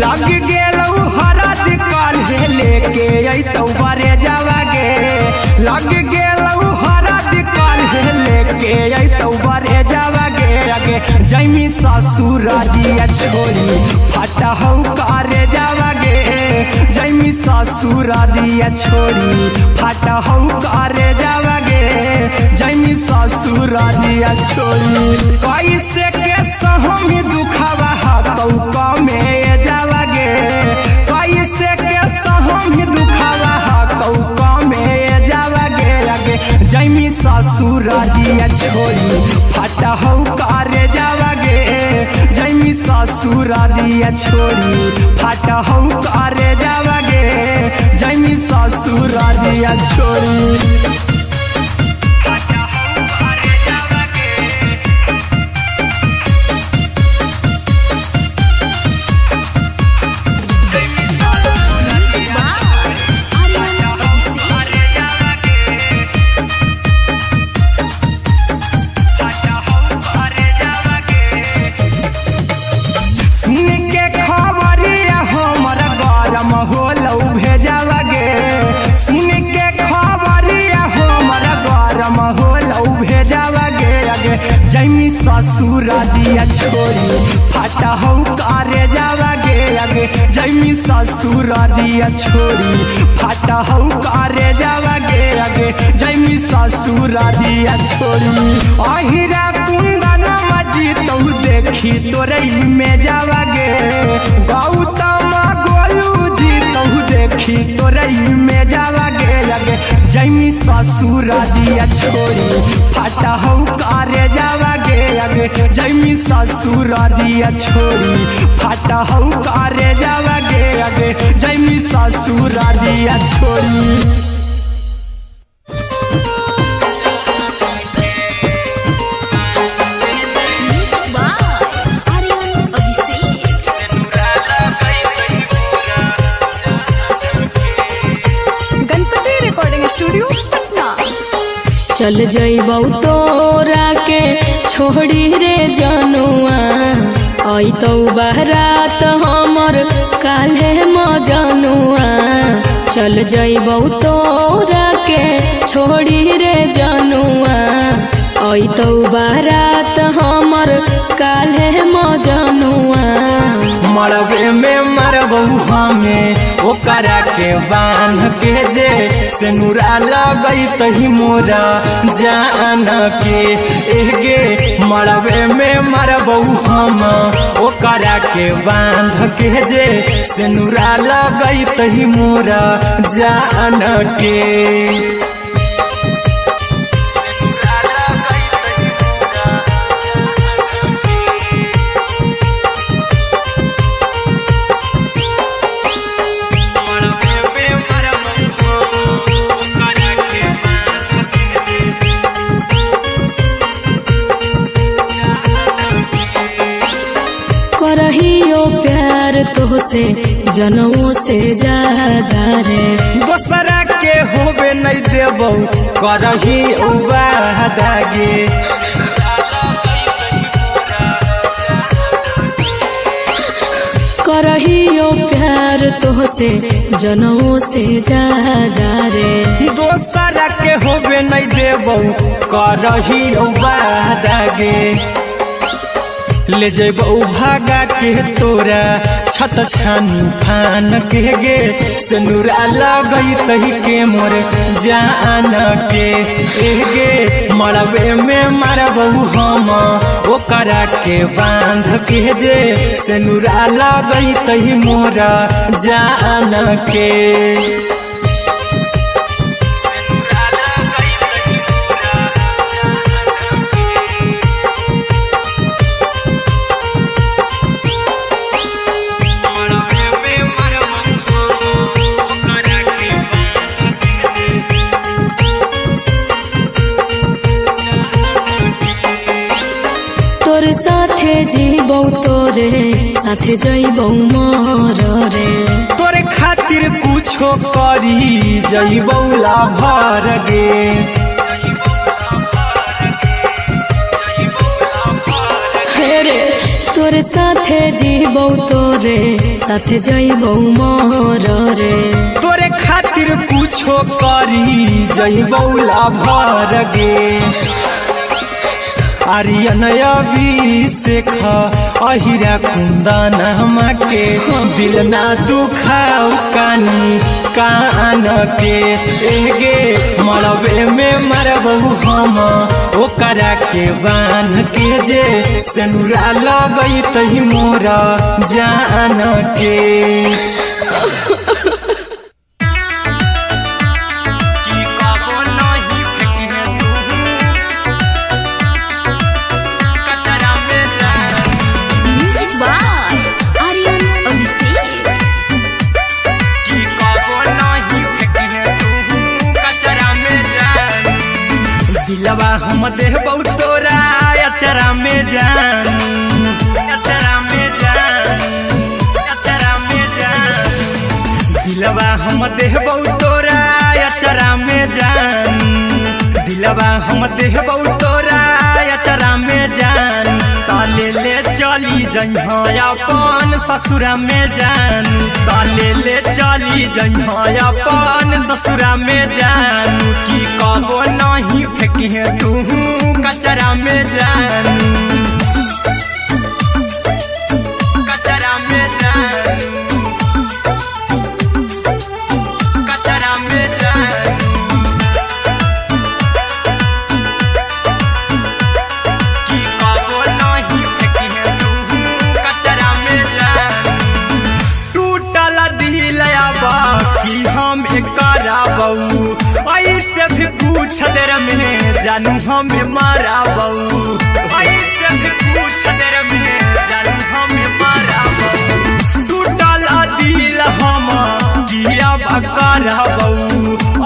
S1: लग गेलौ हरद काल्हे लेके अइतौ बरे जावा गे लग गेलौ हरद जैमी ससुरारिया छोड़ी फटा हौ करे जावागे जैमी ससुरारिया छोड़ी फटा हौ करे जावागे जैमी ससुरारिया छोड़ी कैसे के सहमी दुखावा हतौ कमे जावागे कैसे के सहमी दुखावा हतौ कमे जावागे आगे जैमी ससुरारिया छोड़ी फटा हौ करे जावागे जैमी ससुरारिया छोड़ी फटा हौ करे जावागे जैमी ससुरारिया छोड़ी जैमी ससुरारिया छोड़ी फटा हौ करे जावागे आगे जैमी ससुरारिया छोड़ी फटा हौ करे जावागे आगे जैमी ससुरारिया छोड़ी अहिरा कुंदन मजी तो देखी तोरई में जावागे गौतम गोलू जी तो देखी तोरई में जावागे आगे जैमी ससुरारिया छोड़ी फटा हौ करे जावागे आगे जैमी ससुरारिया छोड़ी फटा हौ करे जावागे आगे जैमी ससुरारिया छोड़ी
S2: चल जइबौ तोरा के छोड़ी रे जनुआ अइतौ बारात हमर काल्हे मजनुआ चल जइबौ तोरा के छोड़ी रे जनुआ अइतौ बारात हमर काल्हे मजनुआ
S1: मरबे में मरबौ हमें ओकरा के बांध के जे सेनुरा लगई तही मोरा जान के एगे मरबे में मरबौ हम ओकरा के बांध के जे सेनुरा लगई तही मोरा जान के
S2: करहियो प्यार तोहसे जनों से ज्यादा रे
S1: दोसरा के होबे नहीं देबौ करही उबादागे
S2: करहियो प्यार तोहसे जनों से ज्यादा रे
S1: दोसरा के होबे नहीं देबौ करही उबादागे ले जइबौ भागा के तोरा छछ छानी फान के गे सेनुरा लगई तही के मोर जान के एगे मरबे में मरबौ हम ओकरा के बांध के जे सेनुरा लगई तही मोरा जान के
S2: तोर साथे जीबौ तोरे साथे जइबौ मोर रे
S1: तोरे खातिर कुछो करी जइबौ लाभर गे
S2: रे तोर साथे जीबौ तोरे साथे जइबौ मोर रे
S1: तोरे खातिर कुछो करी जइबौ लाभर गे आर्यन अभिषेक अहिरा कुंदन के दिल ना दुखाऊ कानी कान के एगे मरबे में मरबू हम ओकरा के बांध के जे सेनुरा लगई तही मोर जान के दिलवा हम देबौ तोरा अचरा में जान अचरा में जान अचरा में जान दिलवा हम देबौ तोरा अचरा में जान दिलवा हम देबौ तोरा अचरा में जान ताले ले चली जइहा अपन ससुरा में जान ताले ले चली जइहा अपन ससुरा में जान की कबो नहीं फेंकी तू कचरा में जान कचरा में जान कचरा में जान की कबो नहीं फेंकी तू कचरा में जान टूटल दिल बाकी हम कराबू ऐसे भी पूछ देर में जानू हमें माराबू ऐसे भी पूछ देर में जानू हमें माराबू टूटल दिल हम किया कराबू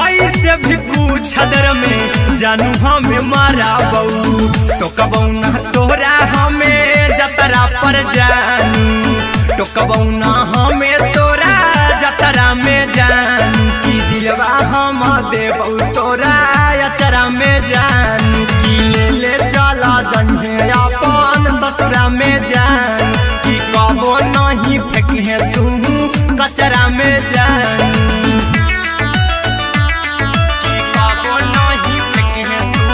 S1: ऐसे भी पूछ देर में जानू हमें माराबू टोकबौ ना तोरा हमें जतरा पर जानू टोकबौ ना हमें तोरा जतरा में जानू की दिलवा हम देबौ तोरा अचरा में जानू की ले चला जन्हे अपन ससुरा में जान की कबो नहीं फेंकी तू कचरा में जानू की कबो नहीं फेंकी तू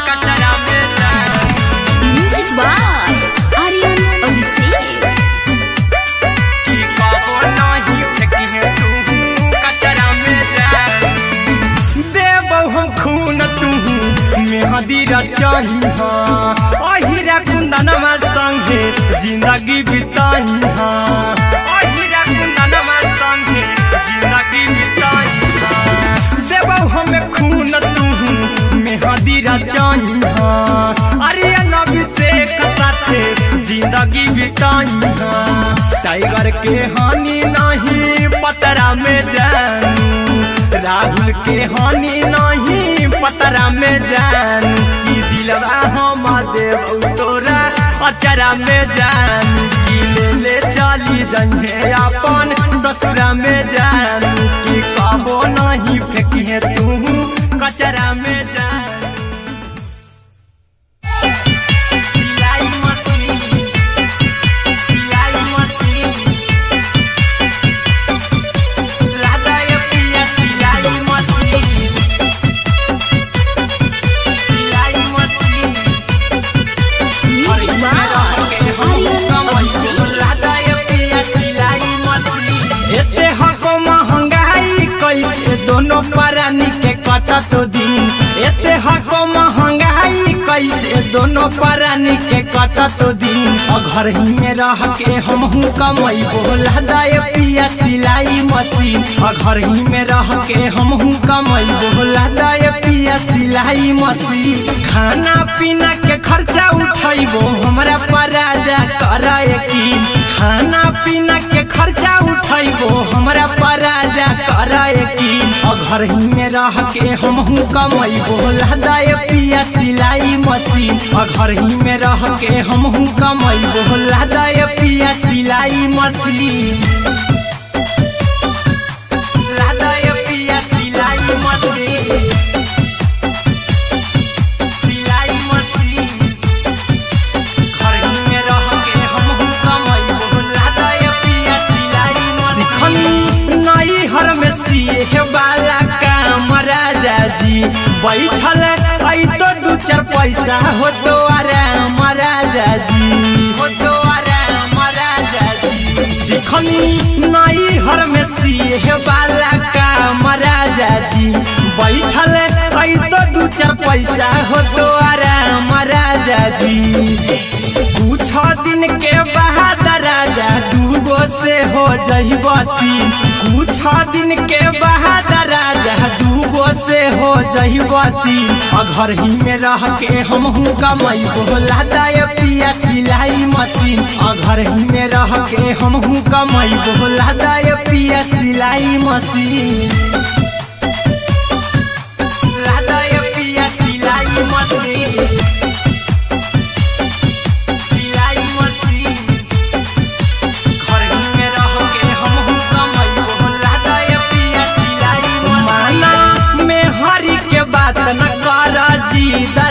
S1: कचरा में जानू
S2: म्यूजिक बाय आर्यन अभिषेक
S1: की कबो नहीं फेंकी तू कचरा में जानू देबौ हम खून तू मेहंदी रचाई अहिरा कुंदनमा संगे जिंदगी बिताई अहिरा कुंदनमा संगे जिंदगी बिताई देबौ हमें खून तू मेहंदी रचाई आर्यन अभिषेक साथे जिंदगी बिताई टाइगर के हानि नहीं पतरा में जानू राहुल के हानि नहीं पतरा में जानू की दिलवा हम देबौ तोरा अचरा में जानू की ले चली जइहे अपन ससुरा में जानू की कबो नहीं फेंकी तू कचरा में जानू सिलाई मशीन सिलाई मशीन लादा ये पिया सिलाई मशीन सिलाई machine
S2: music by Aryan Abhishek
S1: लादा ये पिया सिलाई मशीन एते हको महंगाई कैसे दोनों परानी के कटत दिन एते हको महंगाई कैसे दोनों परानी के कटत दिन घर ही में रह के हमहू कमैबो लादा ये पिया सिलाई मशीन घर ही में रह के हमहू कमैबो लादा ये पिया सिलाई मशीन खाना पीना के खर्चा उठैबो हमरा पराजा करे यकीन खाना पीना के खर्चा उठैबो हमरा पराजा करे यकीन घर ही में रह के हमहू कमैबो लादा ये पिया सिलाई मशीन घर ही में रह के हमहू कमैबो लादा ये पिया सिलाई मशीन लादा ये पिया सिलाई मशीन सिलाई मशीन घर ही में रह के हमहू कमैबो लादा ये पिया सिलाई मशीन नई हर में सिए वाला काम राजा जी बैठल तो 2-4 पैसा हो तो आराम राजा जी, हो तो आराम राजा जी। सिखनी नई हर में सीहे वाला काम राजा जी, बैठल तो 2-4 पैसा हो तो आराम राजा जी। कुछ दिन के बाद राजा 2 से हो जहिबती, कुछ दिन के बाद राजा 2 से हो जहिबती। घर ही में रह के हम कमाई बोला दाय पिया सिलाई मशीन, घर ही में रह के हम कमाई बोला दाय पिया सिलाई मशीन, लादाय पिया सिलाई मशीन, सिलाई मशीन। घर ही में रह के हम कमाई बोला दाय पिया सिलाई मशीन। माना में हरी के बात न कर जी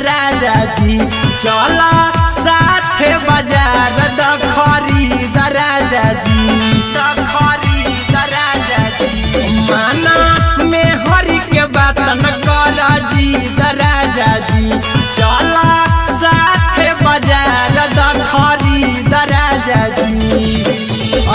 S1: राजा जी, चला साथे बाजार द खरीद राजा जी, द खरीद राजा जी। माना में हरी के बात न कर जी राजा जी, चला साथे बाजार द खरीद राजा जी।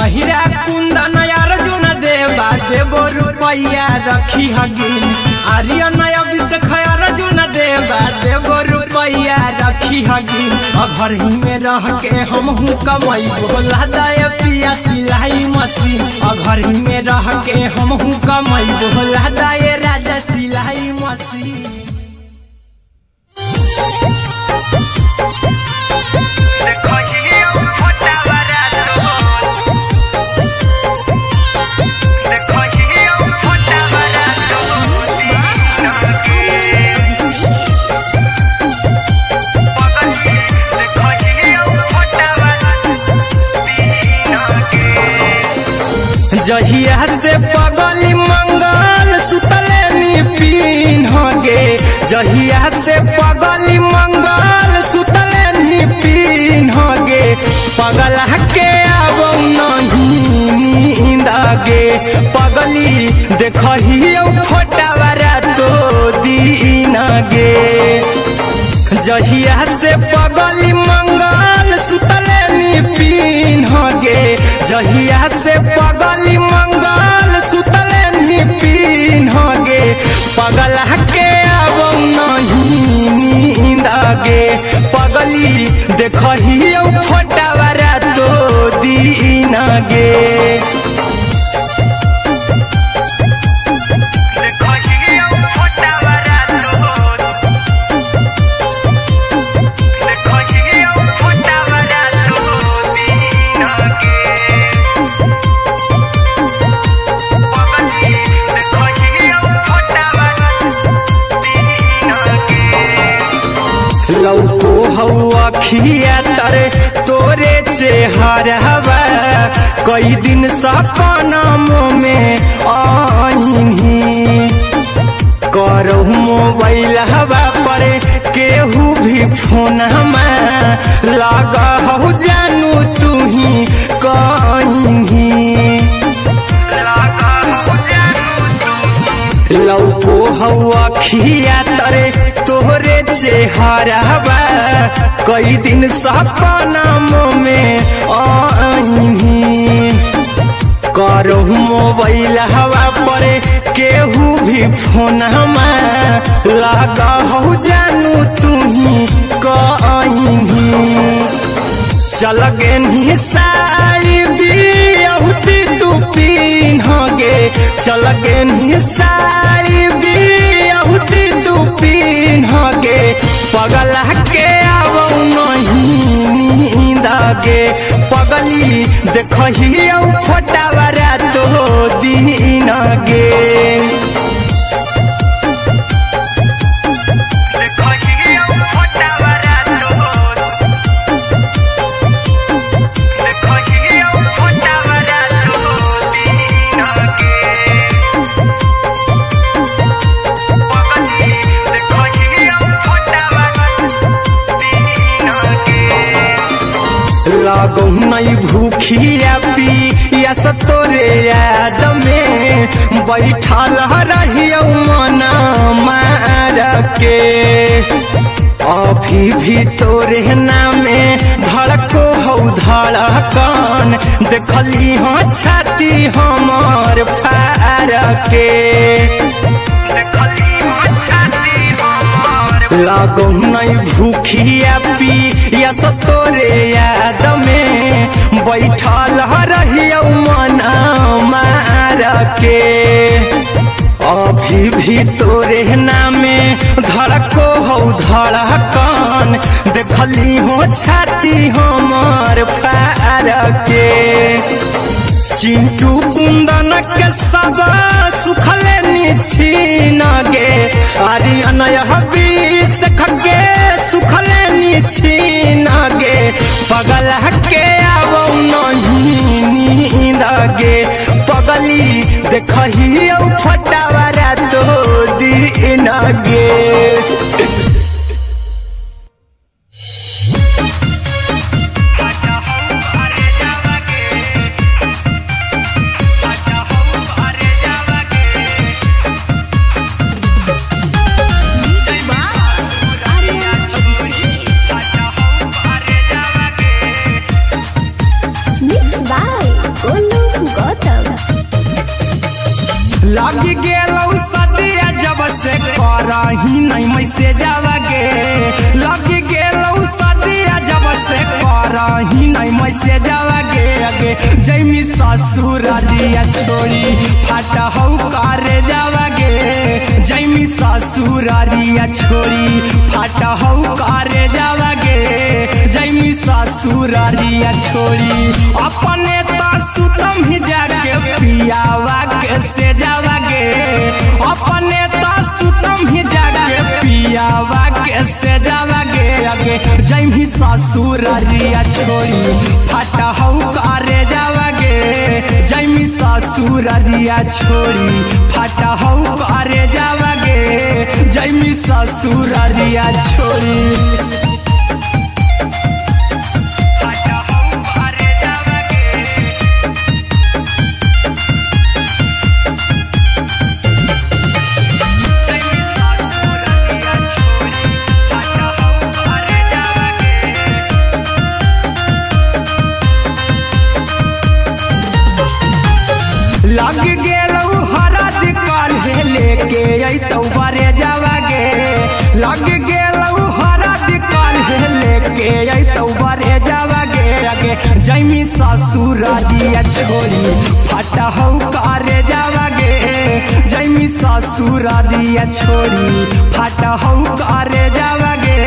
S1: अहिरा कुंदन अर्जुन देवा देवो रुपया रखी हगिन, आर्यन अभिषेक अर्जुन देवा देवो रुपया रखी हगिन। घर ही में रह के हम कमाई बोला दाय पिया सिलाई मशीन, घर ही में रह के हम कमाई बोला दाय राजा सिलाई मशीन। जहिया से पगली मंगल सुतले निपिन गे, जहिया से पगली मंगल सुतले निपिन गे। पगला के आबो नहीं नींद गे, पगली देखही फोटावारा तो दीन गे। जहिया से पगली मंगल सुतले निपिन गे, जहिया से पगली मंगल सुतले निपिन गे। पगला के आबो नहीं नींद गे, पगली देखही फोटावारा तो दीन गे। लौको हवा खिया तरे तोरे चेहरवा, कई दिन सपना में आईनी। करहु मोबाइल हवा पर केहू भी फोन लगा हो जानू तू ही कहीं। लौको हवा खिया तरे तोहरे चेहरवा, कई दिन सपना में आईनी। करहु मोबाइल हवा पर केहू भी फोन लगा हो जानू तू ही कहीं। चल गे साड़ी बिहुती तू पीन गे, चल गे साड़ी बिहुती तू पीन गे। पगला के आबो नहीं नींद गे, पगली देखही फोटावारा तो दीन गे। लागो नहीं भूखिया पिया यस तोरे याद में बैठल रहियो मन मार के अभी भी तोरे नामे धड़को हो धड़कन देखली हो छाती हमर फार के लागो नहीं भूखिया पी यस तोरे याद में बैठल रहियो मन मार के अभी भी तोरे नामे धड़को हो धड़कन देखली हो छाती हमर फार के चिंटू कुंदन के सब सुखले निछीन गे आर्यन हबीस खगे सुखले निछीन गे पगल के आवो नहीं नींद गे पगली देखही फटावरा तो दिन गे लग गेलौ सदिया जब से करही नहीं मैसेजवा गे लग गेलौ सदिया जब से करही नहीं मैसेजवा गे अगे जैमी ससुर दिया छोड़ी फाटा हौ करे जावा गे जैमी ससुर दिया छोड़ी फाटा हौ करे जावा गे जैमी ससुर दिया छोड़ी अपने तो सुतम ही जाके पियावा के से जावा गे अपने तो सुतम ही जाके पियावा के से जावा गे अगे जैमी ससुर दिया छोड़ी फाटा हौ करे जावा गे जैमी ससुर दिया छोड़ी फाटा हौ करे जावा गे जैमी ससुर दिया छोड़ी लग गेलौ हरद काल्हे लेके अइतौ बरे जावा गे लग गेलौ हरद काल्हे लेके अइतौ बरे जावा गे अगे जैमी ससुर दिया छोड़ी फाटा हौ करे जावा गे जैमी ससुर दिया छोड़ी फाटा हौ करे जावा गे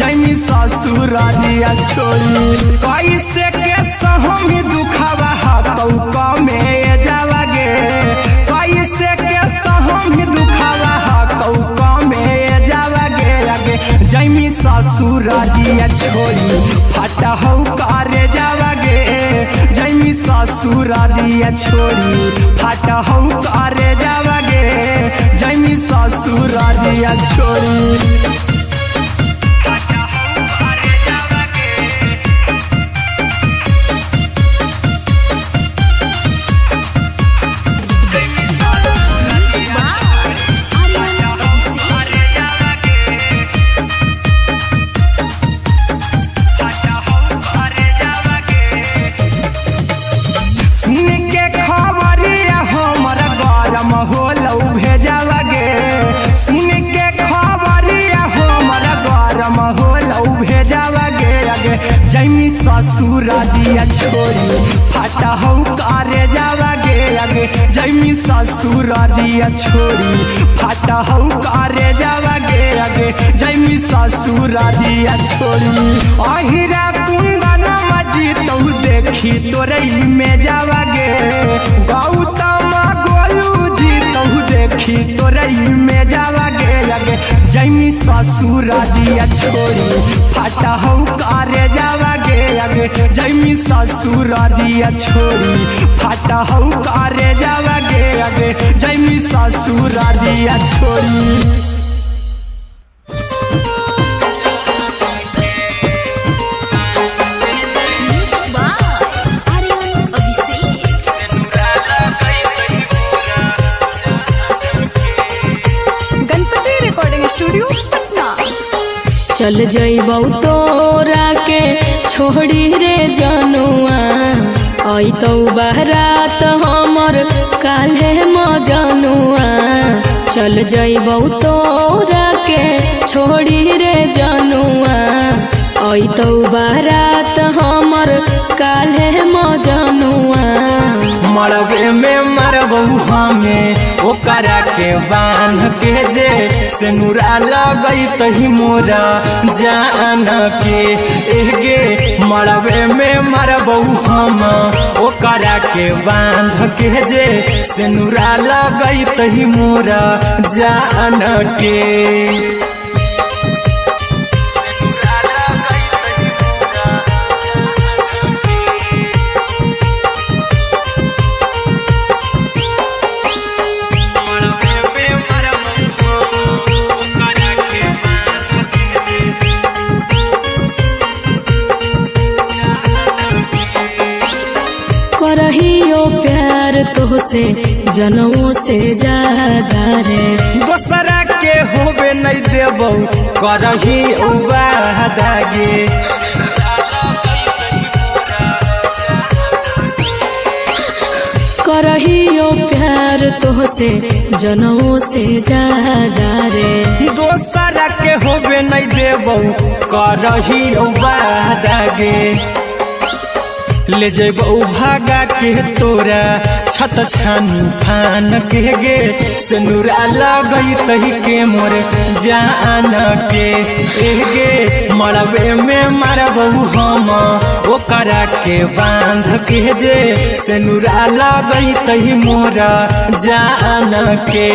S1: जैमी ससुर दिया छोड़ी कैसे के सहमी दुखावा हाथौ कमे जावा गे कैसे के सहमी दुखावा हाथौ कमे जावा गे अगे जैमी ससुर दिया छोड़ी फाटा हौ करे जावा गे जैमी ससुर दिया छोड़ी फाटा हौ करे जावा गे जैमी ससुर दिया छोड़ी होलौ भेजावा गे सुन के खबरिया हमर गरम होलौ भेजावा गे अगे जैमी ससुर दिया छोड़ी फाटा हौ करे जावा गे अगे जैमी ससुर दिया छोड़ी फाटा हौ करे जावा गे अगे जैमी ससुर दिया छोड़ी अहिरा कुंदन मजी तौ देखी तोरई में जावा गे गौतम गोलू देखी तोरई में जावा गे अगे जैमी ससुर दिया छोड़ी फाटा हौ करे जावा गे अगे जैमी ससुर दिया छोड़ी फाटा हौ करे जावा गे अगे जैमी ससुर दिया छोड़ी
S3: Music by Aryan Abhishek.
S2: चल जइबौ तोरा के छोड़ी रे जनुआ अइतौ बारात हमर काल्हे मजनुआ चल जइबौ तोरा के छोड़ी रे जनुआ अइतौ बारात हमर काल्हे मजनुआ
S1: मरबे में मरबौ हमें ओकरा के बांध के जे सिनुरा लगैतहि मोरा जान के एगे मरबे में मरबौ हम ओकरा के बांध के जे सिनुरा लगैतहि मोरा जान के
S2: करहियो प्यार तोहसे जनमों से ज्यादा रे
S1: दोसरा के होबे नहीं देबौ करही वादा गे
S2: करहियो प्यार तोहसे जनमों से ज्यादा रे
S1: दोसरा के होबे नहीं देबौ करही वादा गे ले जेबौ भागा के तोरा छछ छानी फान के गे सिनुरा लगैतहि के मोर जान के एगे मरबे में मरबौ हम ओकरा के बांध के जे सिनुरा लगैतहि मोरा जान के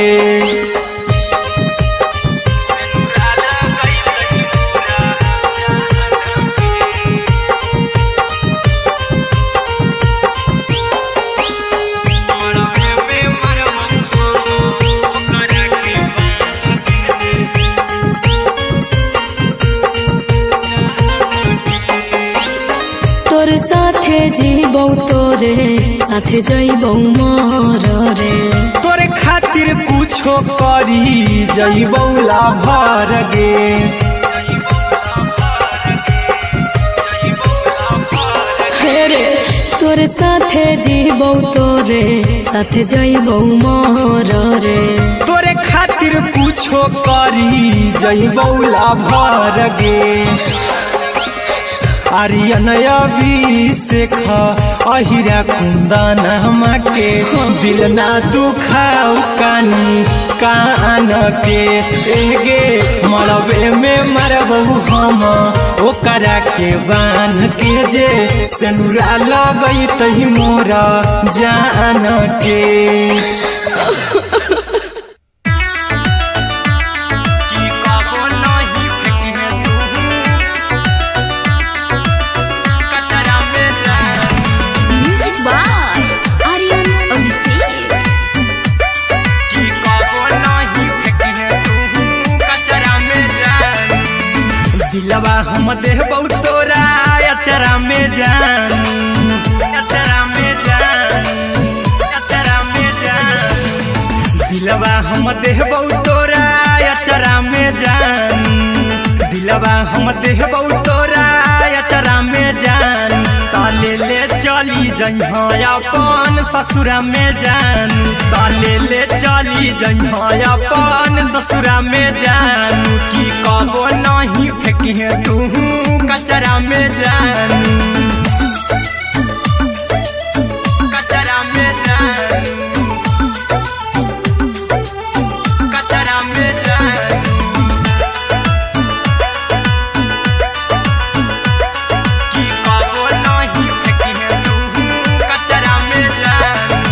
S2: तोरे साथे जीबौ तोरे साथे जइबौ मोर रे
S1: तोरे खातिर कुछो करी जइबौ लाभर गे
S2: हेरे तोरे साथे जीबौ तोरे साथे जइबौ मोर रे
S1: तोरे खातिर कुछो करी जइबौ लाभर गे आर्यन अभिषेक अहिरा कुंदन के दिल ना दुखाऊ कानी कान के एगे मरबे में मरबौ हम ओकरा के बांध के जे सिनुरा लगैतहि मोरा जान के दिलवा हम देबौ तोरा अचरा में जान अचरा में जान अचरा में जान दिलवा हम देबौ तोरा अचरा में जान दिलवा हम देबौ तोरा अचरा में जान ताले ले चली जइहा अपन ससुरा में जान ताले ले चली जइहा अपन ससुरा में जान की कबो नहीं फेंकी तू कचरा में जान कचरा में जान कचरा में जान की कबो नहीं फेंकी तू कचरा में जान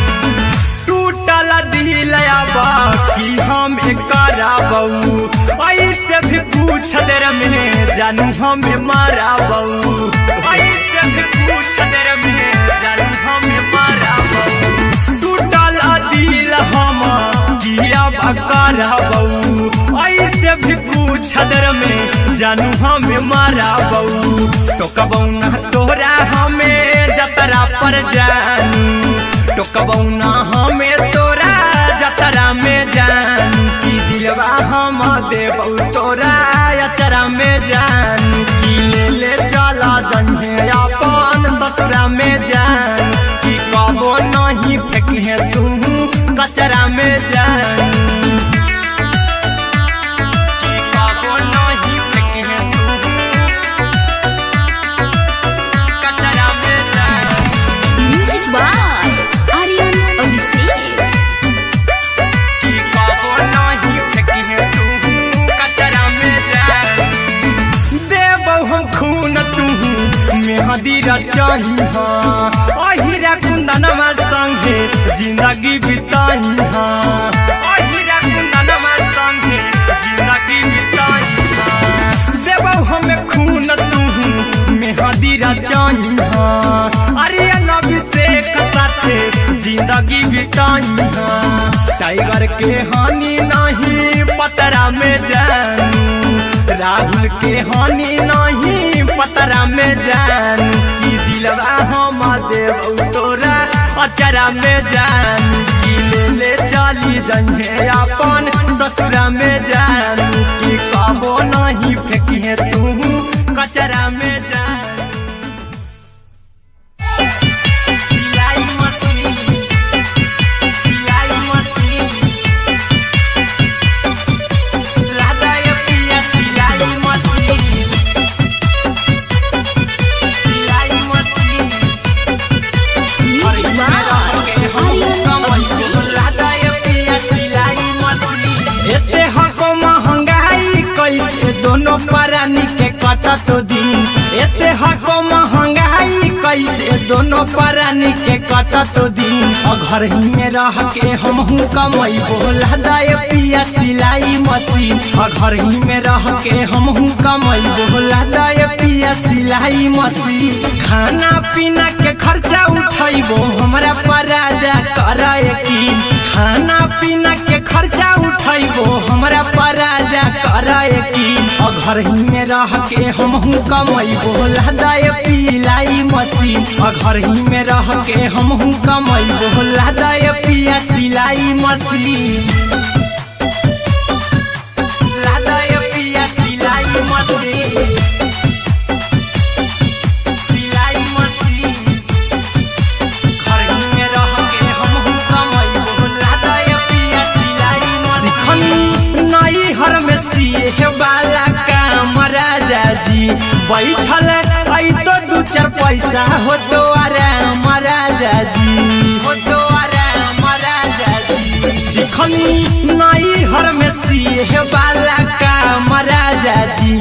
S1: टूटल दिल बाकी हम कराबौ ऐसे भी पूछ देर में जानू हमें माराबौ ऐसे भी पूछ देर में जानू हमें माराबौ टूटल दिल हम किया कराबौ ऐसे भी पूछ देर में जानू हमें माराबौ टोकबौ ना तोरा हमें जतरा पर जानू टोकबौ ना हमें तोरा जतरा में जानू की दिलवा हम देबौ तोरा अचरा में जान मेहंदी रचाई अहिरा कुंदनमा संगे जिंदगी बिताई अहिरा कुंदनमा संगे जिंदगी बिताई देबो हमें खून तू मेहंदी रचाई आर्यन अभिषेक साथे जिंदगी बिताई टाइगर के हानि नहीं पतरा में जानू राहुल के हानि नहीं पतरा में जानू कि दिलवा हम देव तोरा अचरा में जानू कि ले चली जहे अपन ससुरा में जानू कि कबो नहीं फेंकिए तू कचरा में जानू दोनों परानी के कटत दिन एते हको महंगाई कैसे दोनों परानी के कटत दिन घर ही में रह के हमहू कमाई बोला दाए पिया सिलाई मशीन घर ही में रह के हमहू कमाई बोला दाए पिया सिलाई मशीन खाना पीना के खर्चा उठाइबो हमरा पराजा कराए की खाना पीना के खर्चा उठाइबो हमरा पराजा कराए की घर ही में रह के हमहू कमाई बोला दाए पिलाई मशीन घर ही में रह के हमहू कमाई बोला दाए पिया सिलाई मशीन लादाए पिया सिलाई मशीन सिलाई मशीन घर ही में रह के हमहू कमाई बोला दाए पिया सिलाई मशीन नई हर में सीहे वाला राजा जी बैठल आई तो दू चार पैसा हो तो आराम राजा जी हो तो आराम राजा जी सिखनी नई हर में सीहे वाला काम राजा जी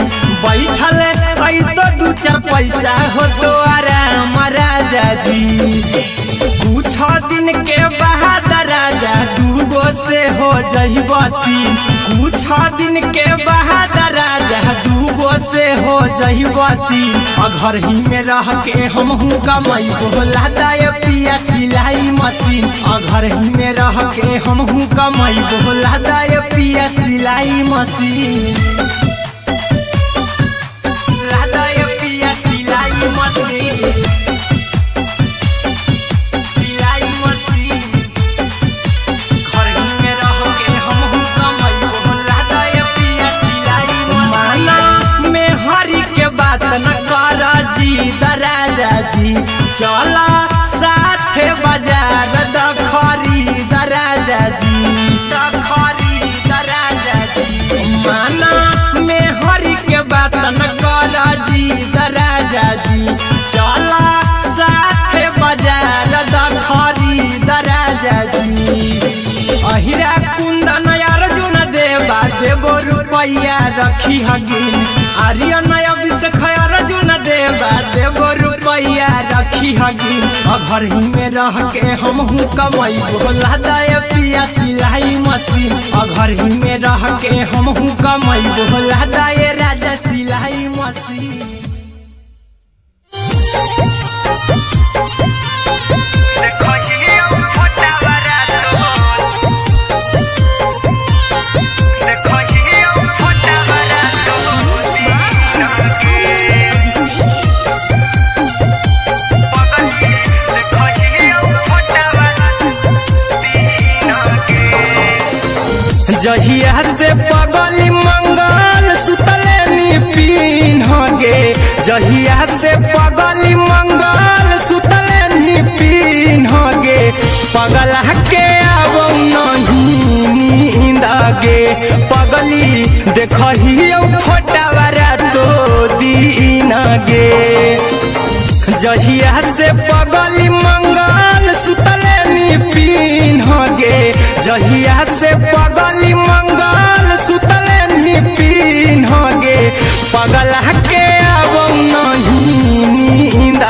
S1: बैठल आई तो दू चार पैसा हो तो आराम राजा जी कुछ दिन के बाद राजा दूगो से हो जहिबती कुछ दिन के बाद राजा दूगो से हो जहिबती घर ही में रह के हमहू कमाई बोला दाए पिया सिलाई मशीन घर ही में रह के हमहू कमाई बोला दाए पिया सिलाई मशीन लादाए पिया सिलाई मशीन राजा जी चला साथे बाजार खरीद राजा जी खरीद राजा जी माना में हरी के बात न कर जी राजा जी चला साथे बाजार खरीद राजा जी अहिरा कुंदन अर्जुन देवा देवो रुपया रखी हगिन आर्यन अभिषेक अर्जुन देवा देवो रुपया रखी हगिन घर ही में रह के हमहू कमाई बोला दाए पिया सिलाई मशीन घर ही में रह के हमहू कमाई बोला दाए राजा सिलाई मशीन जहिया से पगली मंगल सुतले पिन्ह गे जहिया से पगली मंगल सुतले पिन्ह गे पगला के अब नहीं नींद गे पगली देखही फोटावारा तो दीन गे जहिया से पगली मंगल सुतले पिन्ह गे जहिया से पगली मंगल सुतले पिन्ह गे पगला के अब नहीं नींद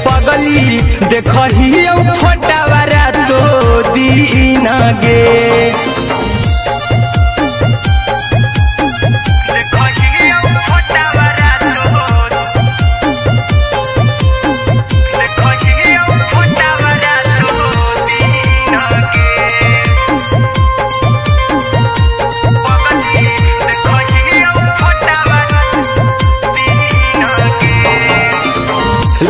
S1: पगली देखही फोटावारा तो दीन गे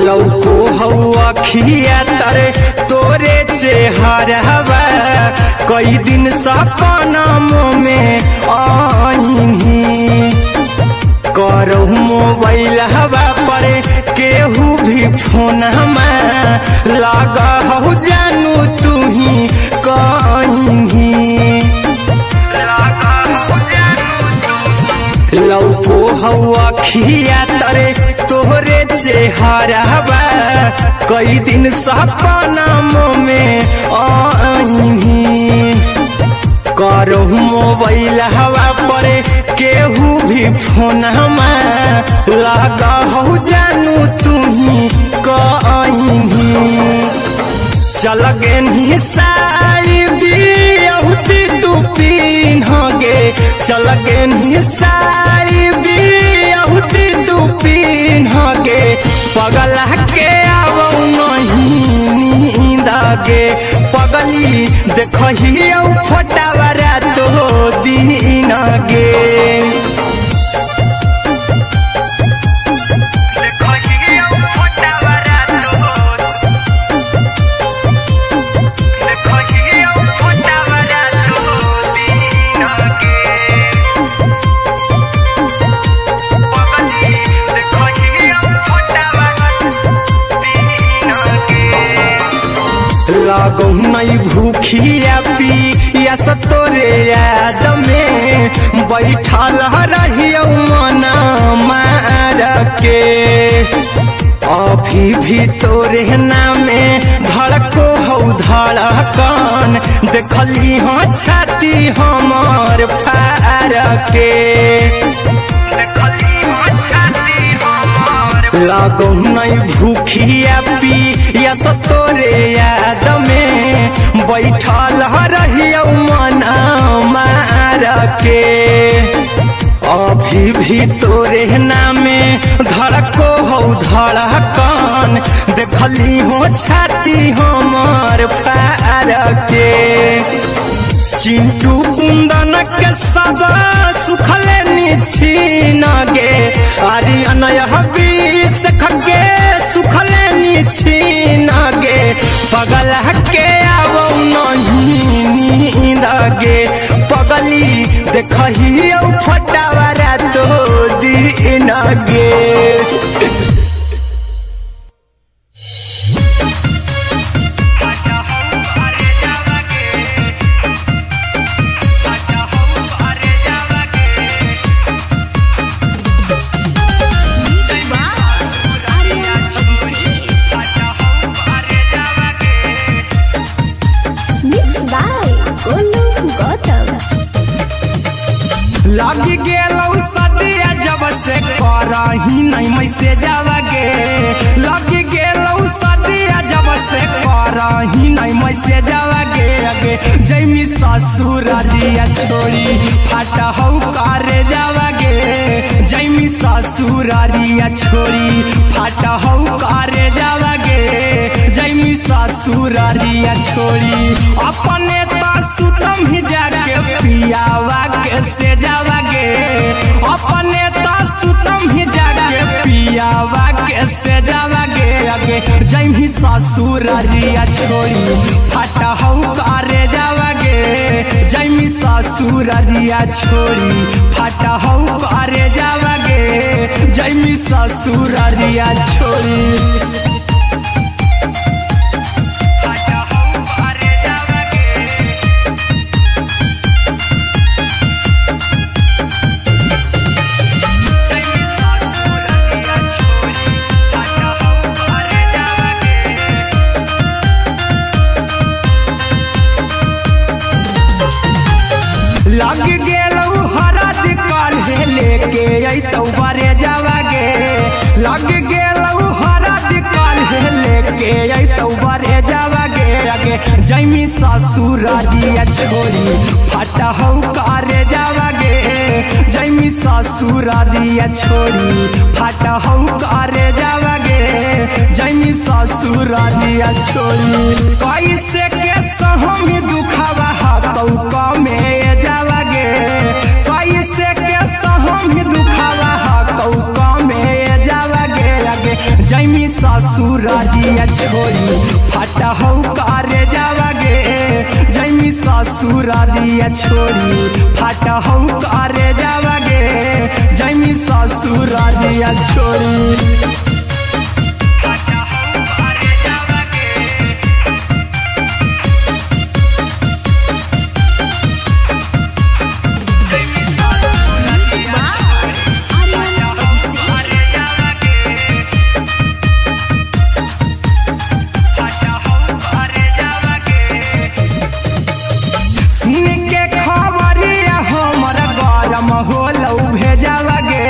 S1: लौको हवा खिया तरे तोरे चेहरवा कई दिन सपना में आईनी करहु मोबाइल हवा पर केहू भी फोन लगा हो जानू तू ही कहीं लौको हवा खिया तरे तोहरे चेहरवा कई दिन सपना में आईनी करहु मोबाइल हवा पर केहू भी फोन लगा हो जानू तू ही कहीं चल गेनी साड़ी बियहुती तू पिन्हगे चल गेनी साड़ी बियहुती तू पिन्हगे पगला के आवौ नहीं नींद गे पगली देखही फोटावारा तो दीन गे लागो नहीं भूखिया पिया तोरे याद में बैठल रहियो मन मार के अभी भी तोरे नामे धड़को हो धड़कन देखली हाँ छाती हमार फार के लागो नहीं भूखिया पिया तोरे याद में बैठल रहियो मन मार के अभी भी तोरे नामे धड़को हो धड़कन देखली हो छाती हमार फार के चिंटू कुंदन के सब सुखले निछीन गे आर्यन बीस खगे सुखले निछीन गे पगला के आवौ नहीं नींद गे पगली देखही फोटावारा तो दीन गे लगी गेलौ सदिया जब से करही नहीं मैसेजवा गे लगी गेलौ सदिया जब से करही नहीं मैसेजवा गे अगे जैमी ससुरारिया छोड़ी फाटा हौ करे जावा गे जैमी ससुरारिया छोड़ी फाटा हौ करे जावा गे जैमी ससुरारिया छोड़ी अपने तो सुतम ही जाके पियावा के से जावा गे अपने तो सुतम ही जाके पियावा के से जावा गे अगे जैमी ससुरारिया छोड़ी फाटा हौ करे जावा गे जैमी ससुरारिया छोड़ी फाटा हौ करे जावा गे जैमी ससुरारिया छोड़ी लग गेलौ हरद काल्हे लेके अइतौ बरे जावा गे लग गेलौ हरद काल्हे जैमी ससुरारिया छोड़ी फाटा हौ करे जावागे जैमी ससुरारिया छोड़ी फाटा हौ करे जावागे जैमी ससुरारिया छोड़ी कैसे के सहमी दुखावा हाथौ कमे जावागे कैसे के सहमी दुखावा हाथौ कमे जावागे आगे जैमी ससुरारिया छोड़ी फाटा हौ करे जावागे जैमी ससुरारिया छोड़ी फाटा हौ करे जावागे जैमी ससुरारिया छोड़ी होलौ भेजावागे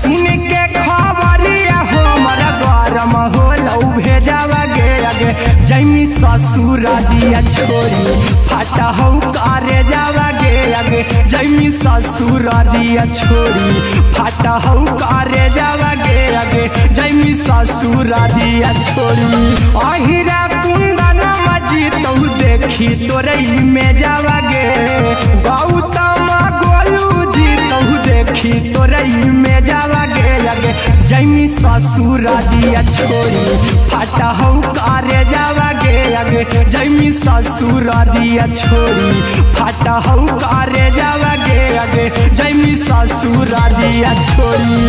S1: सुन के खबरिया हमर गरम होलौ भेजावागे आगे जैमी ससुरारिया छोड़ी फाटा हौ करे जावागे आगे जैमी ससुरारिया छोड़ी फाटा हौ करे जावागे आगे जैमी ससुरारिया छोड़ी अहिरा कुंदन मजी तौ देखी तोरई में जावागे गौतम देखी तोरई में जावागे आगे जैमी ससुरारिया छोड़ी फाटा हौ करे जावागे आगे जैमी ससुरारिया छोड़ी फाटा हौ करे जावागे आगे जैमी ससुरारिया छोड़ी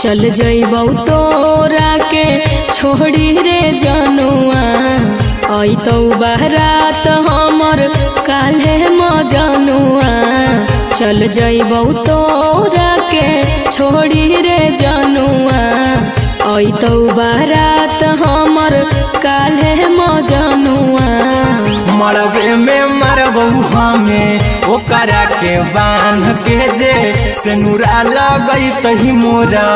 S2: चल जइबौ तोरा के छोड़ी रे जनुआ अइतौ बारात हमर काल्हे मजनुआ चल जइबौ तोरा के छोड़ी रे जनुआ अइतौ बारात हमर काल्हे मजनुआ
S1: मरबे में मरबौ हमें ओकरा के बांध के जे सेनुरा लगैतहि मोरा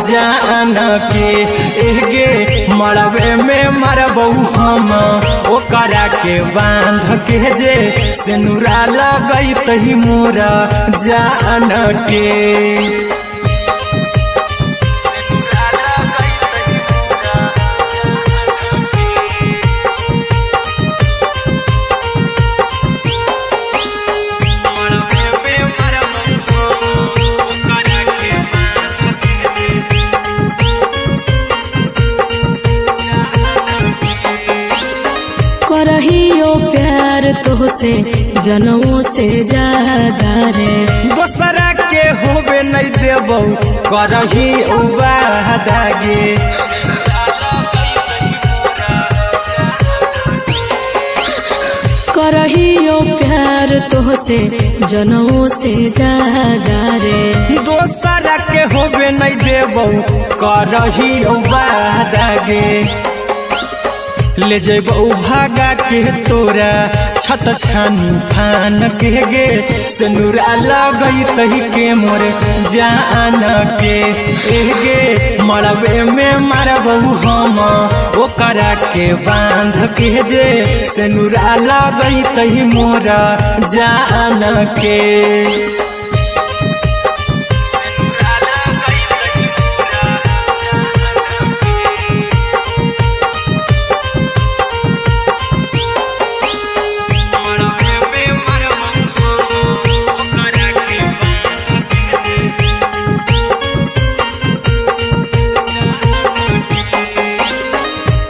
S1: जान के एगे मरबे में मरबौ हम ओकरा के बांध के जे सेनुरा लगैतहि मोरा जान के
S2: करहियो प्यार तोहसे जनमों से ज्यादा रे
S1: दोसरा के होबे नहीं देबौ करही उबादागे
S2: करहियो प्यार तोहसे जनमों से ज्यादा रे
S1: दोसरा के होबे नहीं देबौ करही उबादागे ले जेबौ भागा के तोरा छछ छानी फान के गे सेनुरा लगैतहि के मोरे जान के एगे मरबे में मरबौ हम ओकरा के बांध के जे सेनुरा लगैतहि मोरा जान के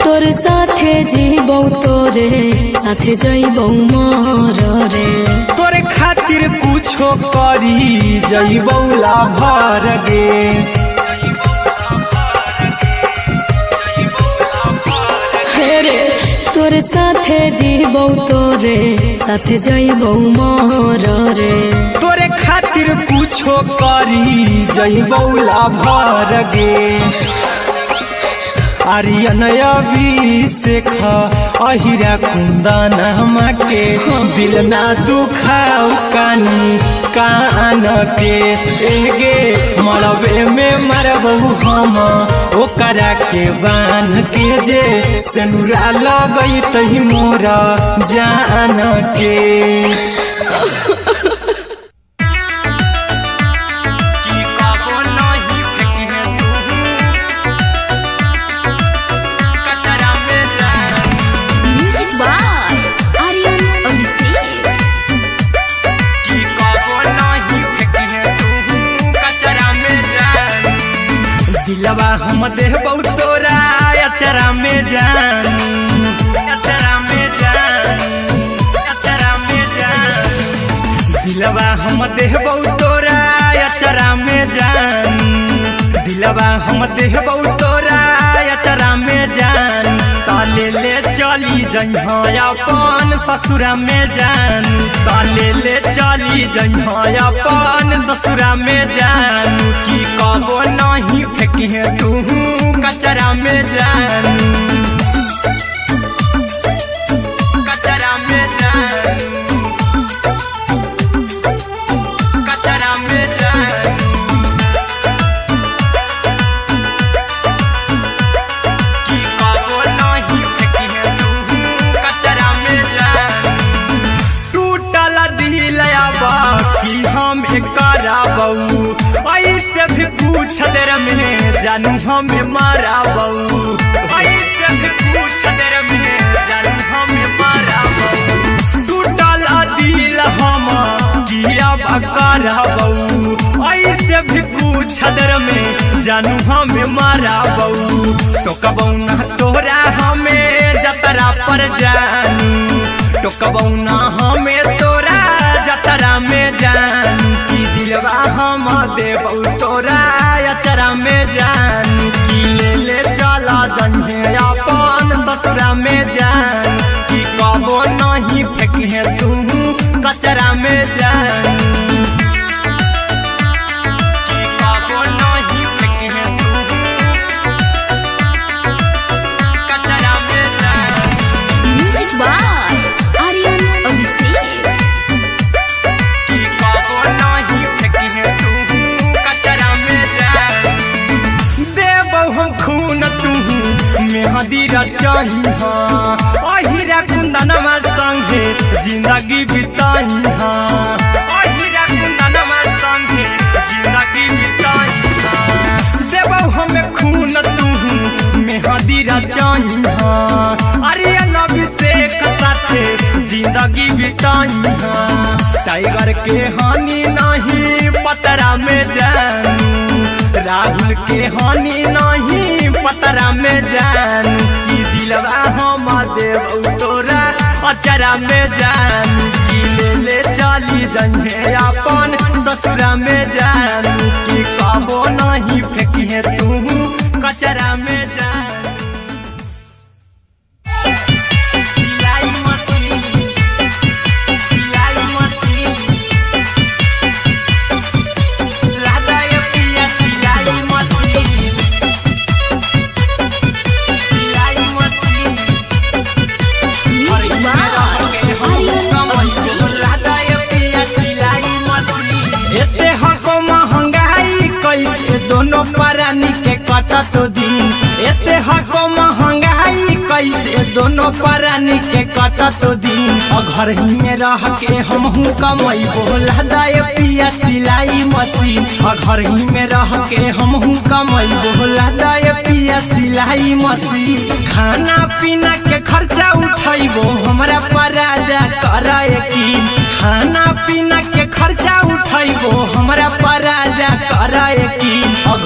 S2: तोर साथे जीबौ तोरे साथे जइबौ मोर रे
S1: तोरे खातिर कुछो करी जइबौ लाभर गे
S2: हेरे तोर साथे जीबौ तोरे साथे जइबौ मोर रे
S1: तोरे खातिर कुछो करी जइबौ लाभर गे आर्यन अभिषेक अहिरा कुंदन के दिल ना दुखाओ कानी कान के एगे मरबे में मरबू हम ओकरा के बान के जे सेनुरा लगई तही मोरा जान के दिलवा हम देबौ तोरा अचरा में जान अचरा में जान अचरा में जान दिलवा हम देबौ तोरा अचरा में जान दिलवा हम देबौ तोरा अचरा में जान ताले ले चली जइहा अपन ससुरा में जान ताले ले चली जइहा अपन ससुरा में जान की कबो नहीं फेंकी तू कचरा में जान कचरा में जान कचरा में जान की कबो नहीं फेंकी तू कचरा में जान टूटल दिल बाकी हम कराबू ऐसे भी पूछ देर में जानू हमें माराबू ऐसे भी पूछ देर में जानू हमें माराबू टूटल दिल हम किया कराबू ऐसे भी पूछ देर में जानू हमें माराबू टोकबौ ना तोरा हमें जतरा पर जानू टोकबौ ना हमें तोरा जतरा में जानू की दिलवा हम देबौ तोरा अचरा में जान की ले चला जन्हे अपन ससुरा में जान की कबो नहीं फेंकी तू कचरा में जान की कबो नहीं फेंकी तू कचरा में जान
S2: म्यूजिक बाय आर्यन अभिषेक
S1: की कबो नहीं फेंकी तू कचरा में जान देबौ हम खून तू मेहदी रचाई अहिरा कुंदनमा संगे जिंदगी बिताई अहिरा कुंदनमा संगे जिंदगी बिताई देबौ हमें खून तू मेहदी रचाई आर्यन अभिषेक साथे जिंदगी बिताई टाइगर के हानि नहीं पतरा में जानू राहुल के हानि नहीं पतरा में जानू की दिलवा हम देबौ तोरा अचरा में जानू की ले चली जइहे अपन ससुरा में जानू की कबो नहीं फेंकी तू कचरा में जानू दोनों परानी के कटत दिन एते हको महंगाई कैसे दोनों परानी के कटत दिन घर ही में रह के हमहू कमाई बोला दाय पिया सिलाई मशीन घर ही में रह के हमहू कमाई बोला दाय पिया सिलाई मशीन खाना पीना के खर्चा उठाइबो हमरा पराजा कराए की खाना पीना के खर्चा उठाइबो हमरा पराजा कराए की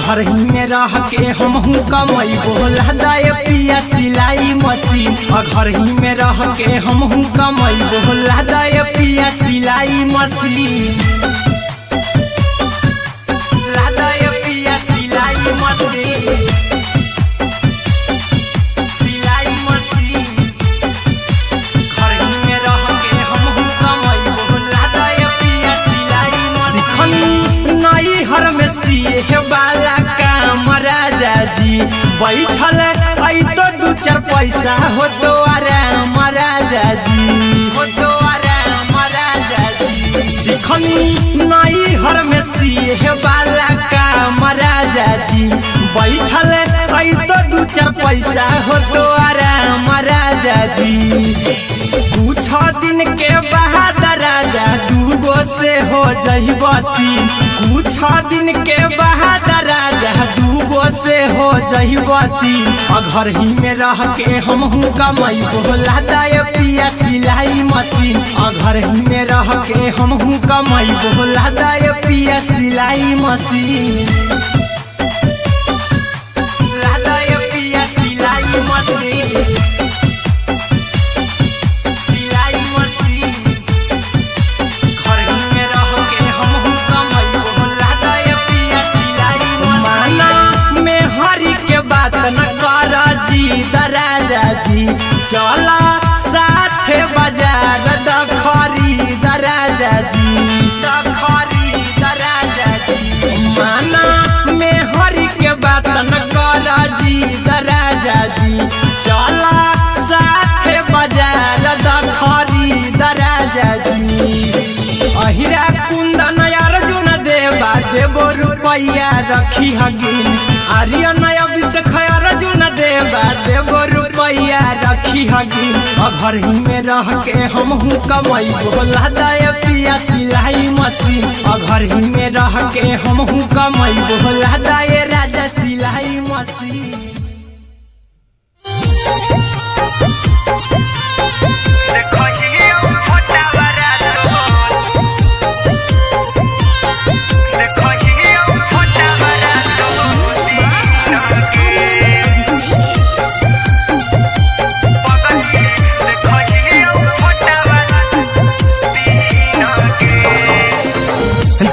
S1: घर ही में रह के हमहू कमाई बोला दाय पिया सिलाई मशीन घर ही में रह के हमहू कमाई बोला दाय पिया सिलाई मशीन लादाय पिया सिलाई मशीन सिलाई मशीन घर ही में रह के हमहू कमाई बोला दाय पिया सिलाई मशीन नई हर में सिए वाला काम राजा जी बैठल चार पैसा हो तो आराम राजा जी, हो तो आराम राजा जी। सिखनी नई हर में सीहे वाला काम राजा जी, बैठल आई तो दू चार पैसा हो तो आराम राजा जी। कुछ दिन के बाद राजा दूगो से हो जहिबती, कुछ दिन के बाद राजा दूगो से हो जहिबती। घर ही में रह के हमहू कमाई बोला दाय पिया सिलाई मशीन, घर ही में रह के हमहू कमाई बोला दाय पिया सिलाई मशीन, लादाय पिया सिलाई मशीन, सिलाई मशीन। घर ही में रह के हमहू कमाई बोला दाय पिया सिलाई मशीन। माना में हरी के बात न कर जी दराजा जी, चला साथे बाजार द खरीद राजा जी, द खरीद राजा जी। माना में हरी के बात न कर जी दराजा जी, चला साथे बाजार द खरीद राजा जी। अहिरा कुंदन अर्जुन देवा देवो रुपैया रखी हगिन, आर्यन अभिषेक अर्जुन देवा देवो रुपैया रखी हगिन। घर ही में रह के हमहू कमाई बोला दाय पिया सिलाई मशीन, घर ही में रह के हमहू कमाई बोला दाय राजा सिलाई मशीन।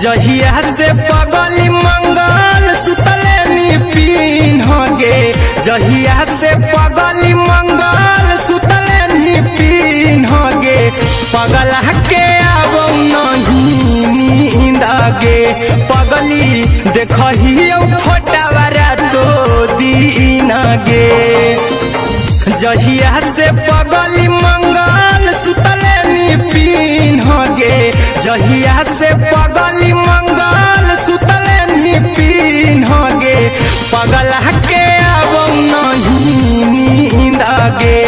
S1: जहिया से पगली मंगल सुतले निपिन गे, जहिया से पगली मंगल सुतले निपिन गे। पगला के आबो नहीं नींद गे, पगली देखही फोटावारा तो दीन गे। जहिया से पगली मंगल सुतले निपिन गे, जहिया से पगली मंगल सुतले निपिन गे। पगला के आबो नहीं नींद गे,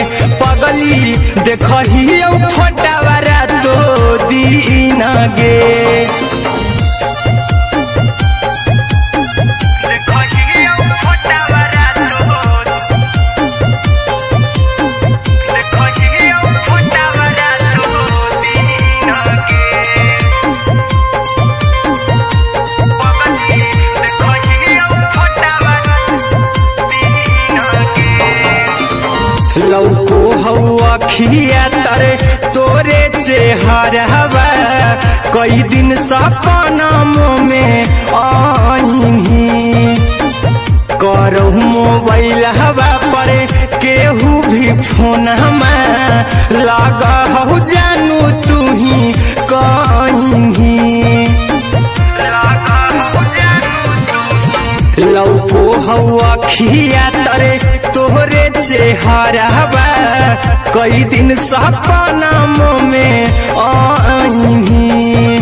S1: पगली देखही फोटावारा तो दीन गे। लौको हवा खिया तरे तोरे चेहरवा, कई दिन सपना में आईनी। करहु मोबाइल हवा पर केहू भी फोन में लगा हो जानू तू ही कहीं। लौको हवा खिया तरे तोहरे चेहरवा, कई दिन सपना में आईनी।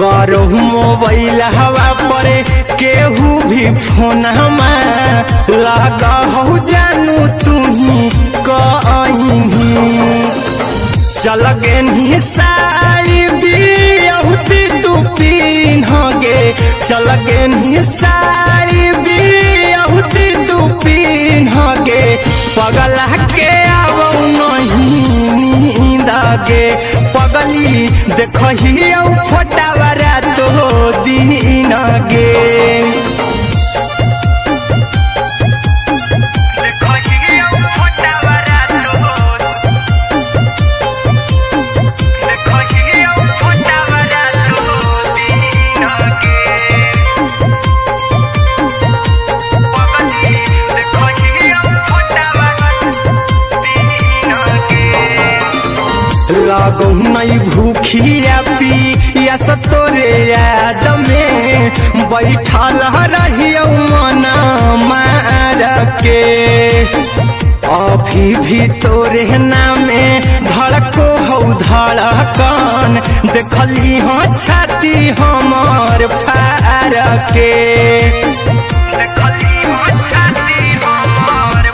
S1: करहु मोबाइल हवा पर केहू भी फोन में लगा हो जानू तू ही कहीं। चल गेनी साड़ी बियहुती तू पीन गे, चल गेनी साड़ी बियहुती तू पीन गे। पगला के आबो नहीं नींद गे, पगली देखही फोटावारा तो दीन गे। लगो नहीं भूखिया पिया तोरे याद में बैठल रहियो मन मार के। अभी भी तोरे नामे धड़को हो धड़कन देखली हो छाती हमर फार के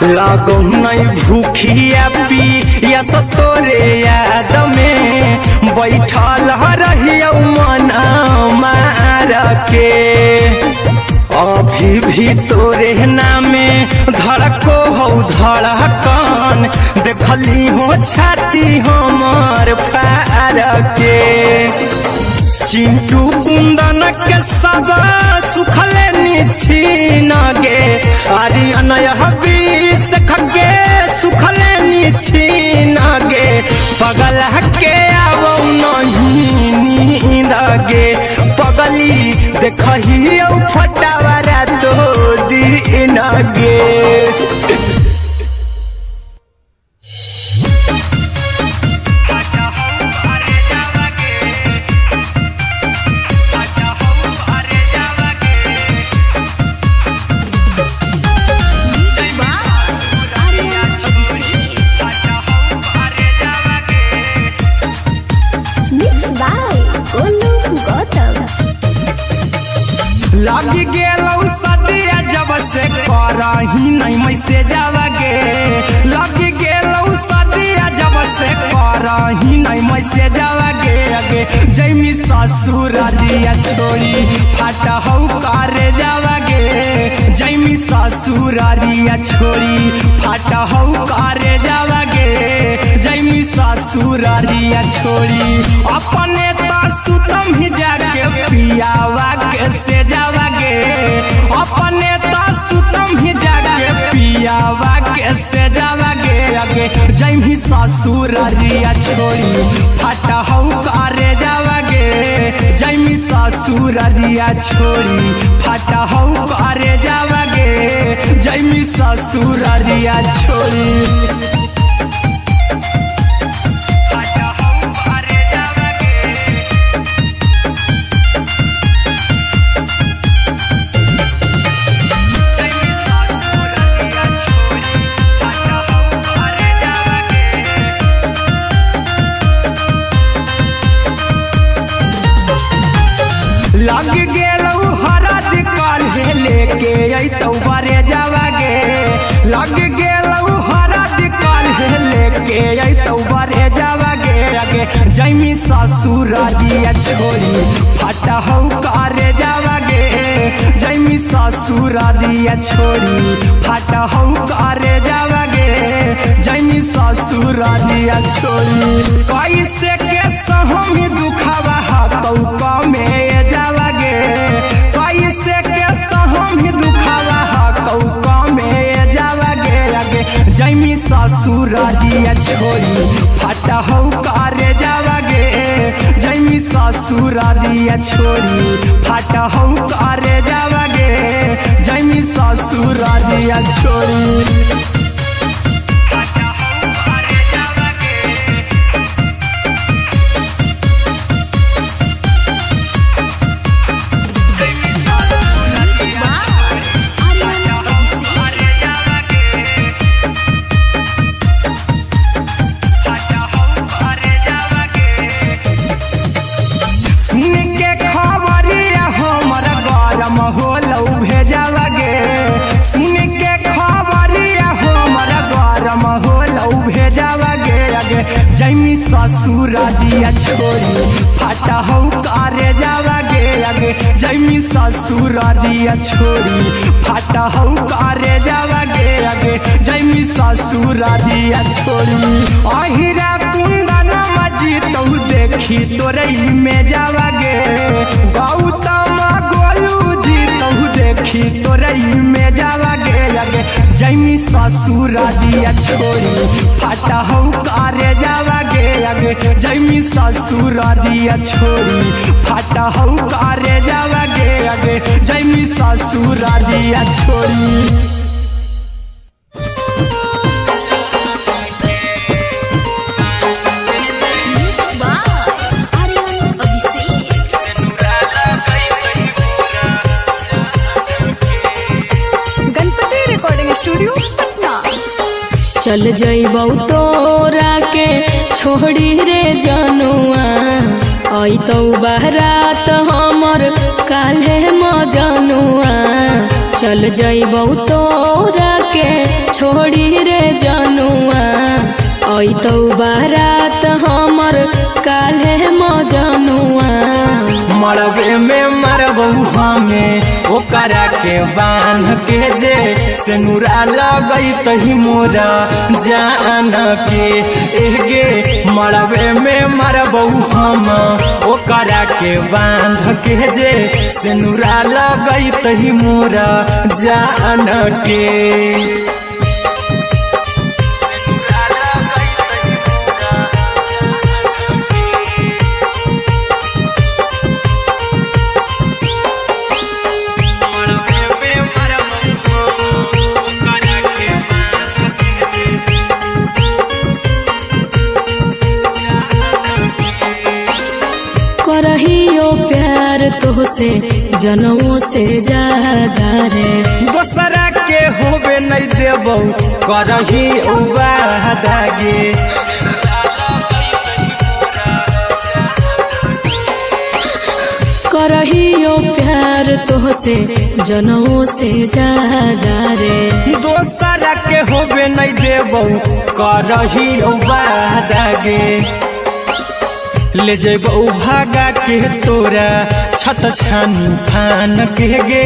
S1: लगो नहीं भूखिया पी या तो तोरे याद में बैठल रहियो मन मार के अभी भी तोरे नामे धड़को हो धड़कन देखली हो छाती हमर फार के चिंटू कुंदन के सब सुखले निछीन गे आर्यन हबीस खगे सुखले निछीन गे पगल के आवो नहीं नींद गे पगली देखही फटावरा तो दिन गे लगी गेलौ सदिया जब से करही नहीं मैसेजवा गे लगी गेलौ सदिया जब से करही नहीं मैसेजवा गे अगे जैमी ससुरारिया छोड़ी फाटा हौ करे जावा गे जैमी ससुरारिया छोड़ी फाटा हौ करे जावा गे जैमी ससुरारिया छोड़ी अपने तो सुतम ही जाके पियावा के से जावा गे अपने तो सुतम ही जाके पियावा के से जावा गे अगे जैमी ससुरारिया छोड़ी फाटा हौ करे जावा गे जैमी ससुरारिया छोड़ी फाटा हौ करे जावा गे जैमी ससुरारिया छोड़ी लग गेलौ हरद काल्हे लेके अइतौ बरे जावा गे लग गेलौ हरद काल्हे लेके अइतौ बरे जावा गे अगे जैमी ससुरारिया छोड़ी फाटा हौ करे जावा गे जैमी ससुरारिया छोड़ी फाटा हौ करे जावा गे जैमी ससुरारिया छोड़ी कैसे के सहम दुखवा हाथौ कमे जावा गे कैसे के सहम दुखवा हाथौ कमे जावा गे अगे जैमी ससुरारिया छोड़ी फाटा हौ करे जावा गे जैमी ससुरारिया छोड़ी फाटा हौ करे जावा गे जैमी ससुरारिया छोड़ी होलौ भेजावा गे सुन के खबरिया हमर गरम होलौ भेजावा गे अगे जैमी ससुरारिया छोड़ी फाटा हौ करे जावा गे अगे जैमी ससुरारिया छोड़ी फाटा हौ करे जावा गे अगे जैमी ससुरारिया छोड़ी अहिरा कुंदन मजी तौ देखी तोरई में जावा गे गौतम गोलू देखी तोरई में जावा गे अगे जैमी ससुरारिया छोड़ी फाटा हौ करे जावा गे अगे जैमी ससुरारिया छोड़ी फाटा हौ करे जावा गे अगे जैमी ससुरारिया छोड़ी
S2: चल जइबौ तोरा के छोड़ी रे जनुआ अइतौ बारात हमर काल्हे मजनुआ चल जइबौ तोरा के छोड़ी रे जनुआ अइतौ बारात हमर काल्हे मजनुआ
S1: मरबे में मरबौ हमें ओकरा के बांध के जे सिनुरा लगैतहि मोरा जान के एगे मरबे में मरबौ हम ओकरा के बांध के जे सिनुरा लगैतहि मोरा जान के
S2: करहियो प्यार तोहसे जनमों से ज्यादा रे
S1: दोसरा के होबे नहीं देबौ करही वादा गे
S2: करहियो प्यार तोहसे जनमों से ज्यादा रे
S1: दोसरा के होबे नहीं देबौ करही वादा गे ले जेबौ भागा के तोरा छछ छानी फान के गे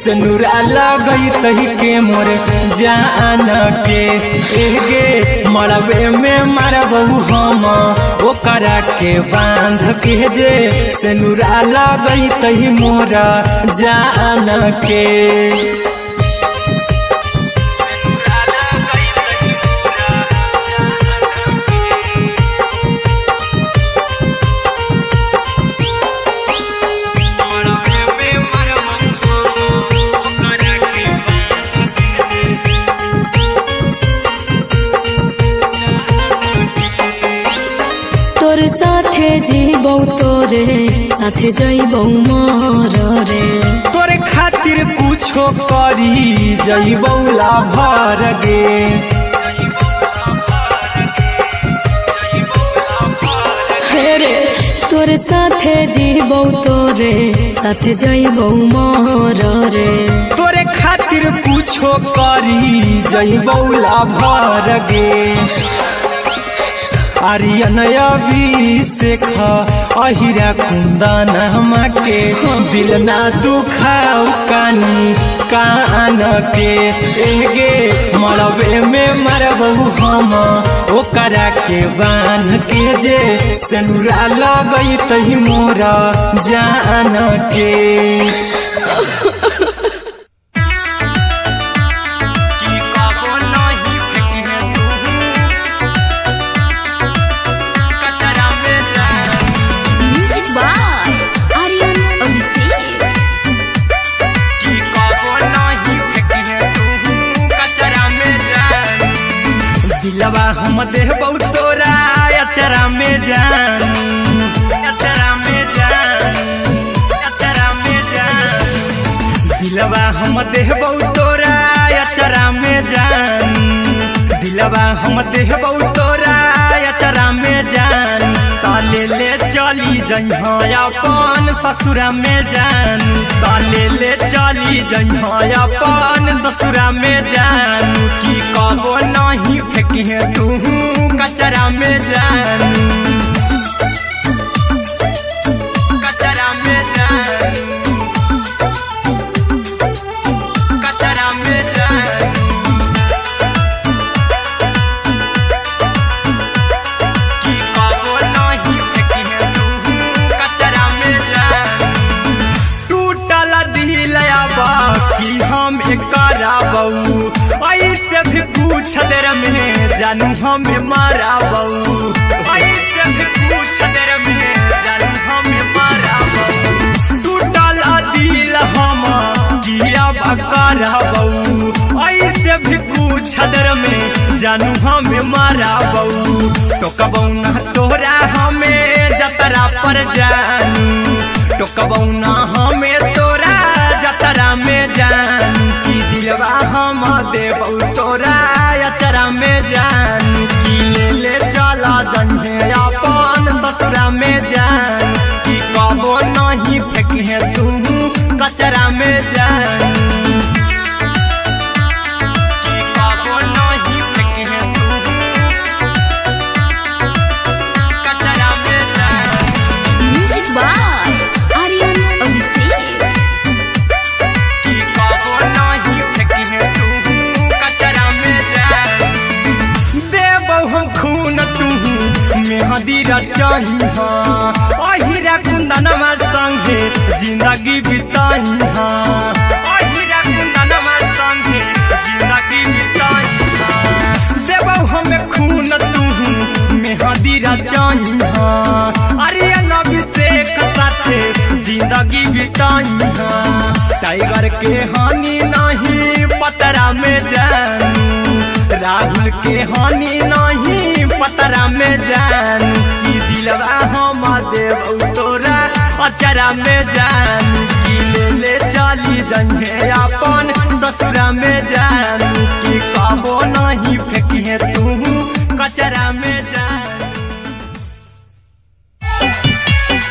S1: सिनुरा लगैतहि के मोर जान के एगे मरबे में मरबौ हम ओकरा के बांध के जे सिनुरा लगैतहि मोरा जान के
S2: तोर साथे जीबौ तोरे साथे जइबौ मोर रे
S1: तोरे खातिर कुछो करी जइबौ लाभर गे
S2: रे तोर साथे जीबौ तोरे साथे जइबौ मोर रे
S1: तोरे खातिर कुछो करी जइबौ लाभर गे आर्यन अभिषेक अहिरा कुंदन के दिल ना दुखाऊ कानी कान के एगे मरबे में मरबौ हम ओकरा के बांध के जे सिनुरा लगैतहि मोरा जान के दिलवा हम देबौ तोरा अचरा में जान अचरा में जान अचरा में जान दिलवा हम देबौ तोरा अचरा में जान दिलवा हम देबौ तोरा अचरा में जान ताले ले चली जइहा अपन ससुरा में जान ताले ले चली जइहा अपन ससुरा में जान की कबो नहीं फेंकिहे तू कचरा में जान कचरा में जान कचरा में जान की कबो नहीं फेंकिहे तू कचरा में जान टूटल दिल बाकी हम कराबौ ऐसे भी पूछ देर में जानू हमें माराबौ ऐसे भी पूछ देर में जानू हमें माराबौ टूटल दिल हम किया कराबौ ऐसे भी पूछ देर में जानू हमें माराबौ टोकबौ ना तोरा हमें जतरा पर जानू टोकबौ ना हमें तोरा जतरा में जानू की दिलवा हम देबौ तोरा अचरा में जान में जान कि कबो नहीं फेंकी है तू कचरा में जान कि कबो नहीं फेंकी है तू कचरा में जान।
S2: Music by Aryan Abhishek.
S1: कि कबो नहीं फेंकी है तू कचरा में जान। देबो हम खून तू मेहदी रचाई अहिरा कुंदनमा संगे जिंदगी बिताई अहिरा कुंदनमा संगे जिंदगी बिताई देबो हमें खून तू मेहदी रचाई आर्यन अभिषेक साथे जिंदगी बिताई टाइगर के हानि नहीं पतरा में जानू राहुल के हानि नहीं पतरा में जानू कि दिलवा हम देव तोरा अचरा में जानू कि ले चली जंगे अपन ससुरा में जानू कि कबो नहीं फेंकी है तू कचरा में जानू।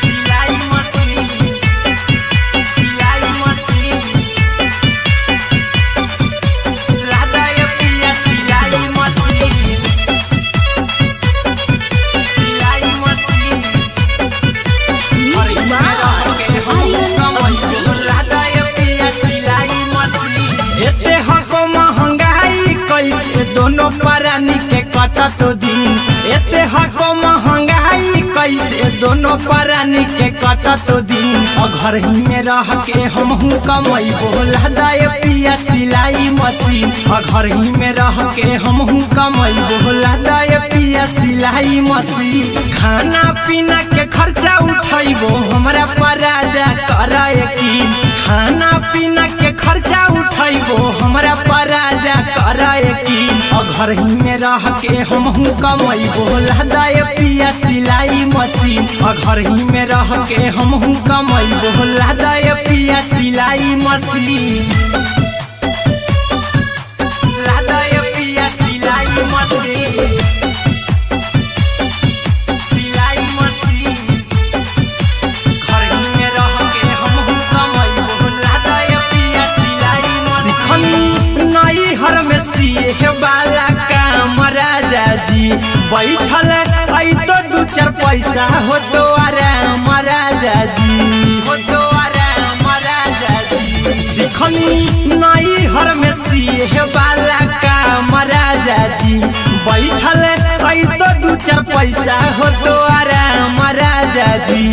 S1: सिलाई मशीन सिलाई मशीन लादा ये पिया सिलाई मशीन सिलाई machine
S2: music by Aryan Abhishek.
S1: लादा ये पिया सिलाई मशीन एते हको महंगाई कैसे दोनों परानी के कटत दिन एते हको महंगाई कैसे दोनों परानी के कटत दिन घर ही में रह के हमहू कमाई बोला दाए पिया सिलाई मशीन घर ही में रह के हमहू कमाई बोला दाए पिया सिलाई मशीन खाना पीना के खर्चा उठाइबो हमरा पराजा करा यकीन खाना पीना के खर्चा उठाइबो हमरा पराजा करा यकीन घर ही में रह के हमहू कमाई बोला दाए पिया सिलाई मशीन घर ही में रह के हमहू कमाई बोला दाए पिया सिलाई मशीन लादा ये पिया सिलाई मशीन सिलाई मशीन घर ही में रह के हमहू कमाई बोला दाए पिया सिलाई मशीन नई हर में सीहे वाला काम राजा जी बैठल आई तो दू चार पैसा हो तो आराम राजा जी हो तो आराम राजा जी सिखनी नई हर में सीहे वाला काम राजा जी बैठल आई तो दू चार पैसा हो तो आराम राजा जी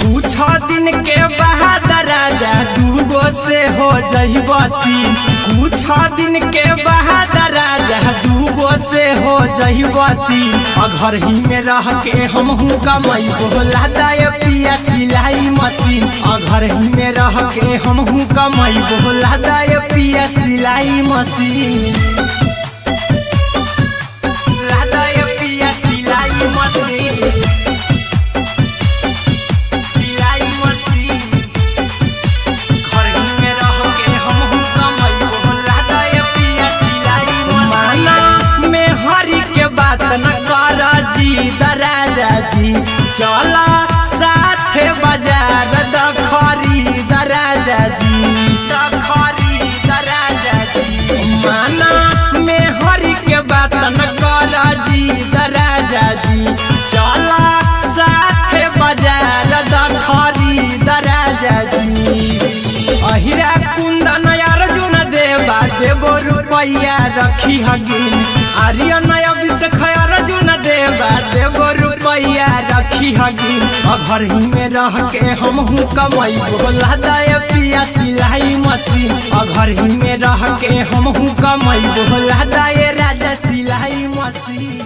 S1: कुछ दिन के बाद राजा दूगो से हो जइबो तीन कुछ दिन के बाद राजा दूगो से हो जइबो तीन घर ही में रह के हमहू कमाई बोला दाए पिया सिलाई मशीन घर ही में रह के हमहू कमाई बोला दाए पिया सिलाई मशीन लादा ये पिया सिलाई मशीन सिलाई मशीन घर ही में रह के हमहू कमाई बोला दाए पिया सिलाई मशीन माना में हरी के बात न कर जी दराजा जी चला साथे बाजार दखरी दराजा जी दखरी दराजा जी माना में हरी के बात न कर जी दराजा जी चला साथे बाजार दखरी दराजा जी अहिरा कुंदन अर्जुन देवा देबो रुपया रखी हगिन आर्यन अभिषेक अर्जुन देवा देबो रुपया रखी हगिन घर ही में रह के हमहू कमाई बोला दाए पिया सिलाई मशीन घर ही में रह के हमहू कमाई बोला दाए राजा सिलाई मशीन।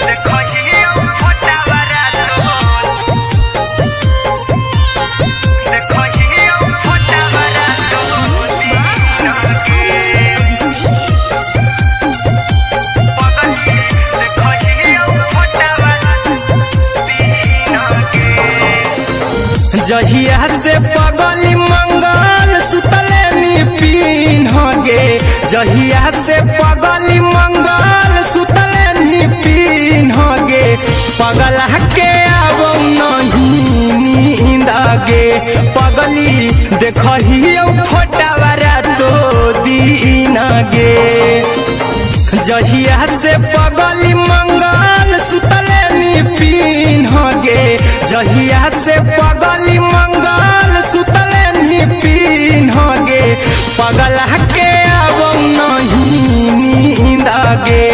S1: देखो ये फोटा बरा देखो ये फोटा बरा जहिया से पगली मंगल सुतले पीन गे जहिया से पगली मंगल सुतले पगला के आवो नहीं नींद गे पगली देखही फोटावा रातो दिन गे जहिया से पगली मंगल सुतले निपिन गे जहिया से पगली मंगल सुतले निपिन गे पगला के आवो नहीं नींद गे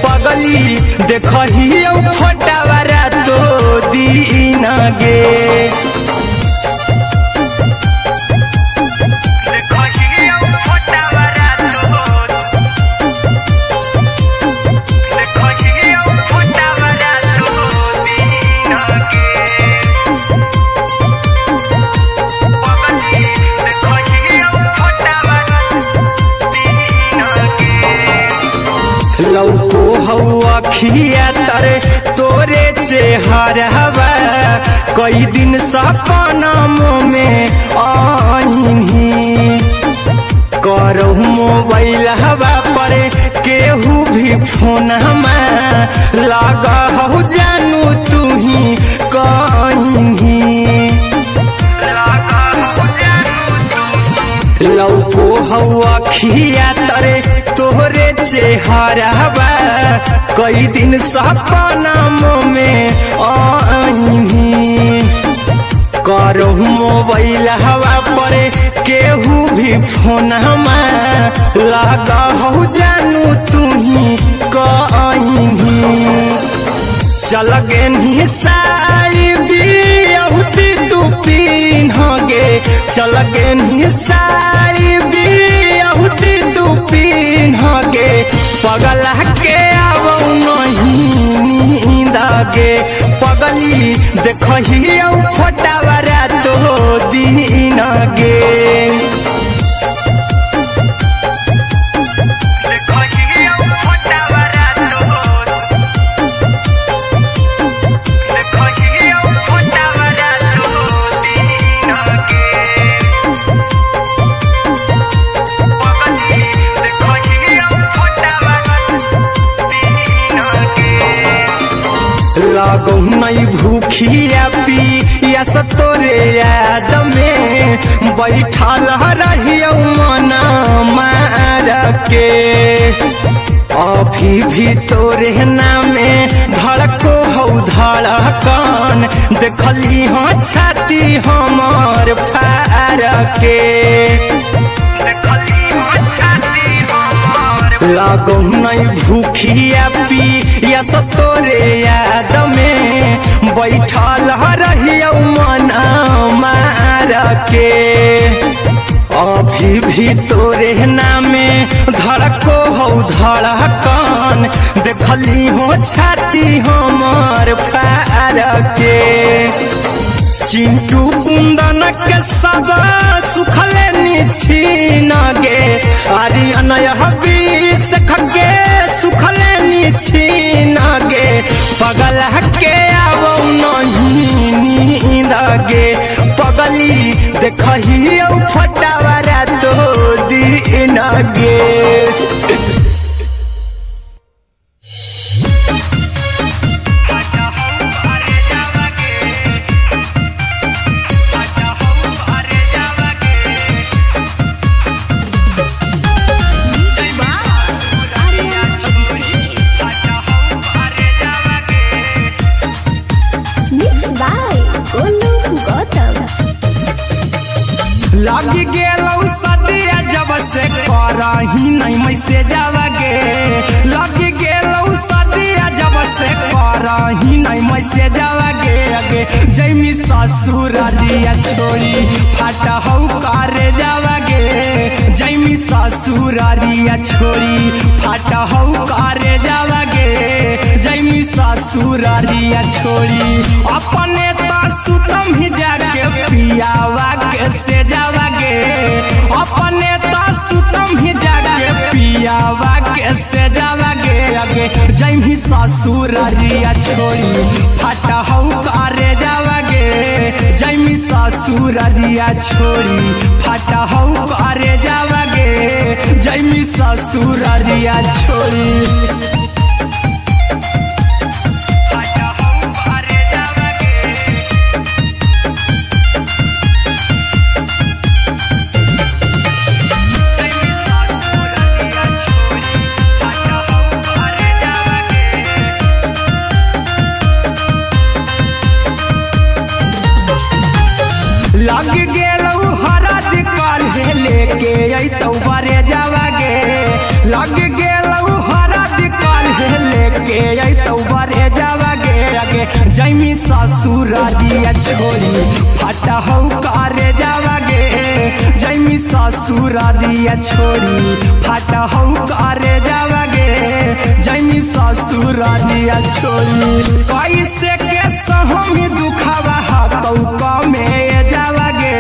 S1: पगली देखही फोटावा रातो दिन गे लौको हवा खिया तरे तोरे चेहरवा कई दिन सपना में आईनी करहु मोबाइल हवा पर केहू भी फोन लगा हो जानू तू ही कहीं लौको हवा खिया तरे तोहरे चेहरवा कई दिन सपना में आईनी करहु मोबाइल हवा पर केहू भी फोन लगा हो जानू तू ही कहीं चल गे साड़ी बिहुती तू पीन गे चल गे साड़ी बिहुती तू पीन गे पगला के आवो नहीं नींद गे पगली देखही फोटावा रातो दिन गे लागो नहीं भूखिया पिया तोरे याद में बैठल रहियो मन मार के अभी भी तोरे नामे धड़को हो धड़कन देखली हाँ छाती हमार फार के लागो नहीं भूखिया पिया तोरे याद में बैठल रहियो मन मार के अभी भी तोरे नामे धड़को हो धड़कन देखली हो छाती हमार फार के चिंटू कुंदन के सब सुखले निछीन गे आर्यन हबीस खगे सुखले निछीन गे पगला के आवो नहीं नींद गे पगली देखही फोटावा रातो दिन गे लगी गेलौ सदिया जब से करही नहीं मैसेजवा गे लगी गेलौ सदिया जब से करही नहीं मैसेजवा गे अगे जैमी ससुरारिया छोड़ी फाटा हौ करे जावा गे जैमी ससुरारिया छोड़ी फाटा हौ करे जावा गे जैमी ससुरारिया छोड़ी अपने तो सुतम ही जाके पियावा के से जावा गे अपने तो सुतम ही जाके पियावा के से जावा गे अगे जैमी ससुरारिया छोड़ी फाटा हौ करे जावा गे जैमी ससुरारिया छोड़ी फाटा हौ करे जावा गे जैमी ससुरारिया छोड़ी लग गेलौ हरद काल्हे लेके अइतौ बरे जावागे लग गेलौ हरद काल्हे लेके अइतौ बरे जावागे आगे जैमी ससुरारिया छोरी फटा हौ करे जावागे जैमी ससुरारिया छोरी फटा हौ करे जावागे जैमी ससुरारिया छोरी कैसे के सहमी दुखावा हाथौ कमे जावागे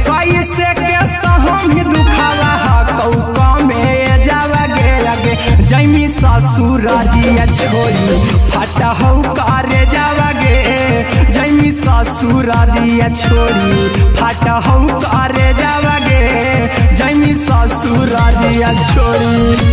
S1: कैसे के सहमी दुखावा हाथौ कमे जावागे आगे जैमी ससुरारिया छोरी फटा हौ करे जावागे जैमी ससुरारिया छोरी फटा हौ करे जावागे जैमी ससुरारिया छोरी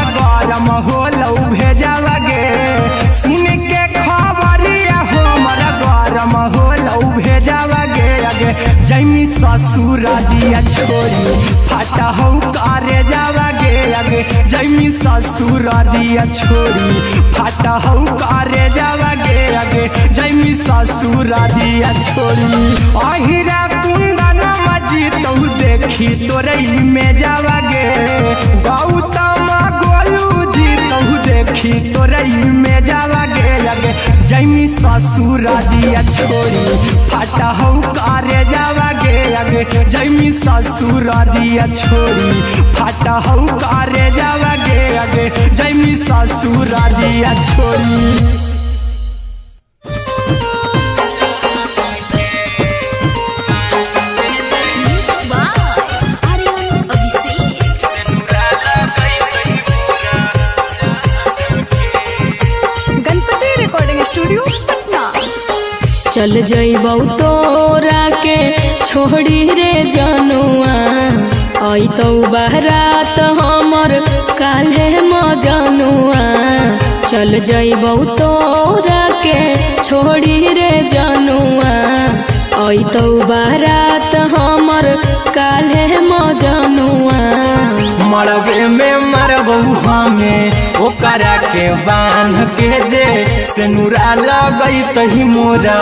S1: होलौ भेजावागे सुन के खबरिया हमर गरम होलौ भेजावागे आगे जैमी ससुरारिया छोरी फटा हौ करे जावागे आगे जैमी ससुरारिया छोरी फटा हौ करे जावागे आगे जैमी ससुरारिया छोरी अहिरा कुंदन मजी तौ देखी तोरई में जावागे गौतम देखी तोरई में जावागे आगे जैमी ससुरारिया छोरी फटा हौ करे जावागे आगे जैमी ससुरारिया छोरी फटा हौ करे जावागे आगे जैमी ससुरारिया छोरी
S2: चल जइबौ तोरा के छोड़ी रे जनुआ अइतौ बारात हमर काल्हे मजनुआ चल जइबौ तोरा के छोड़ी रे जनुआ अइतौ बारात हमर काल्हे मजनुआ
S1: मरबे में मरबौ हमें ओकरा के बांध के जे सेनुरा लगैतहि मोरा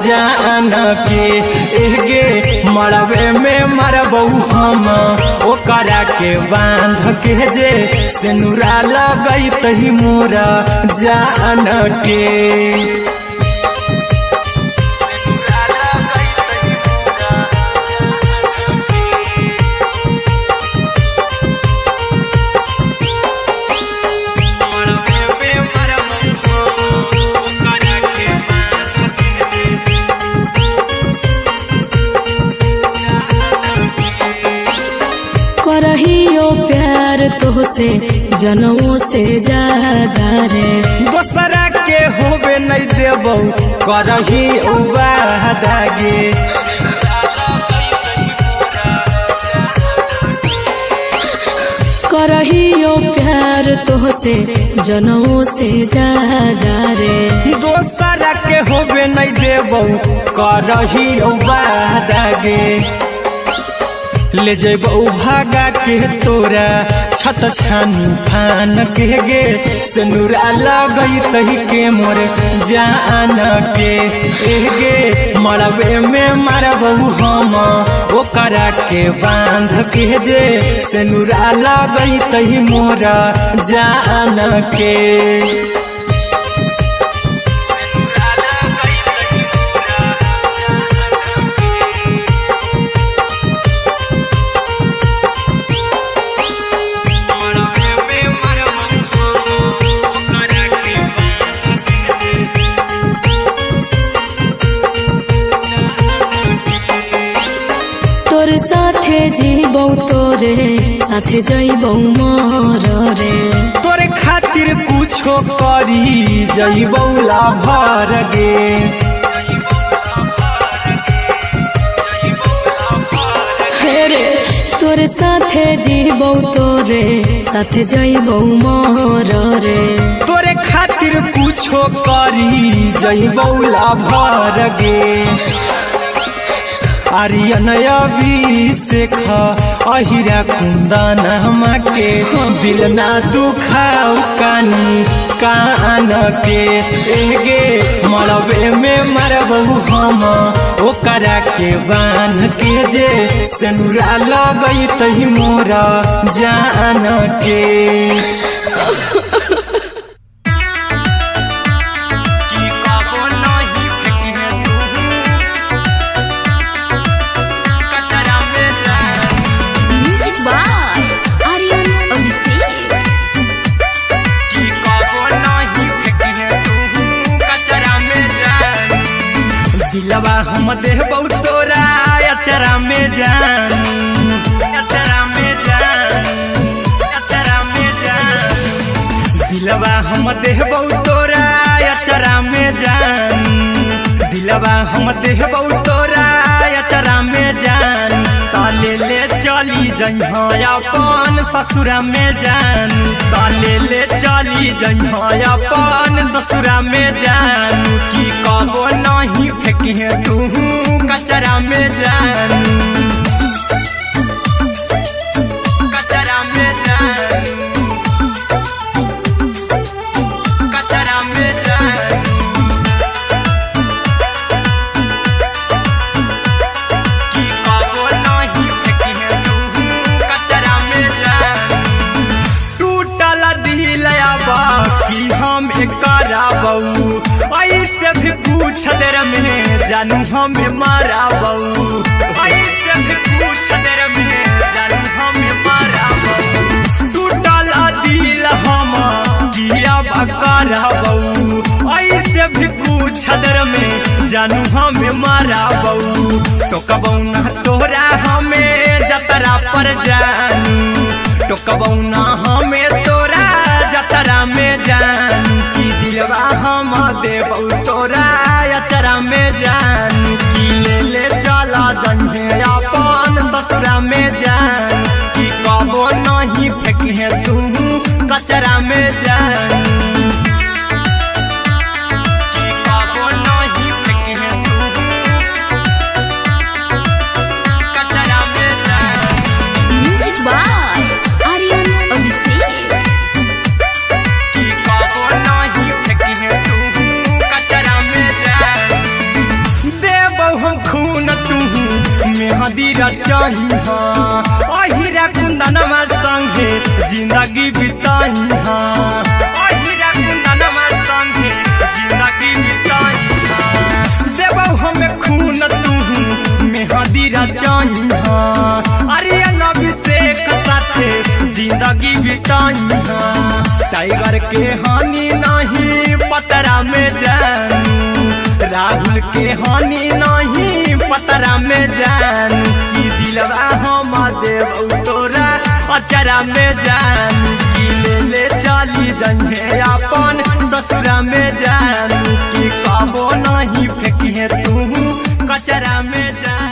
S1: जान के एगे मरबे में मरबौ हम ओकरा के बांध के जे सेनुरा लगैतहि मोरा जान के
S2: करहियो प्यार तोहसे जनमों से ज्यादा रे
S1: दोसरा के होबे नहीं देबौ करही वादागे
S2: करहियो प्यार तोहसे जनमों से ज्यादा रे
S1: दोसरा के होबे नहीं देबौ करही वादागे ले जेबौ भागा के तोरा छत छानी फान के गे सेनुरा लगैतहि के मोर जान के एगे मरबे में मरबौ हम ओकरा के बांध के जे सेनुरा लगैतहि मोरा जान के
S2: जीबौ तोरे साथे जइबौ मोर रे
S1: तोरे खातिर कुछो करी जइबौ लाभर गे
S2: हे रे तोरे साथे जीबौ तोरे साथे जइबौ मोर रे
S1: तोरे खातिर कुछो करी जइबौ लाभर गे आर्यन अभिषेक अहिरा कुंदन के दिल ना दुखाऊ कानी कान के एगे मरबे में मरबहू हम ओकरा के बान के जे सेनुरा लगई तही मोरा जान के दिलवा हम देबौ तोरा अचरा में जान अचरा में जान अचरा में जान दिलवा हम देबौ तोरा अचरा में जान दिलवा हम देबौ तोरा अचरा में जान ताले ले चली जइहा अपन ससुरा में जान ताले ले चली जइहा अपन ससुरा में जान की कबो नहीं फेंकी तू कचरा में जान कचरा में जान कचरा में जान की कबो नहीं फेंकी तू कचरा में जान टूटल दिल बाकी हम कराबू ऐसे भी पूछ देर में जानू हमें माराबू ऐसे भी पूछ देर में जानू हमें माराबू टूटल दिल हम किया कराबू ऐसे भी पूछ देर में जानू हमें माराबू टोकबौ ना तोरा हमें जतरा पर जानू टोकबौ ना हमें तोरा जतरा में जानू की दिलवा हम देबौ तोरा अचरा में जान की ले चला जन्हे अपन ससुरा में जान की कबो नहीं फेंकी तू कचरा में जान की कबो नहीं फेंकी तू कचरा में जान
S2: म्यूजिक बाय आर्यन अभिषेक
S1: की कबो नहीं फेंकी तू कचरा में जान देबौ हम खून तू मेहदी रचही अहिरा कुंदनमा संगे जिंदगी बिताई अहिरा कुंदनमा संगे जिंदगी बिताई देबौ हमें खून तू मेहदी रचही आर्यन अभिषेक साथे जिंदगी बिताई टाइगर के हानि नहीं पतरा में जानू राहुल के हानि नहीं पतरा में जानू की दिलवा हम देबौ तोरा अचरा में जानू की ले चली जइहे अपन ससुरा में जानू की कबो नहीं फेंकी तू कचरा में जानू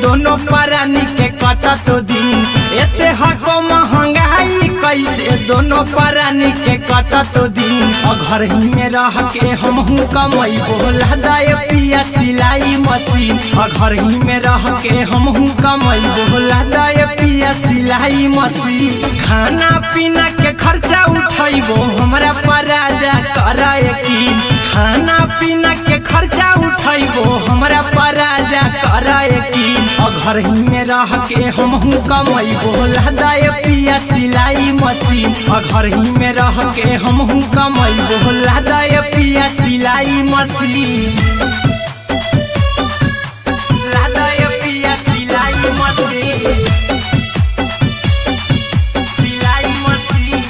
S1: दोनों परानी के कटत दिन एते हको महंगाई कैसे दोनों परानी के कटत दिन घर ही में रह के हमहू कमाई बोला दाए पिया सिलाई मशीन घर ही में रह के हमहू कमाई बोला दाए पिया सिलाई मशीन खाना पीना के खर्चा उठाइबो हमरा पराजा कराए की खाना पीना के खर्चा उठाइबो हमरा पराजा कराए की घर ही में रह के हमहू कमाई बोला दाए पिया सिलाई मशीन घर ही में रह के हमहू कमाई बोला दाए पिया सिलाई मशीन लादाए पिया सिलाई मशीन सिलाई मशीन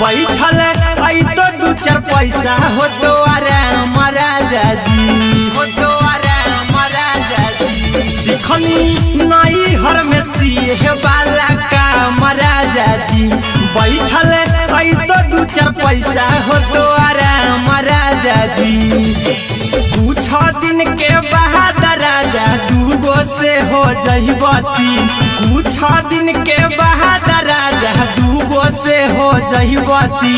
S1: बैठल आई तो दू चार पैसा हो तो आराम राजा जी, हो तो आराम राजा जी। सिखनी नई हर में सीहे वाला काम राजा जी, बैठल आई तो दू चार पैसा हो तो आराम राजा जी। कुछ दिन के बाद राजा दूगो से हो जइबती, कुछ दिन के बाद राजा दूगो से हो जइबती।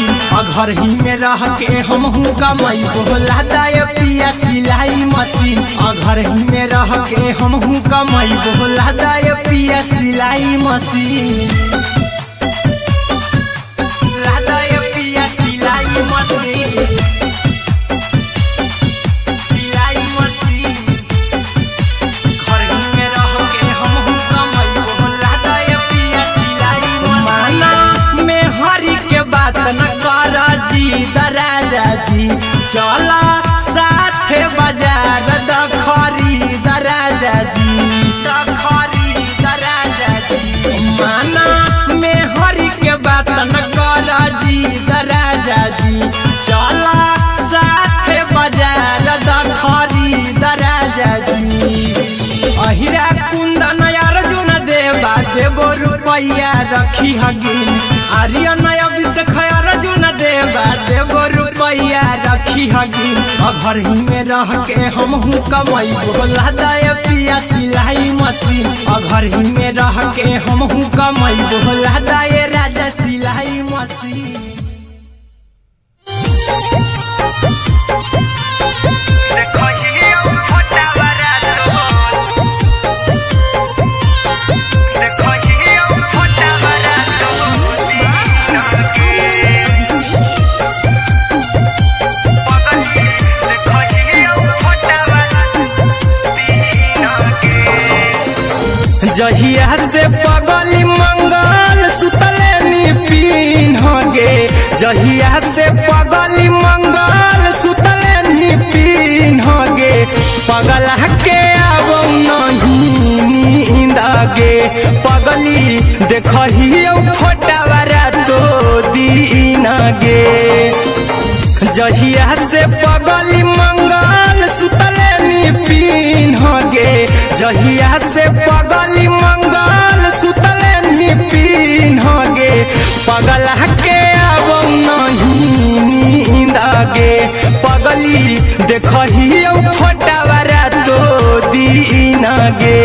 S1: घर ही में रह के हमहू कमाई बोला दाय पिया सिलाई मशीन, घर ही में रह के हमहू कमाई बोला दाय पिया सिलाई मशीन, लादाय पिया सिलाई मशीन, सिलाई मशीन। घर ही में रह के हमहू कमाई बोला दाय पिया सिलाई मशीन। माना में हरी के बात न कर जी दराजा जी, चला साथे बाजार द खरीद राजा जी, द खरीद राजा जी। माना में हरी के बात न कर जी दराजा जी, चला साथे बाजार द खरीद राजा जी। अहिरा कुंदन अर्जुन देवा देवो रुपया रखी हगिन, आर्यन अभिषेक अर्जुन देवा देवो रुपया रखी हगिन। घर ही में रह के हमहू कमाई बोला दाय पिया सिलाई मशीन, घर ही में रह के हमहू कमाई बोला दाय राजा सिलाई मशीन। जहिया से पगली मंगल सुतले निपिन गे, जहिया से पगली मंगल सुतले निपिन गे। पगला के अब नहीं नींद गे, पगली देखही फोटावारा तो दीन गे। जहिया से पगली मंगल सुतले निपिन गे, जहिया से पगली मंगल सुतले निपिन गे। पगला के अब नहीं नींद गे, पगली देखही फोटावारा तो दीन गे।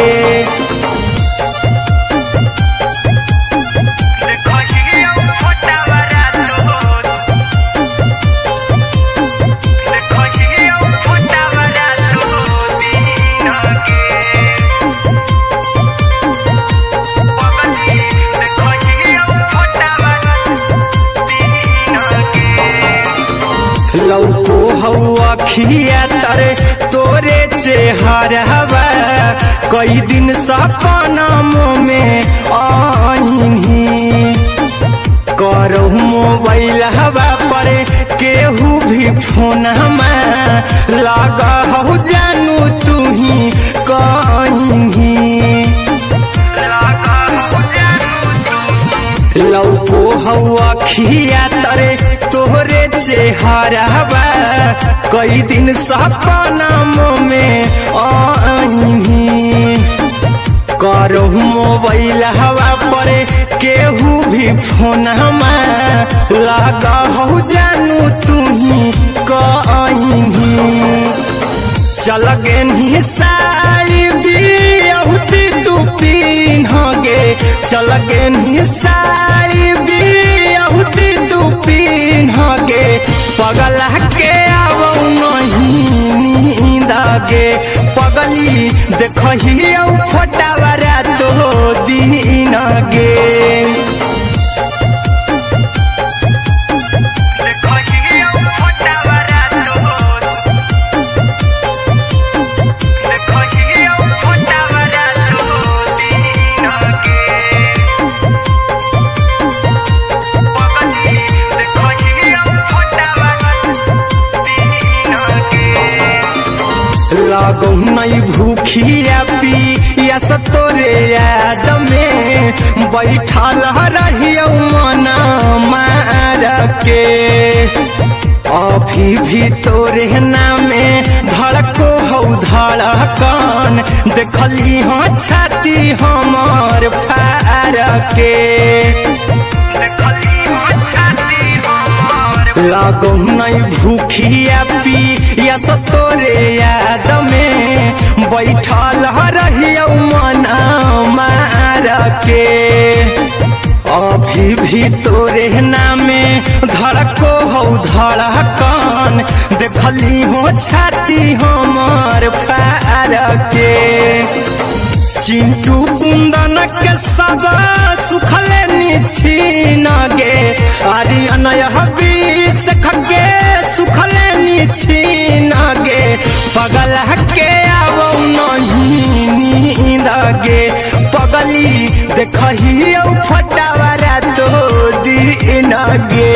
S1: लौको हवा खिया तरे तोरे चेहरवा, कई दिन सपना में आईनी। करो मोबाइल हवा पर केहू भी फोन में लगा हो जानू तू ही कहीं। लौको हवा खिया तरे तोहरे चेहरवा, कई दिन सपना में आईनी। करो मोबाइल हवा पर केहू भी फोन में लगा हो जानू तू ही कहीं। चल गे साड़ी बिहुती तू पीन गे, चल गे साड़ी बिहुती तू पीन गे। पगला के अब नहीं नींद गे, पगली देखही फोटावारा तो दीन गे। लगो नहीं भूखिया पिया तोरे याद में, बैठल रहियो मन मार के। अभी भी तोरे नामे धड़को हौ धड़कन, देखली हो छाती हमर फार के। लागो नहीं भूखिया पिया तो तोरे याद में बैठल रहियो मन मार के। अभी भी तोरे नामे धड़को हौ धड़कन, देखली हो छाती हमर फार के। चिंटू कुंदन के सब सुखले निछीन गे, आर्यन हबीस खगे सुखले निछीन गे। पगल के आवो नहीं नींद गे, पगली देखही फटावरा तो दिन गे।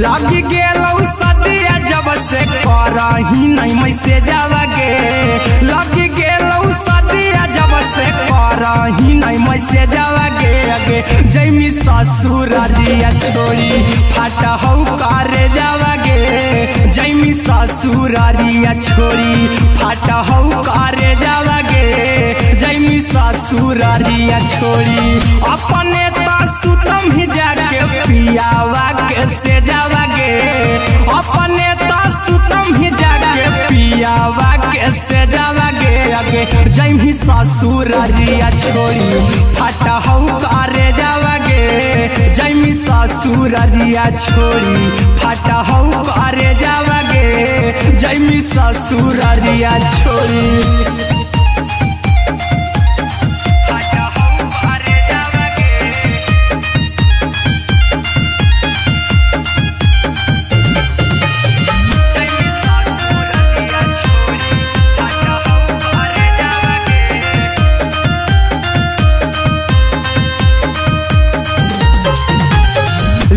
S1: लगी गेलौ सदिया जब से करही नहीं मैसेजवा गे, लगी गेलौ सदिया जब से करही नहीं मैसेजवा गे। अगे जैमी ससुरारिया छोड़ी फाटा हौ करे जावा गे, जैमी ससुरारिया छोड़ी फाटा हौ करे जावा गे। जैमी ससुरारिया छोड़ी अपने तो सुतम ही जाके पियावा के से जावा गे, अपने तो सुतम ही जाके पियावा के से जावा गे। अगे जैमी ससुरारिया छोड़ी फाटा हौ करे जावा गे, जैमी ससुरारिया छोड़ी फाटा हौ करे जावा गे। जैमी ससुरारिया छोड़ी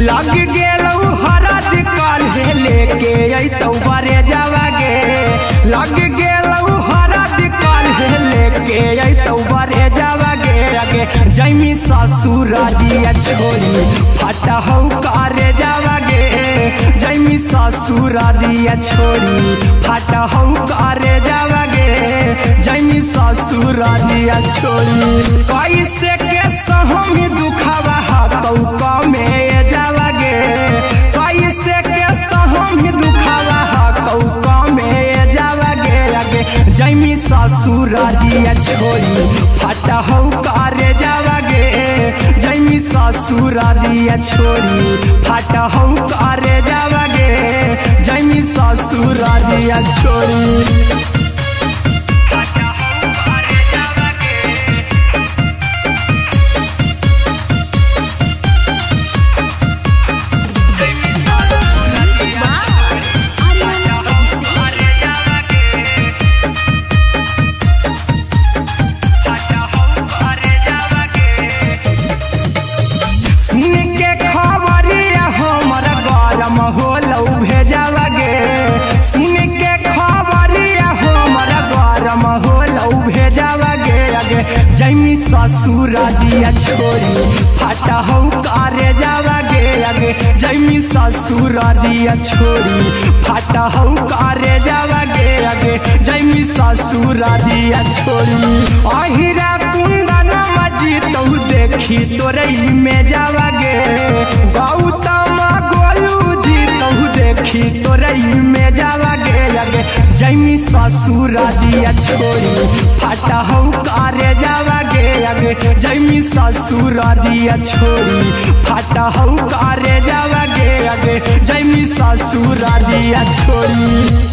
S1: लग गेलौ हरद काल्हे लेके अइतौ बरे जावा गे, लग गेलौ हरद काल्हे लेके अइतौ बरे जावा गे। अगे जैमी ससुरारिया छोड़ी फाटा हौ करे जावा गे, जैमी ससुरारिया छोड़ी फाटा हौ करे जावा गे। जैमी ससुरारिया छोड़ी कैसे के सहमी दुखावा हाथौ कमे जावा गे, कैसे के सहमी दुखावा हाथौ कमे जावा गे। अगे जैमी ससुरारिया छोड़ी फाटा हौ करे जावा गे, जैमी ससुरारिया छोड़ी फाटा हौ करे जावा गे। जैमी ससुरारिया छोड़ी होलौ भेजावा गे, सुन के खबरिया हमर गरम होलौ भेजावा गे। अगे जैमी ससुरारिया छोड़ी फाटा हौ करे जावा गे, अगे जैमी ससुरारिया छोड़ी फाटा हौ करे जावा गे। अगे जैमी ससुरारिया छोड़ी अहिरा कुंदन मजीतौ देखी तोरई में जावा गे, गौतम गोलू देखी तोरई में जावा गे। अगे जैमी ससुरारिया छोड़ी फाटा हौ करे जावा गे, अगे जैमी ससुरारिया छोड़ी फाटा हौ करे जावा गे। अगे जैमी ससुरारिया छोड़ी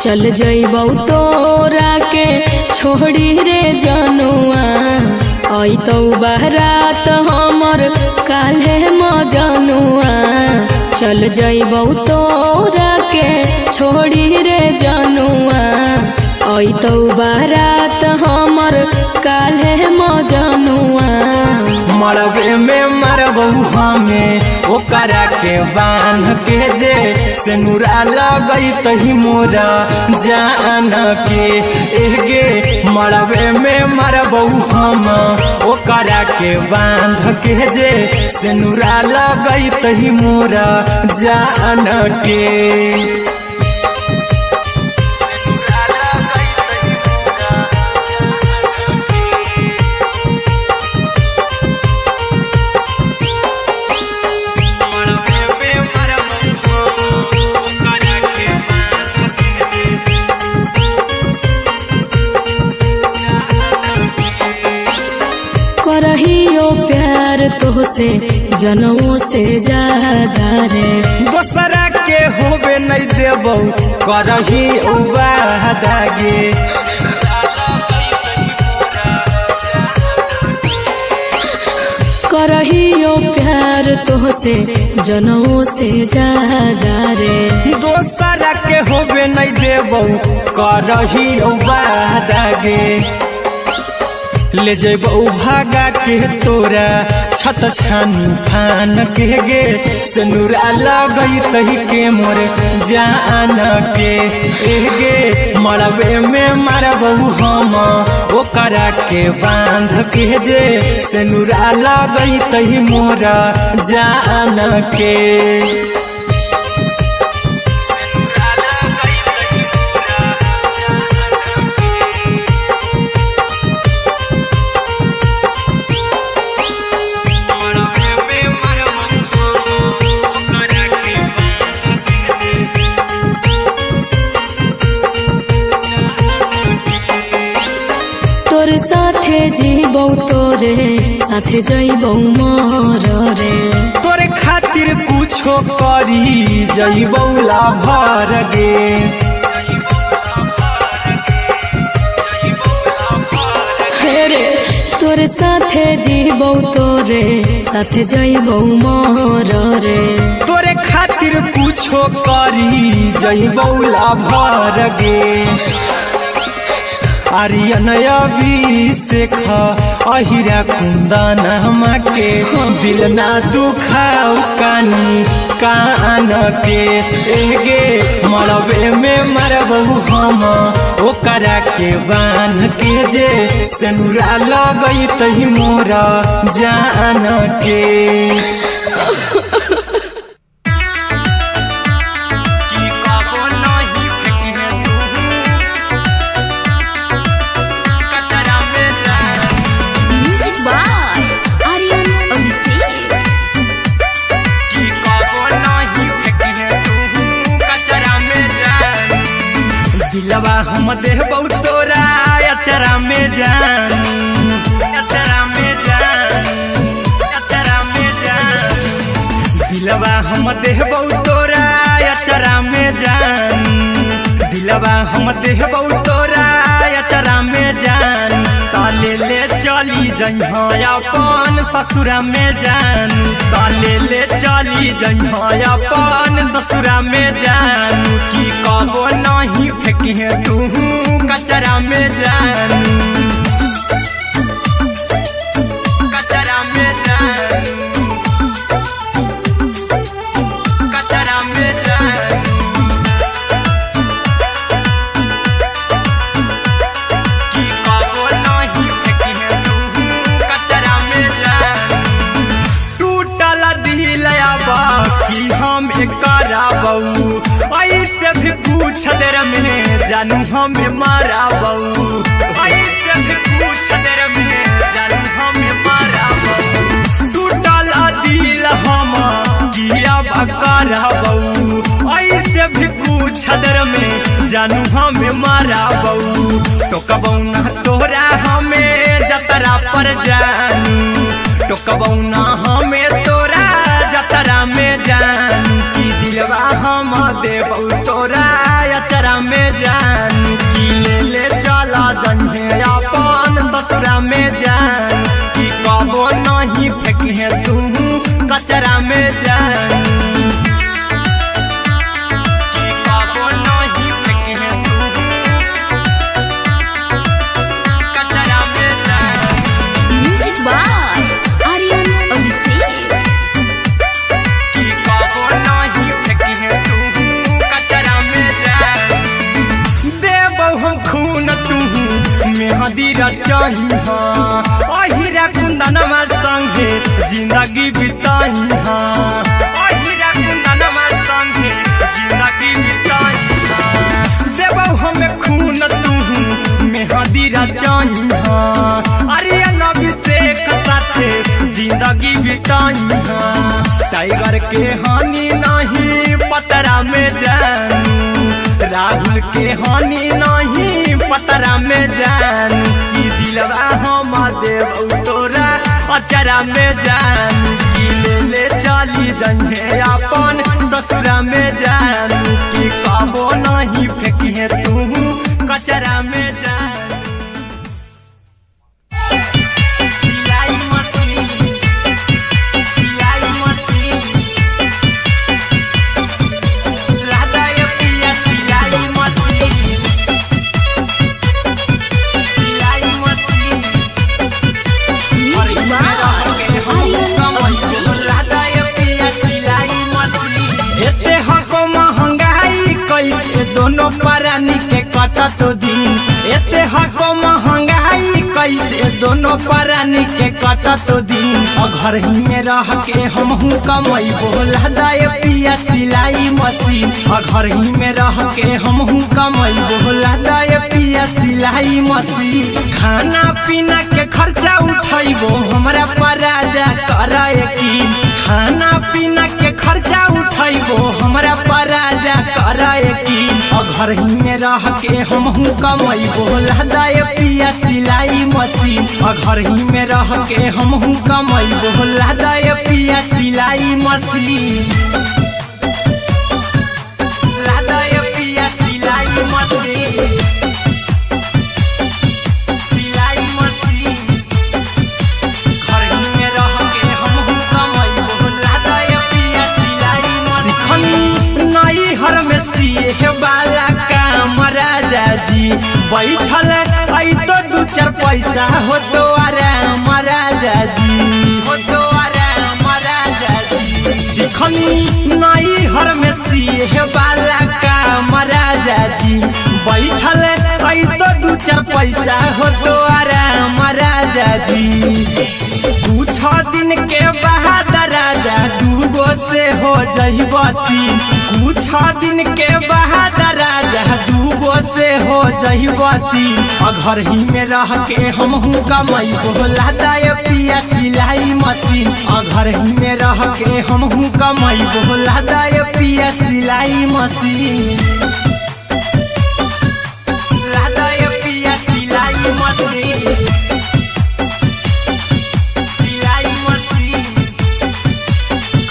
S2: चल जइबौ तोरा के छोड़ी रे जनुआ अइतौ बारात हमर काल्हे मजनुआ चल जइबौ तोरा के छोड़ी रे जनुआ अइतौ बारात हमर काल्हे मजनुआ
S1: मरबे में मरबौ हमें ओकरा के बांध के जे सेनुरा लगैतही मोरा जान के एगे मरबे में मरबौ हम ओकरा के बांध के जे सेनुरा लगैतही मोरा जान के
S2: करहियो प्यार तोहसे जनमों से ज्यादा रे
S1: दोसरा के होबे नहीं देबौ करही वादा गे
S2: करहियो प्यार तोहसे जनमों से ज्यादा रे
S1: दोसरा के होबे नहीं देबौ करही वादा गे ले जेबौ भागा के तोरा छछ छानी फान के गे सेनुरा लगैतही के मोरे जान के एगे मरबे में मरबौ हम ओकरा के बांध के जे सेनुरा लगैतही मोरा जान के
S2: तोर साथे जीबौ तोरे साथे जइबौ मोर रे
S1: तोरे खातिर कुछो करी जइबौ लाभर गे
S2: रे तोर साथे जीबौ तोरे साथे जइबौ मोर रे
S1: तोरे खातिर कुछो करी जइबौ लाभर गे आर्यन अभिषेक अहिरा कुंदन के दिल ना दुखाऊ कानी कान के एगे मरबे में मरबौ हम ओकरा के बांध के जे सेनुरा लगैतही मोरा जान के दिलवा हम देबौ तोरा अचरा में जान अचरा में जान अचरा में जान दिलवा हम देबौ तोरा अचरा में जान दिलवा हम देबौ तोरा अचरा में जान ताले ले चली जइहा अपन ससुरा में जान ताले ले चली जइहा अपन ससुरा में जान की कबो नहीं फेंकी तू कचरा में जान कचरा में जान कचरा में जान की कबो नहीं फेंकी तू कचरा में जान टूटल दिल बाकी हम कराबौ ऐसे भी पूछ देर में जानू हमें माराबौ ऐसे भी पूछ देर में जानू हमें माराबौ टूटल दिल हम किया कराबौ ऐसे भी पूछ देर में जानू हमें माराबौ टोकबौ ना तोरा हमें जतरा पर जानू टोकबौ ना हमें तोरा जतरा में जानू की दिलवा हम देबौ तोरा अचरा में परान की ले चला जन्हे अपन ससुरा में जान की कबो नहीं फेंके तू कचरा में जान की कबो नहीं फेंके तू कचरा में जान।
S2: Music by Aryan Abhishek.
S1: की कबो नहीं फेंके तू कचरा में जान। देबो हम खून तू मेहदी रचाई अहिरा कुंदनमा संगे जिंदगी बिताई अहिरा कुंदनमा संगे जिंदगी बिताई देबो हमें खून तू मेहदी रचाई आर्यन अभिषेक साथे जिंदगी बिताई टाइगर के हानि नहीं पतरा में जानू राहुल के हानि नहीं पतरा में जानू की दिलवा हम देव तोरा अचरा में जानू की ले चली जन्हे अपन ससुरा में जानू की कबो नहीं फेंकिए तू कचरा में जानू। सिलाई मशीन सिलाई मशीन लादा ये पिया सिलाई मशीन सिलाई machine
S2: music by Aryan Abhishek.
S1: लादा ये पिया सिलाई मशीन एते हको महंगाई कैसे दोनों परानी के कटत दिन एते हको महंगाई कैसे दोनों परानी के कटत दिन घर ही में रह के हमहू कमाई बोला दाए पिया सिलाई मशीन घर ही में रह के हमहू कमाई बोला दाए पिया सिलाई मशीन खाना पीना के खर्चा उठाइबो हमरा पराजा करे यकीन खाना पीना के खर्चा उठाइबो हमरा पराजा करे यकीन घर ही में रह के हमहू कमाई बोला दाए पिया सिलाई मशीन घर ही में रह के हमहू कमाई बोला दाए पिया सिलाई मशीन लादा ये पिया सिलाई मशीन सिलाई मशीन घर ही में रह के हमहू कमाई बोला दाए पिया सिलाई मशीन नई हर में सिए वाला काम राजा जी बैठल आई तो दू चार पैसा हो तो आराम राजा जी हो तो आराम राजा जी सिखनी नई हर में सिए वाला काम राजा जी बैठल आई तो दू चार पैसा हो तो आराम राजा जी कुछ दिन के बाद राजा दूगो से हो जइबो तीन कुछ दिन के बाद राजा दूगो से हो जइबो तीन घर ही में रह के हमहू कमाई बोला दाए पिया सिलाई मशीन घर ही में रह के हमहू कमाई बोला दाए पिया सिलाई मशीन लादा ये पिया सिलाई मशीन सिलाई मशीन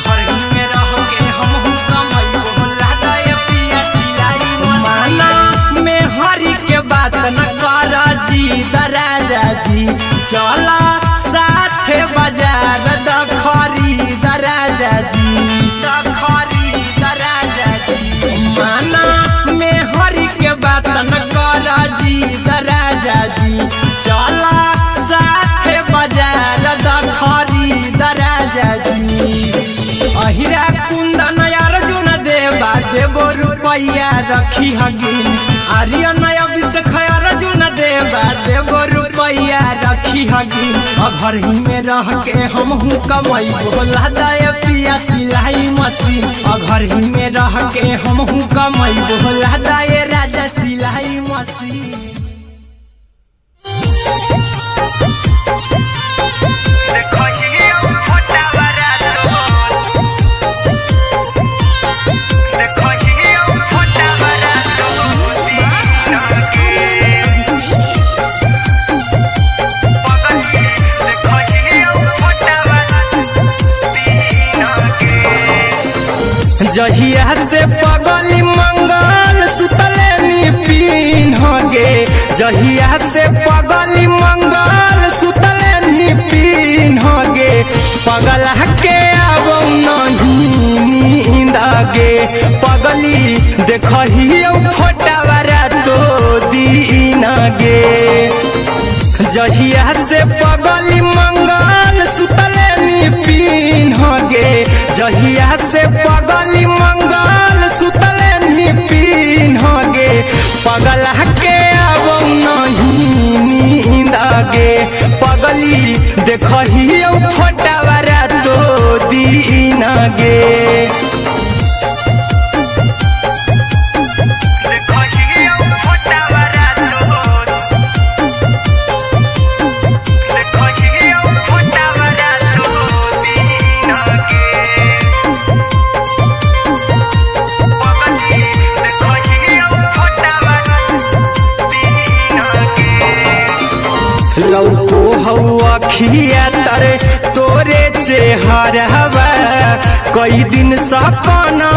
S1: घर ही में रह के हमहू कमाई बोला दाए पिया सिलाई मशीन माना में हरी के बात न कर जी दराजा जी चला साथे बाजार दखरी दराजा जी दखरी दराजा जी माना में हरी के बात न कर जी दराजा जी चला साथे बाजार दखरी दराजा जी अहिरा कुंदन अर्जुन देवा देबो रुपैया रखी हगिन आर्यन अभिषेक अर्जुन देवा देबो रुपैया रखी हगिन घर ही में रह के हमहू कमाई बोला दाए पिया सिलाई मशीन घर ही में रह के हमहू कमाई बोला दाए राजा सिलाई मशीन। जहिया से पगली मंगल सुतले नी पी जहिया से पगली मंगल सुतले नी पीन गे पगला के आवो नहीं नींद गे पगली देखही फोटावारा तो दीन गे जहिया से पगली मंगल सुतले नी पीन गे जहिया से पगली मंगल सुतले नी पीन गे पगला के आवो नहीं नींद गे पगली देखही फोटावारा तो दीन गे लौको हवा खिया तरे तोरे चेहरवा कई दिन सपना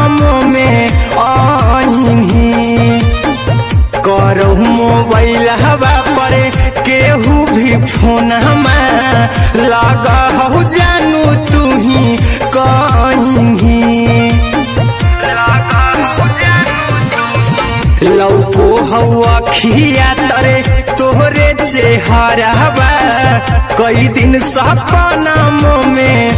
S1: में आईनी करो मोबाइल हवा पर केहू भी फोन लगा हो जानू तू ही कहीं लौको हवा खिया तरे तोहरे चेहरवा कई दिन सपना में